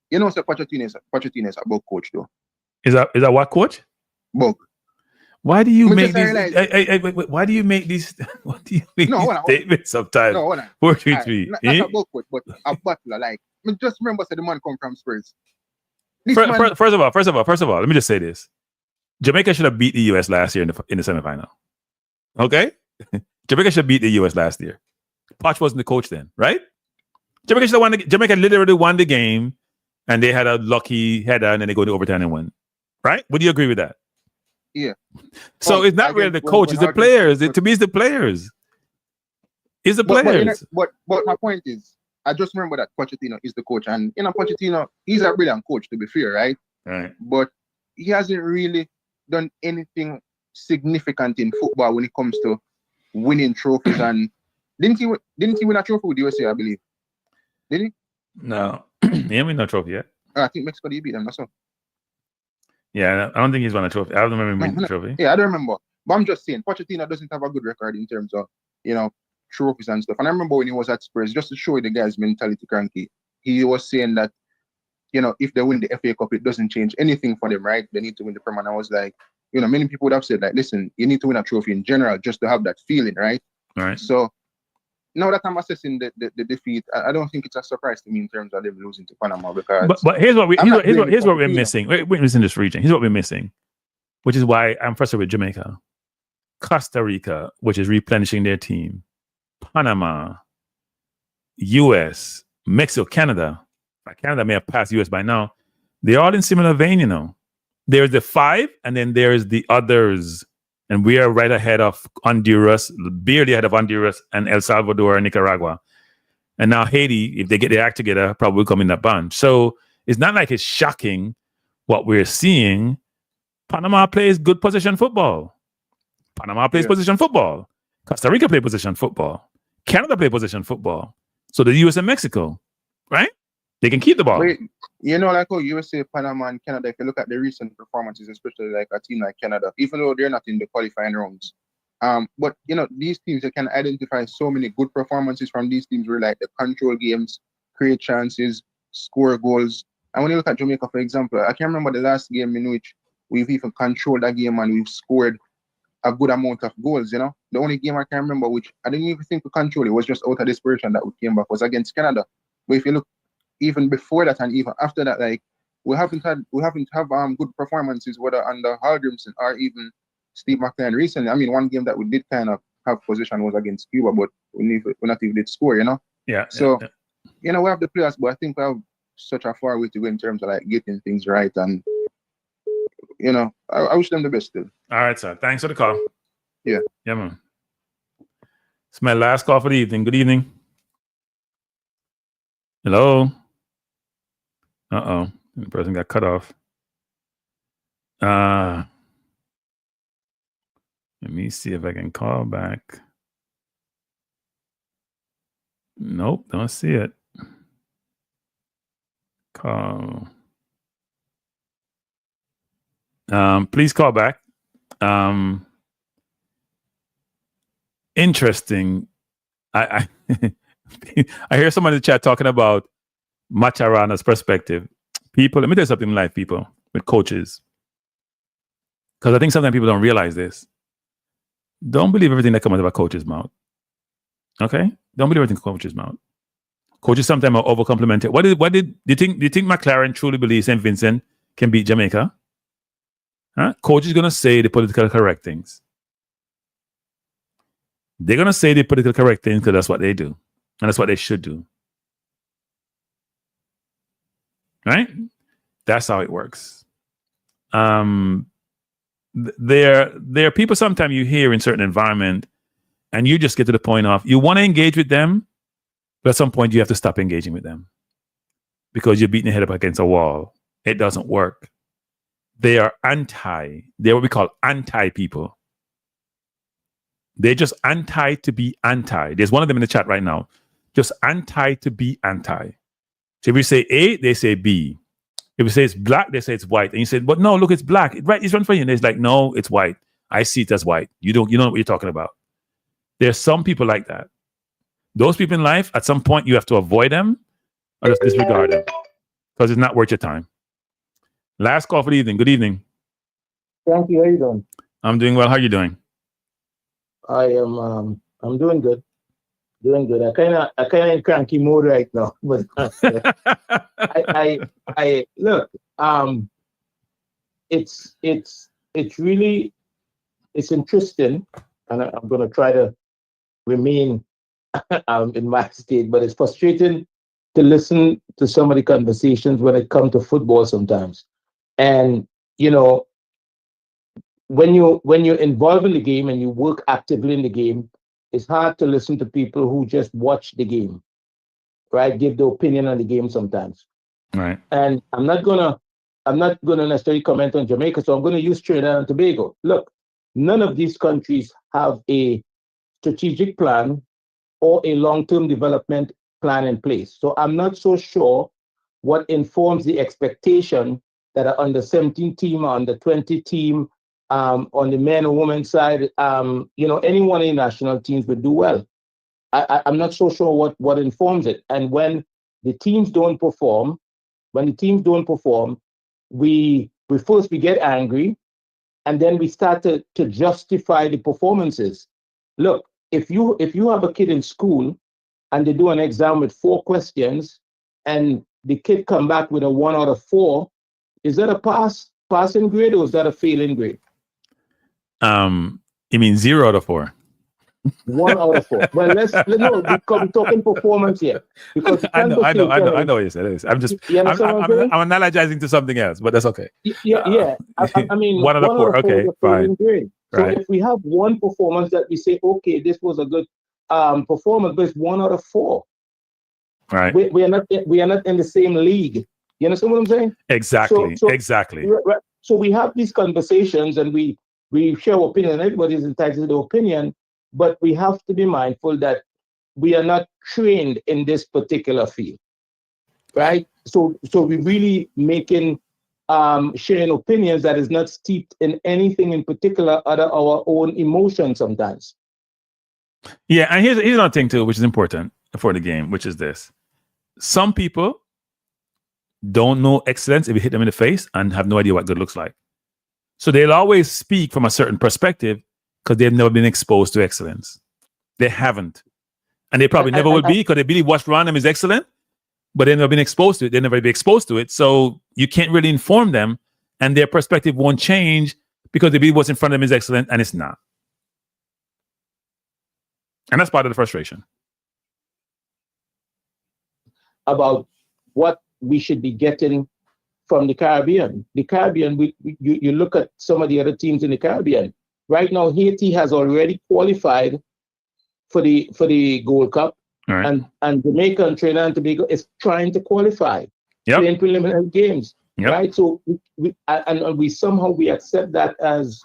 so Pochettino is a bug coach, though. Is that what coach? Bug. Why do you make these? Why do you make these? What do you make these statements sometimes? No, hold on. 4 3 3. Not a bug coach, but a butler. Like, just remember, the man come from Spurs. First of all, let me just say this: Jamaica should have beat the US last year in the semifinal. Okay, Jamaica should have beat the US last year. Poch wasn't the coach then, right? Jamaica should have won. Jamaica literally won the game, and they had a lucky header, and then they go to overtime and win. Right? Would you agree with that? Yeah. So it's not really the coach; it's the players. To me, it's the players. It's the players. But my point is, I just remember that Pochettino is the coach, and Pochettino, he's a brilliant coach, to be fair, right? Right. But he hasn't really done anything significant in football when it comes to winning trophies. And didn't he win a trophy with USA, I believe? Did he? No, he didn't win no trophy yet. I think Mexico did beat them. That's all. Yeah, I don't think he's won a trophy. I don't remember him winning a trophy. Yeah, I don't remember. But I'm just saying, Pochettino doesn't have a good record in terms of, trophies and stuff. And I remember when he was at Spurs, just to show you the guy's mentality cranky, he was saying that, if they win the FA Cup, it doesn't change anything for them, right? They need to win the Premier. And I was like, many people would have said, like, listen, you need to win a trophy in general just to have that feeling, right? Right. So, now that I'm assessing the defeat, I don't think it's a surprise to me in terms of them losing to Panama because. But here's what we're missing. We're missing this region. Here's what we're missing, which is why I'm frustrated with Jamaica, Costa Rica, which is replenishing their team, Panama, U.S., Mexico, Canada. Canada may have passed U.S. by now. They're all in similar vein, you know. There's the 5, and then there's the others. And we are right ahead of Honduras, barely ahead of Honduras and El Salvador and Nicaragua. And now Haiti, if they get their act together, probably will come in that bunch. So it's not like it's shocking what we're seeing. Panama plays good position football. Panama plays position football. Costa Rica play position football. Canada play position football. So the U.S. and Mexico, right? They can keep the ball. But, you know, like how USA, Panama, and Canada, if you look at the recent performances, especially like a team like Canada, even though they're not in the qualifying rounds, but, you know, these teams, you can identify so many good performances from these teams where, like, the control games, create chances, score goals. And when you look at Jamaica, for example, I can't remember the last game in which we've even controlled that game and we've scored a good amount of goals, you know. The only game I can remember, which I didn't even think to control, it was just out of desperation that we came back, was against Canada. But if you look, even before that and even after that, like we haven't have good performances whether under Haldrimson or even Steve McLean recently. I mean, one game that we did kind of have position was against Cuba, but we not even did score, you know. Yeah. So you know, we have the players, but I think we have such a far way to go in terms of like getting things right, and you know, I wish them the best still. All right, sir. Thanks for the call. Yeah, man. It's my last call for the evening. Good evening. Hello. The person got cut off. Let me see if I can call back. Nope, don't see it. Call. Please call back. Interesting. I I hear someone in the chat talking about Macharana's perspective. People, let me tell you something in life, people, with coaches. Because I think sometimes people don't realize this. Don't believe everything that comes out of a coach's mouth. Okay? Don't believe everything coach's mouth. Coaches sometimes are over-complimented. Do you think McLaren truly believes St. Vincent can beat Jamaica? Huh? Coach is going to say the politically correct things. They're going to say the politically correct things because that's what they do. And that's what they should do. Right? That's how it works. There are people sometimes you hear in certain environment and you just get to the point of you want to engage with them, but at some point you have to stop engaging with them because you're beating your head up against a wall. It doesn't work. They are anti. They're what we call anti people. They're just anti to be anti. There's one of them in the chat right now. Just anti to be anti. So if you say A, they say B. If you say it's black, they say it's white. And you say, but no, look, it's black. Right, it's right for you. And it's like, no, it's white. I see it as white. You know what you're talking about. There's some people like that. Those people in life, at some point, you have to avoid them or just disregard them because it's not worth your time. Last call for the evening. Good evening. Thank you. How you doing? I'm doing well. How are you doing? I am. I'm doing good. Doing good. I kind of in cranky mode right now, but I look. It's really interesting, and I'm going to try to remain in my state. But it's frustrating to listen to some of the conversations when it comes to football sometimes. And you know, when you're involved in the game and you work actively in the game, it's hard to listen to people who just watch the game, right? Give the opinion on the game sometimes. Right. And I'm not gonna necessarily comment on Jamaica, so I'm gonna use Trinidad and Tobago. Look, none of these countries have a strategic plan or a long-term development plan in place. So I'm not so sure what informs the expectation that are under 17 team or under 20 team. On the men and women side, anyone in national teams would do well. I'm not so sure what informs it. And when the teams don't perform, we get angry, and then we start to justify the performances. Look, if you have a kid in school and they do an exam with 4 questions, and the kid come back with a 1 out of 4, is that a passing grade or is that a failing grade? You mean 0 out of 4? 1 out of 4. Well, let's no, we're talking performance here, because I know what you said. I'm just I'm analogizing to something else, but that's okay. Yeah. I mean, 1 out of 4. Okay, is a fine. failing grade. So Right. if we have one performance that we say, okay, this was a good performance, but it's 1 out of 4. Right. We are not in the same league. You understand what I'm saying? Exactly. Exactly. Right. So we have these conversations and we share opinion. Everybody's entitled to their opinion, but we have to be mindful that we are not trained in this particular field, right? So we're really making sharing opinions that is not steeped in anything in particular other our own emotions sometimes. Yeah, and here's another thing too, which is important for the game, which is this. Some people don't know excellence if you hit them in the face and have no idea what good looks like. So they'll always speak from a certain perspective because they've never been exposed to excellence. They haven't. And they probably never will be, because they believe what's around them is excellent, but they've never been exposed to it. They'll never be exposed to it. So you can't really inform them, and their perspective won't change because they believe what's in front of them is excellent, and it's not. And that's part of the frustration. About what we should be getting from the Caribbean. The Caribbean, you look at some of the other teams in the Caribbean. Right now, Haiti has already qualified for the Gold Cup, right. and Jamaica and Trinidad and Tobago is trying to qualify, playing preliminary games, right? So we somehow accept that as,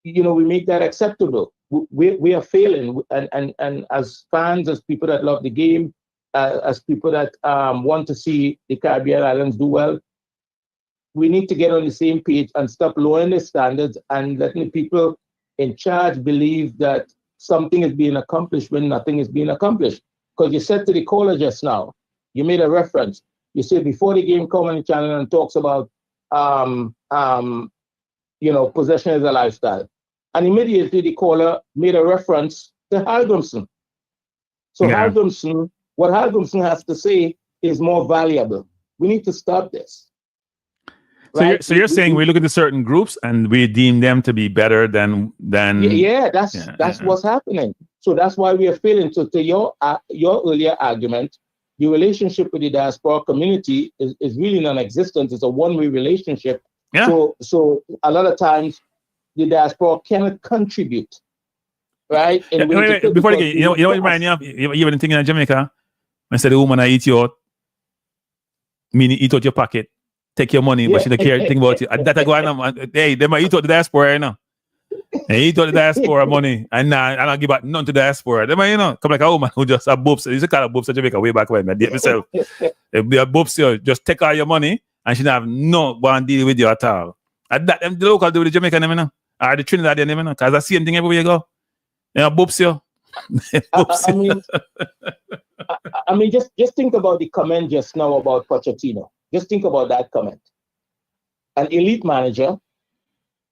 we make that acceptable. We are failing, and as fans, as people that love the game, as people that want to see the Caribbean islands do well, we need to get on the same page and stop lowering the standards and letting the people in charge believe that something is being accomplished when nothing is being accomplished. Because you said to the caller just now, you made a reference. You said before the game comes on the channel and talks about possession is a lifestyle. And immediately the caller made a reference to Halgrimson. So Halgrimson, what Halgrimson has to say is more valuable. We need to stop this. Right? So you're saying we look at the certain groups and we deem them to be better than that's what's happening. So that's why we are failing. So to your earlier argument, the relationship with the diaspora community is really non-existent. It's a one-way relationship. Yeah. So a lot of times the diaspora cannot contribute, right? Wait, before you get, what remind me of? You even thinking in Jamaica, when say the woman I eat you out, meaning eat out your pocket. Take your money, but she don't care anything about you. And that I go on. Hey, they might eat out the diaspora, They eat out the diaspora money, and I don't give back none to the diaspora. They might, come like a woman who just have boobs. They used to call her boobs in Jamaica way back when. I did myself. If they have boobs, just take all your money, and she don't have no one deal with you at all. And that them the local do with the Jamaican, or the Trinidadian, because I see them thing everywhere you go. Boobs, I mean, just think about the comment just now about Pochettino. Just think about that comment. An elite manager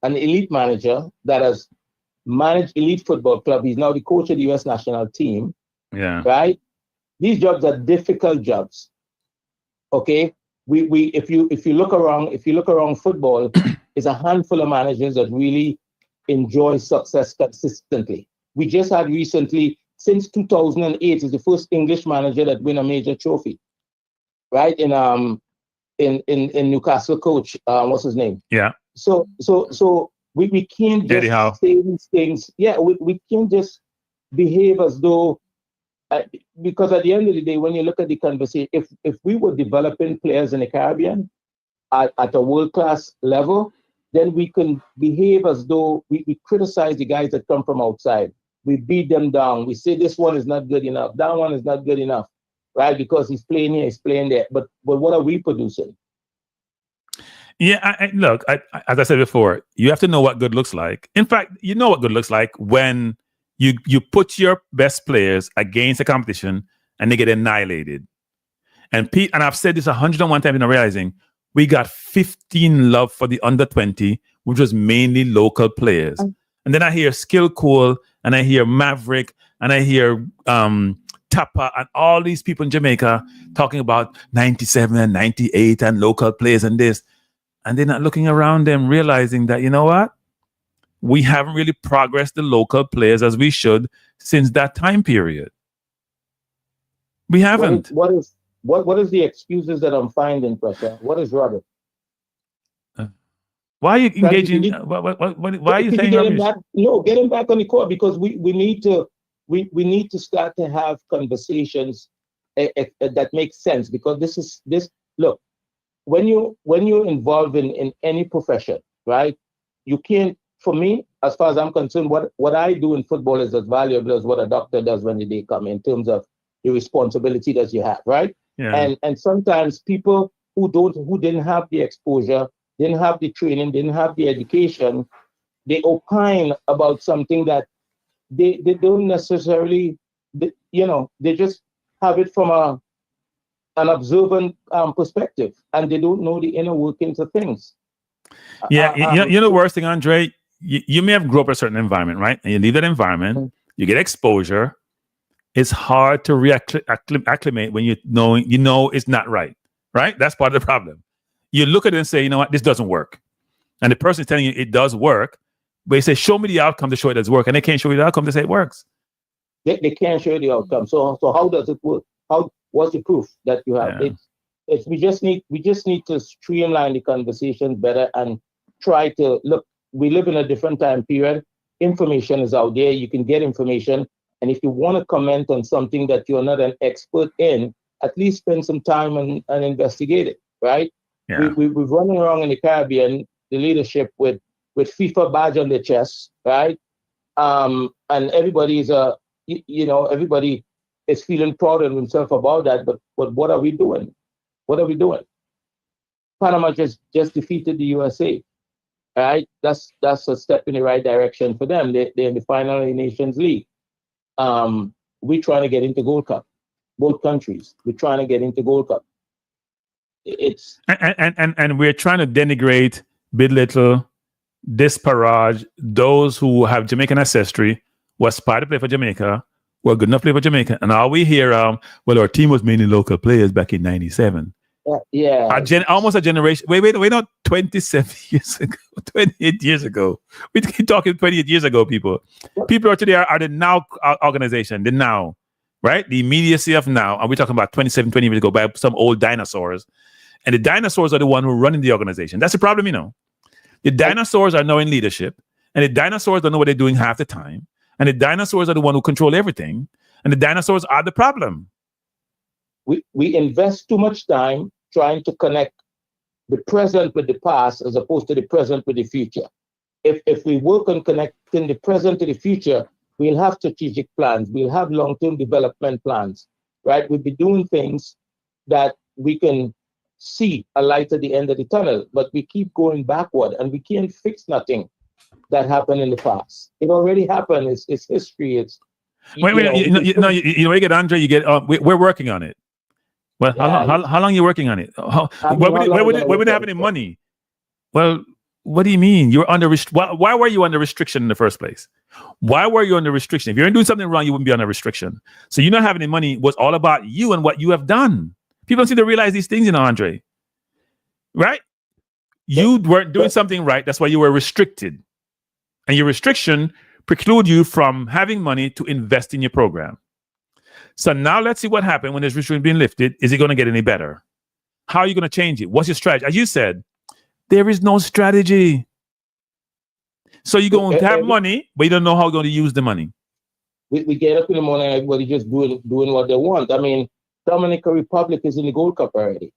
that has managed elite football club. He's now the coach of the U.S. national team. Yeah. Right. These jobs are difficult jobs. Okay. If you look around football, it's a handful of managers that really enjoy success consistently. We just had recently, since 2008, is the first English manager that win a major trophy. Right. In Newcastle coach, what's his name? Yeah. So we can't just say these things. Yeah, we can't just behave as though, because at the end of the day, when you look at the conversation, if we were developing players in the Caribbean at a world-class level, then we can behave as though we criticize the guys that come from outside. We beat them down. We say this one is not good enough. That one is not good enough. Right, because he's playing here, he's playing there. But what are we producing? Yeah, look, as I said before, you have to know what good looks like. In fact, you know what good looks like when you put your best players against a competition and they get annihilated. And I've said this 101 times in realizing we got 15 love for the under 20, which was mainly local players. And then I hear Skill Cool and I hear Maverick and I hear Tapa and all these people in Jamaica talking about 97 and 98 and local players and this, and they're not looking around them, realizing that, you know what? We haven't really progressed the local players as we should since that time period. We haven't. What is the excuses that I'm finding, Pressure? What is rubbish? Why are you engaging? Why are you saying rubbish? Get him back on the court, because we need to start to have conversations that make sense, because look, when you're involved in any profession, right? You can't, for me, as far as I'm concerned, what I do in football is as valuable as what a doctor does when the day comes, in terms of the responsibility that you have, right? Yeah. And sometimes people who didn't have the exposure, didn't have the training, didn't have the education, they opine about something that they don't necessarily, they just have it from an observant perspective, and they don't know the inner workings of things. Yeah, you know the worst thing, Andre? You may have grown up in a certain environment, right? And you leave that environment, you get exposure. It's hard to acclimate when you know it's not right, right? That's part of the problem. You look at it and say, you know what, this doesn't work. And the person is telling you it does work, but you say, show me the outcome to show it does work. And they can't show you the outcome to say it works. They can't show you the outcome. So how does it work? What's the proof that you have? Yeah. We just need to streamline the conversation better and try to look. We live in a different time period. Information is out there. You can get information. And if you want to comment on something that you're not an expert in, at least spend some time and investigate it, right? Yeah. We're running around in the Caribbean, the leadership with FIFA badge on their chest, right? And everybody is feeling proud of himself about that. But what are we doing? What are we doing? Panama just defeated the USA, right? That's a step in the right direction for them. They're in the final of the Nations League. We're trying to get into Gold Cup. Both countries, we're trying to get into Gold Cup. And we're trying to denigrate, belittle, disparage those who have Jamaican ancestry, who aspire to play for Jamaica, who are good enough to play for Jamaica. And all we hear, well, our team was mainly local players back in 97. Yeah. Almost a generation. Wait, not 27 years ago, 28 years ago. We keep talking 28 years ago, people. People are today are the now organization, the now, right? The immediacy of now. And we're talking about 27, 20 years ago by some old dinosaurs. And the dinosaurs are the one who are running the organization. That's the problem, The dinosaurs are now in leadership, and the dinosaurs don't know what they're doing half the time. And the dinosaurs are the one who control everything. And the dinosaurs are the problem. We invest too much time trying to connect the present with the past as opposed to the present with the future. If we work on connecting the present to the future, we'll have strategic plans. We'll have long-term development plans, right? We'll be doing things that we can see a light at the end of the tunnel, but we keep going backward and we can't fix nothing that happened in the past. It already happened. It's history. You get Andre. You get. We're working on it. Well, how long are you working on it? Why would they have any money? Well, what do you mean? You're under why were you under restriction in the first place? Why were you under restriction? If you're doing something wrong, you wouldn't be under restriction. So you not having any money was all about you and what you have done. People don't seem to realize these things, Andre. Right? You weren't doing something right. That's why you were restricted. And your restriction preclude you from having money to invest in your program. So now let's see what happened when this restriction being lifted. Is it going to get any better? How are you going to change it? What's your strategy? As you said, there is no strategy. So you're going to have money, but you don't know how you're going to use the money. We get up in the morning, everybody just doing what they want. I mean, Dominican Republic is in the Gold Cup already.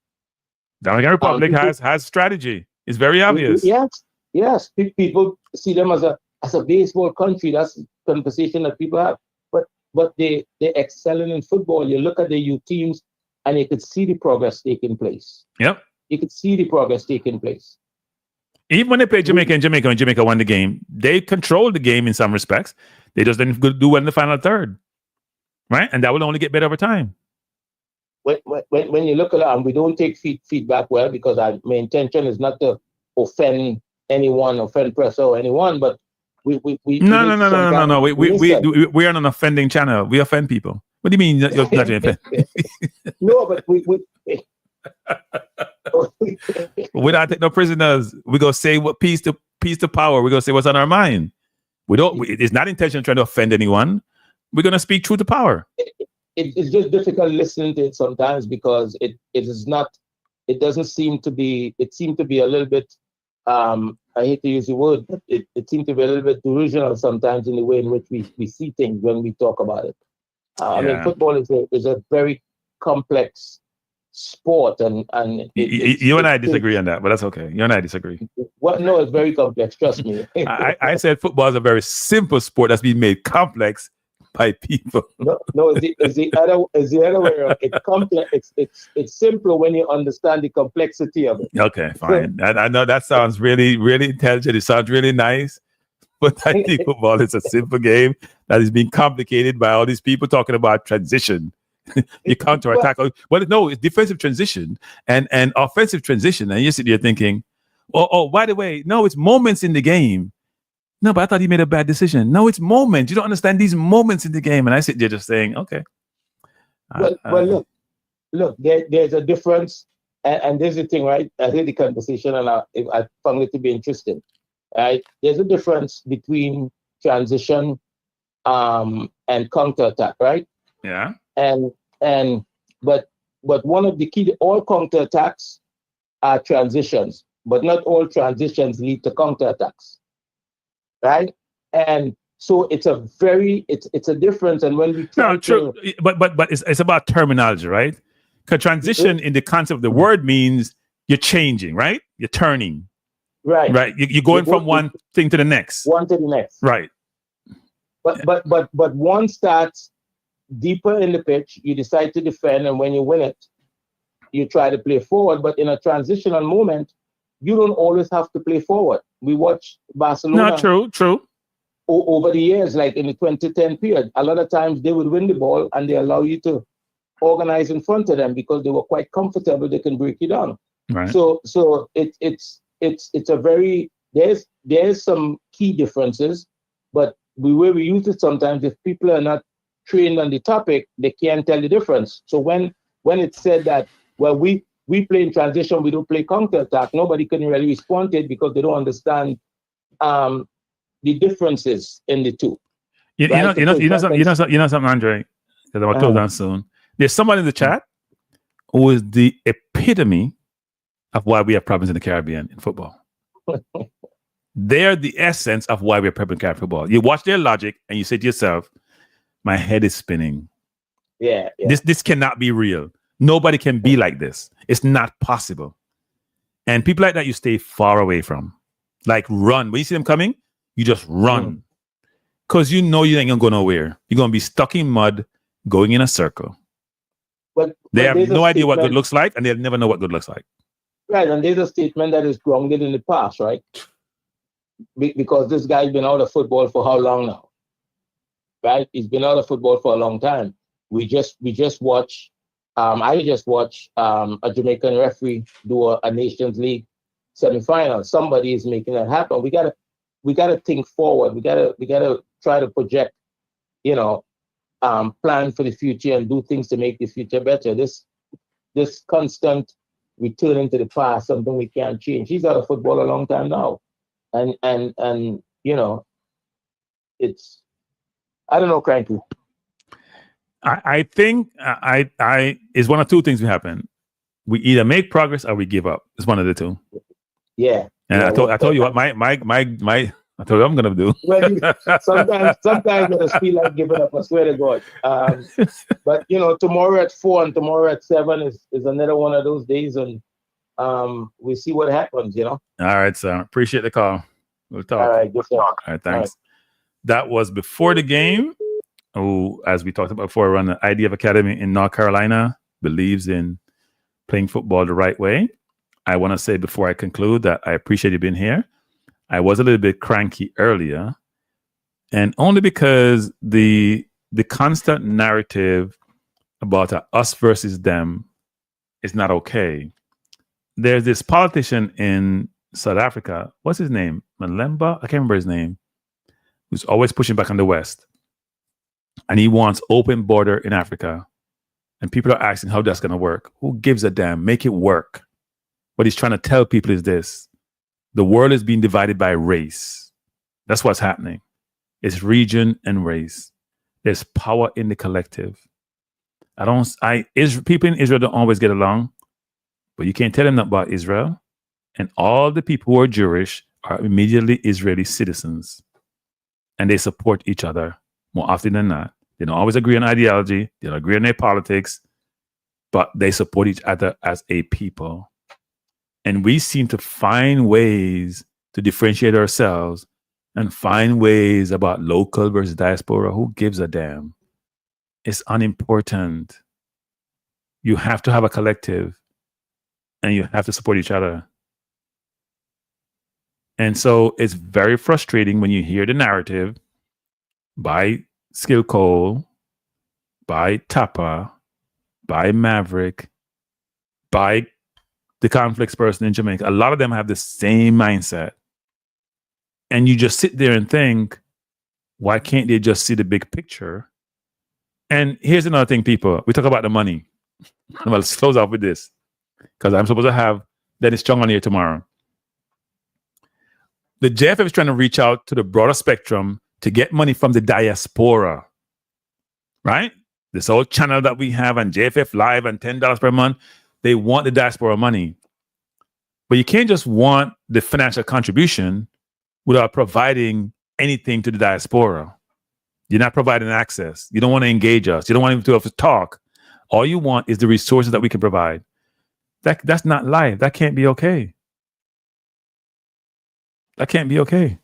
Dominican Republic has strategy. It's very obvious. Yes. People see them as a baseball country. That's the conversation that people have. But they're excelling in football. You look at the youth teams and you could see the progress taking place. Yep. You could see the progress taking place. Even when they played Jamaica and Jamaica won the game, they controlled the game in some respects. They just didn't do well in the final third. Right? And that will only get better over time. When you look at it, and we don't take feedback well, because my intention is not to offend anyone, offend press or anyone, but No. We are on an offending channel. We offend people. What do you mean you're not offending? No, but we not take no prisoners. We go say what peace to power. We go say what's on our mind. It's not intention trying to offend anyone. We're gonna speak truth to power. It's just difficult listening to it sometimes because it doesn't seem to be. It seemed to be a little bit. I hate to use the word. It seemed to be a little bit delusional sometimes in the way in which we see things when we talk about it. I mean, football is a very complex sport, and you and I disagree on that, but that's okay. You and I disagree. Well, no, it's very complex. Trust me. I said football is a very simple sport that's been made complex by people. No, it's the other way around. It's complex. It's simple when you understand the complexity of it. Okay, fine. I know that sounds really, really intelligent. It sounds really nice. But I think football is a simple game that is being complicated by all these people talking about transition. You counter attack. Well, no, it's defensive transition and offensive transition. And you sit there thinking, oh, by the way, no, it's moments in the game. No, but I thought he made a bad decision. No, it's moments. You don't understand these moments in the game. And I sit there just saying, okay. Well, look, there's a difference. And there's the thing, right? I heard the conversation and I found it to be interesting. Right? There's a difference between transition and counterattack, right? Yeah. But one of the key, all counterattacks are transitions, but not all transitions lead to counterattacks, right? And so it's a difference. And when we true, but it's about terminology, right? Because transition in the concept of the word means you're changing, right? You're turning. Right. You're going from one thing to the next. One to the next. Right. But one starts deeper in the pitch, you decide to defend, and when you win it, you try to play forward. But in a transitional moment, you don't always have to play forward. We watch Barcelona. No, true. Over the years, like in the 2010 period, a lot of times they would win the ball and they allow you to organize in front of them because they were quite comfortable. They can break you down. Right. So it's a very there's some key differences, but the way we use it sometimes, if people are not trained on the topic, they can't tell the difference. So when it's said that, well, we play in transition, we don't play counterattack, nobody can really respond to it because they don't understand the differences in the two. You know something, Andre, because I'm gonna close down soon. There's someone in the chat who is the epitome of why we have problems in the Caribbean in football. They're the essence of why we have problems in Caribbean football. You watch their logic and you say to yourself, my head is spinning. Yeah. This cannot be real. Nobody can be like this. It's not possible. And people like that you stay far away from. Like run. When you see them coming, you just run. Because you know you ain't gonna go nowhere. You're gonna be stuck in mud, going in a circle. They have no idea what good looks like, and they'll never know what good looks like. Right, and there's a statement that is grounded in the past, right? Because this guy's been out of football for how long now? Right? He's been out of football for a long time. I just watched a Jamaican referee do a Nations League semifinal. Somebody is making that happen. We gotta think forward. We gotta try to project, plan for the future and do things to make the future better. This constant returning to the past, something we can't change. He's out of football a long time now, and it's, I don't know, Cranky. I think is one of two things will happen. We either make progress or we give up. It's one of the two. Yeah. And I told you what my I told you what I'm gonna do. Well, sometimes I just feel like giving up. I swear to God. But tomorrow at 4 and tomorrow at 7 is another one of those days, and we see what happens. All right, sir. Appreciate the call. We'll talk. All right, good talk. All right, thanks. That was before the game. Who, as we talked about before, run the IDF Academy in North Carolina, believes in playing football the right way. I want to say before I conclude that I appreciate you being here. I was a little bit cranky earlier, and only because the constant narrative about us versus them is not okay. There's this politician in South Africa. What's his name? Malemba? I can't remember his name. who's always pushing back on the West. And he wants open border in Africa. And people are asking how that's going to work. Who gives a damn? Make it work. What he's trying to tell people is this. The world is being divided by race. That's what's happening. It's region and race. There's power in the collective. People in Israel don't always get along, but you can't tell them nothing about Israel. And all the people who are Jewish are immediately Israeli citizens. And they support each other more often than not. They don't always agree on ideology. They don't agree on their politics, but they support each other as a people. And we seem to find ways to differentiate ourselves and find ways about local versus diaspora. Who gives a damn? It's unimportant. You have to have a collective and you have to support each other. And so it's very frustrating when you hear the narrative by Skill Cole, by Tapa, by Maverick, by the conflicts person in Jamaica. A lot of them have the same mindset. And you just sit there and think, why can't they just see the big picture? And here's another thing, people. We talk about the money. Well, let's close off with this, because I'm supposed to have Dennis Chung on here tomorrow. The JFF is trying to reach out to the broader spectrum to get money from the diaspora, right? This whole channel that we have on JFF Live and $10 per month, they want the diaspora money. But you can't just want the financial contribution without providing anything to the diaspora. You're not providing access. You don't want to engage us. You don't want him to have to talk. All you want is the resources that we can provide. That's not life. That can't be okay. That can't be okay.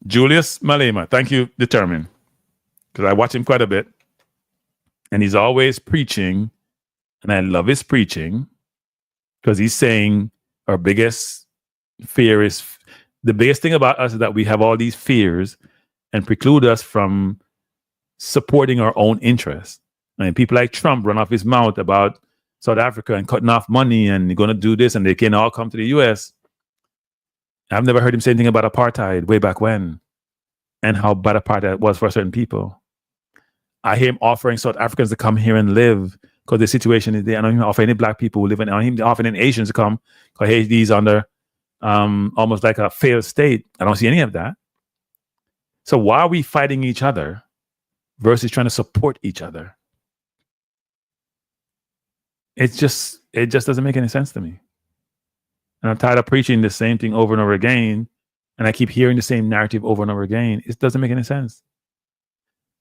Julius Malema, thank you, Determined. Because I watch him quite a bit. And he's always preaching. And I love his preaching. Because he's saying our biggest fear is, the biggest thing about us is that we have all these fears and preclude us from supporting our own interests. I mean, people like Trump run off his mouth about South Africa and cutting off money and you're going to do this and they can all come to the U.S. I've never heard him say anything about apartheid way back when and how bad apartheid was for certain people. I hear him offering South Africans to come here and live because the situation is there. I don't even offer any black people who live in, I don't even offer any Asians to come because Haiti's under almost like a failed state. I don't see any of that. So why are we fighting each other versus trying to support each other? It just doesn't make any sense to me. And I'm tired of preaching the same thing over and over again. And I keep hearing the same narrative over and over again. It doesn't make any sense.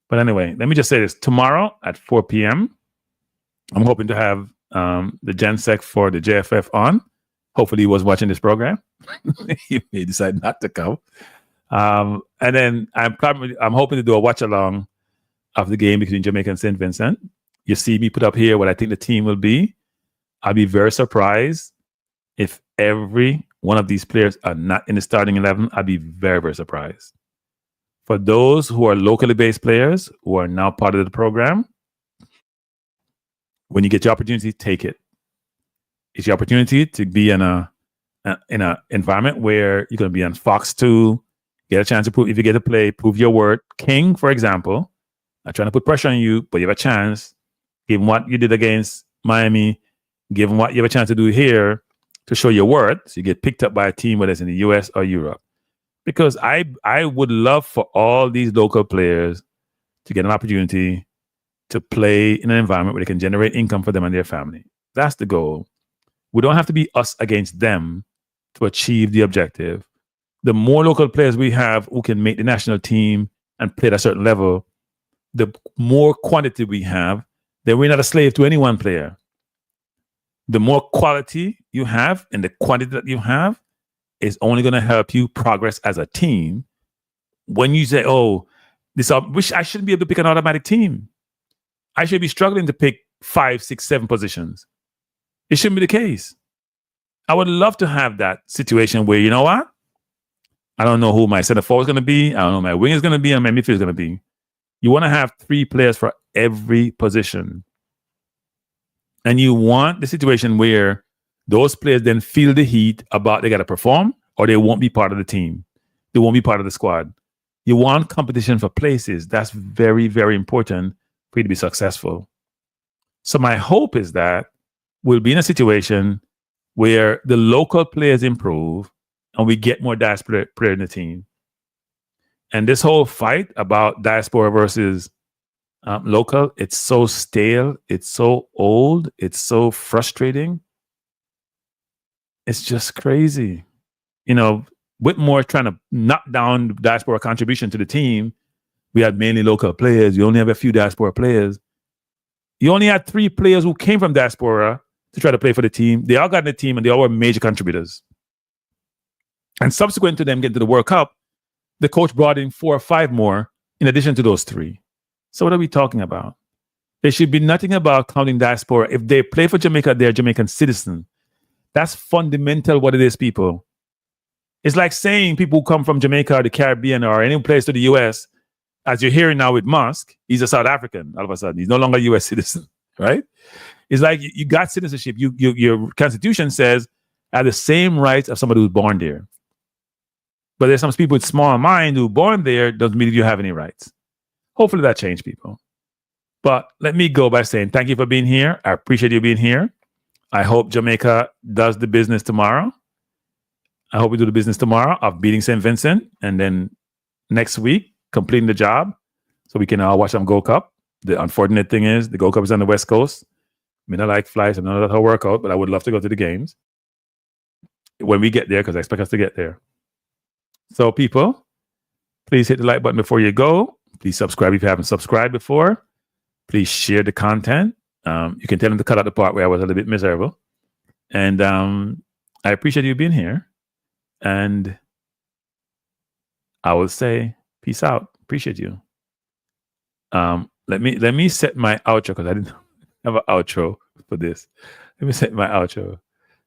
But anyway, let me just say this. Tomorrow at 4 p.m., I'm hoping to have the GenSec for the JFF on. Hopefully he was watching this program. He may decide not to come. And then I'm hoping to do a watch along of the game between Jamaica and St. Vincent. You see me put up here what I think the team will be. I'll be very surprised if every one of these players are not in the starting 11. I'll be very, very surprised. For those who are locally based players who are now part of the program, when you get your opportunity, take it. It's your opportunity to be in an environment where you're going to be on Fox 2, get a chance to prove, if you get to play, prove your worth. King, for example, not trying to put pressure on you, but you have a chance, given what you did against Miami, given what you have a chance to do here, to show your worth. So you get picked up by a team, whether it's in the US or Europe. Because I would love for all these local players to get an opportunity to play in an environment where they can generate income for them and their family. That's the goal. We don't have to be us against them to achieve the objective. The more local players we have who can make the national team and play at a certain level, the more quantity we have, then we're not a slave to any one player. The more quality you have and the quantity that you have is only going to help you progress as a team. When you say, oh, I shouldn't be able to pick an automatic team. I should be struggling to pick 5, 6, 7 positions. It shouldn't be the case. I would love to have that situation where, you know what? I don't know who my center forward is going to be. I don't know who my wing is going to be and my midfield is going to be. You want to have 3 players for every position. And you want the situation where those players then feel the heat about they got to perform or they won't be part of the team. They won't be part of the squad. You want competition for places. That's very, very important for you to be successful. So my hope is that we'll be in a situation where the local players improve and we get more diaspora players in the team. And this whole fight about diaspora versus local, it's so stale, it's so old, it's so frustrating. It's just crazy. You know, Whitmore trying to knock down diaspora contribution to the team. We had mainly local players. You only have a few diaspora players. You only had 3 players who came from diaspora to try to play for the team. They all got in the team and they all were major contributors. And subsequent to them getting to the World Cup, the coach brought in 4 or 5 more in addition to those 3. So what are we talking about? There should be nothing about counting diaspora. If they play for Jamaica, they're Jamaican citizen. That's fundamental what it is, people. It's like saying people who come from Jamaica or the Caribbean or any place to the U.S., as you're hearing now with Musk, he's a South African all of a sudden. He's no longer a U.S. citizen, right? It's like you got citizenship. Your constitution says have the same rights of somebody who's born there. But there's some people with small mind who are born there, doesn't mean you have any rights. Hopefully that changed, people. But let me go by saying thank you for being here. I appreciate you being here. I hope Jamaica does the business tomorrow. I hope we do the business tomorrow of beating St. Vincent, and then next week completing the job so we can watch some Gold Cup. The unfortunate thing is the Gold Cup is on the West Coast. I mean, I like flights. I'm not that whole workout, but I would love to go to the games when we get there because I expect us to get there. So people, please hit the like button before you go. Please subscribe if you haven't subscribed before. Please share the content. You can tell them to cut out the part where I was a little bit miserable. And I appreciate you being here. And I will say peace out. Appreciate you. Let me set my outro because I didn't have an outro for this. Let me set my outro.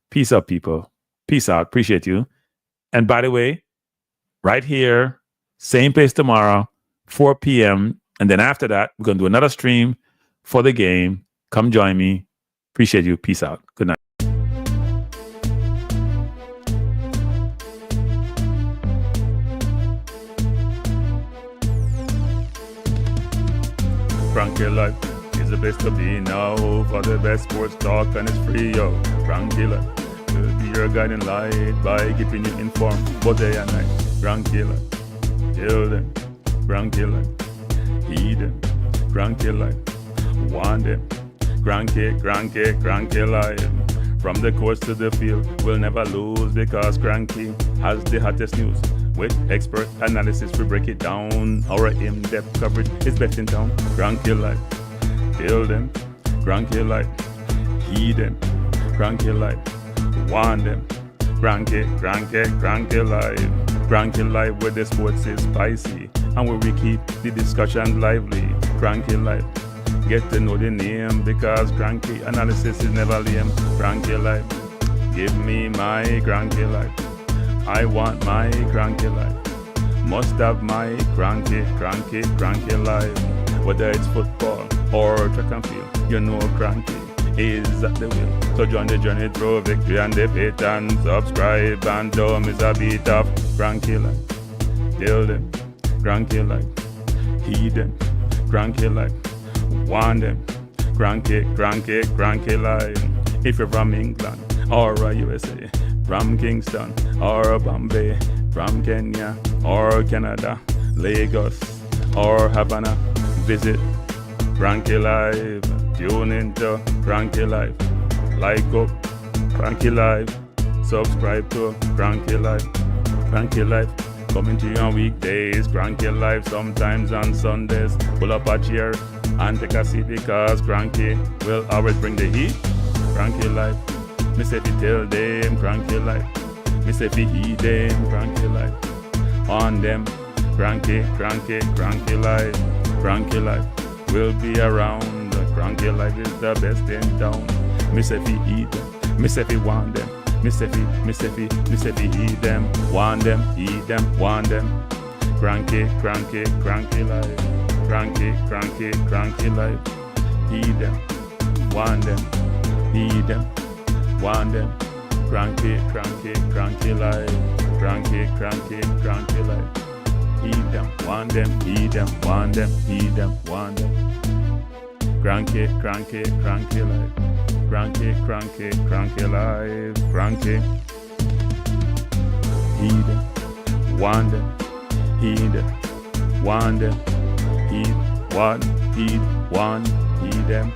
Peace out, people. Peace out. Appreciate you. And by the way, right here, same place tomorrow, 4 p.m. And then after that, we're going to do another stream for the game. Come join me. Appreciate you. Peace out. Good night. Frankie Life is the best to be now. For the best sports talk and it's free, yo. Frankie Life will be your guiding light by keeping you informed both day and night. Frankie Life, tell them. Frankie Life, heed them. Frankie Life, want them. Frankie Life. From the coast to the field, we'll never lose because Cranky has the hottest news. With expert analysis, we break it down. Our in-depth coverage is best in town. Cranky Life, tell them. Cranky Life, heed them. Cranky Life, want them. Cranky Life. Cranky Life, where the sports is spicy and where we keep the discussion lively. Cranky Life, get to know the name because Cranky analysis is never lame. Cranky Life, give me my Cranky Life. I want my Cranky Life. Must have my Cranky Life. Whether it's football or track and field, you know Cranky is at the wheel. So join the journey through victory and defeat and subscribe and don't miss a beat of Cranky Life. Tell them, Cranky Life. Heed them, Cranky Life. Want them, Cranky Life. If you're from England or USA, from Kingston or Bombay, from Kenya or Canada, Lagos or Havana, visit Cranky Life. Tune into Cranky Life. Like up Cranky Life. Subscribe to Cranky Life. Cranky Life coming to you on weekdays. Cranky Life sometimes on Sundays. Pull up a chair and take a seat because Cranky will always bring the heat. Cranky Life. Me say fi tell them Cranky Life. Me say fi heed them Cranky Life. On them Cranky Life. Cranky Life will be around. Cranky Life is the best in town. Me say fi heed them. Me say fi want them. Me say fi heed them. Want them, heed them, want them. Cranky Life. Cranky Life. Heed them, want them, heed them. Want them, Cranky Life. Cranky Life. heed them, want them, heed them, want them, heed them, want them. Cranky, cranky, cranky life. Cranky, cranky, cranky life. Cranky. Heed them, want them, heed them, want them, heed, want, heed, want, heed them.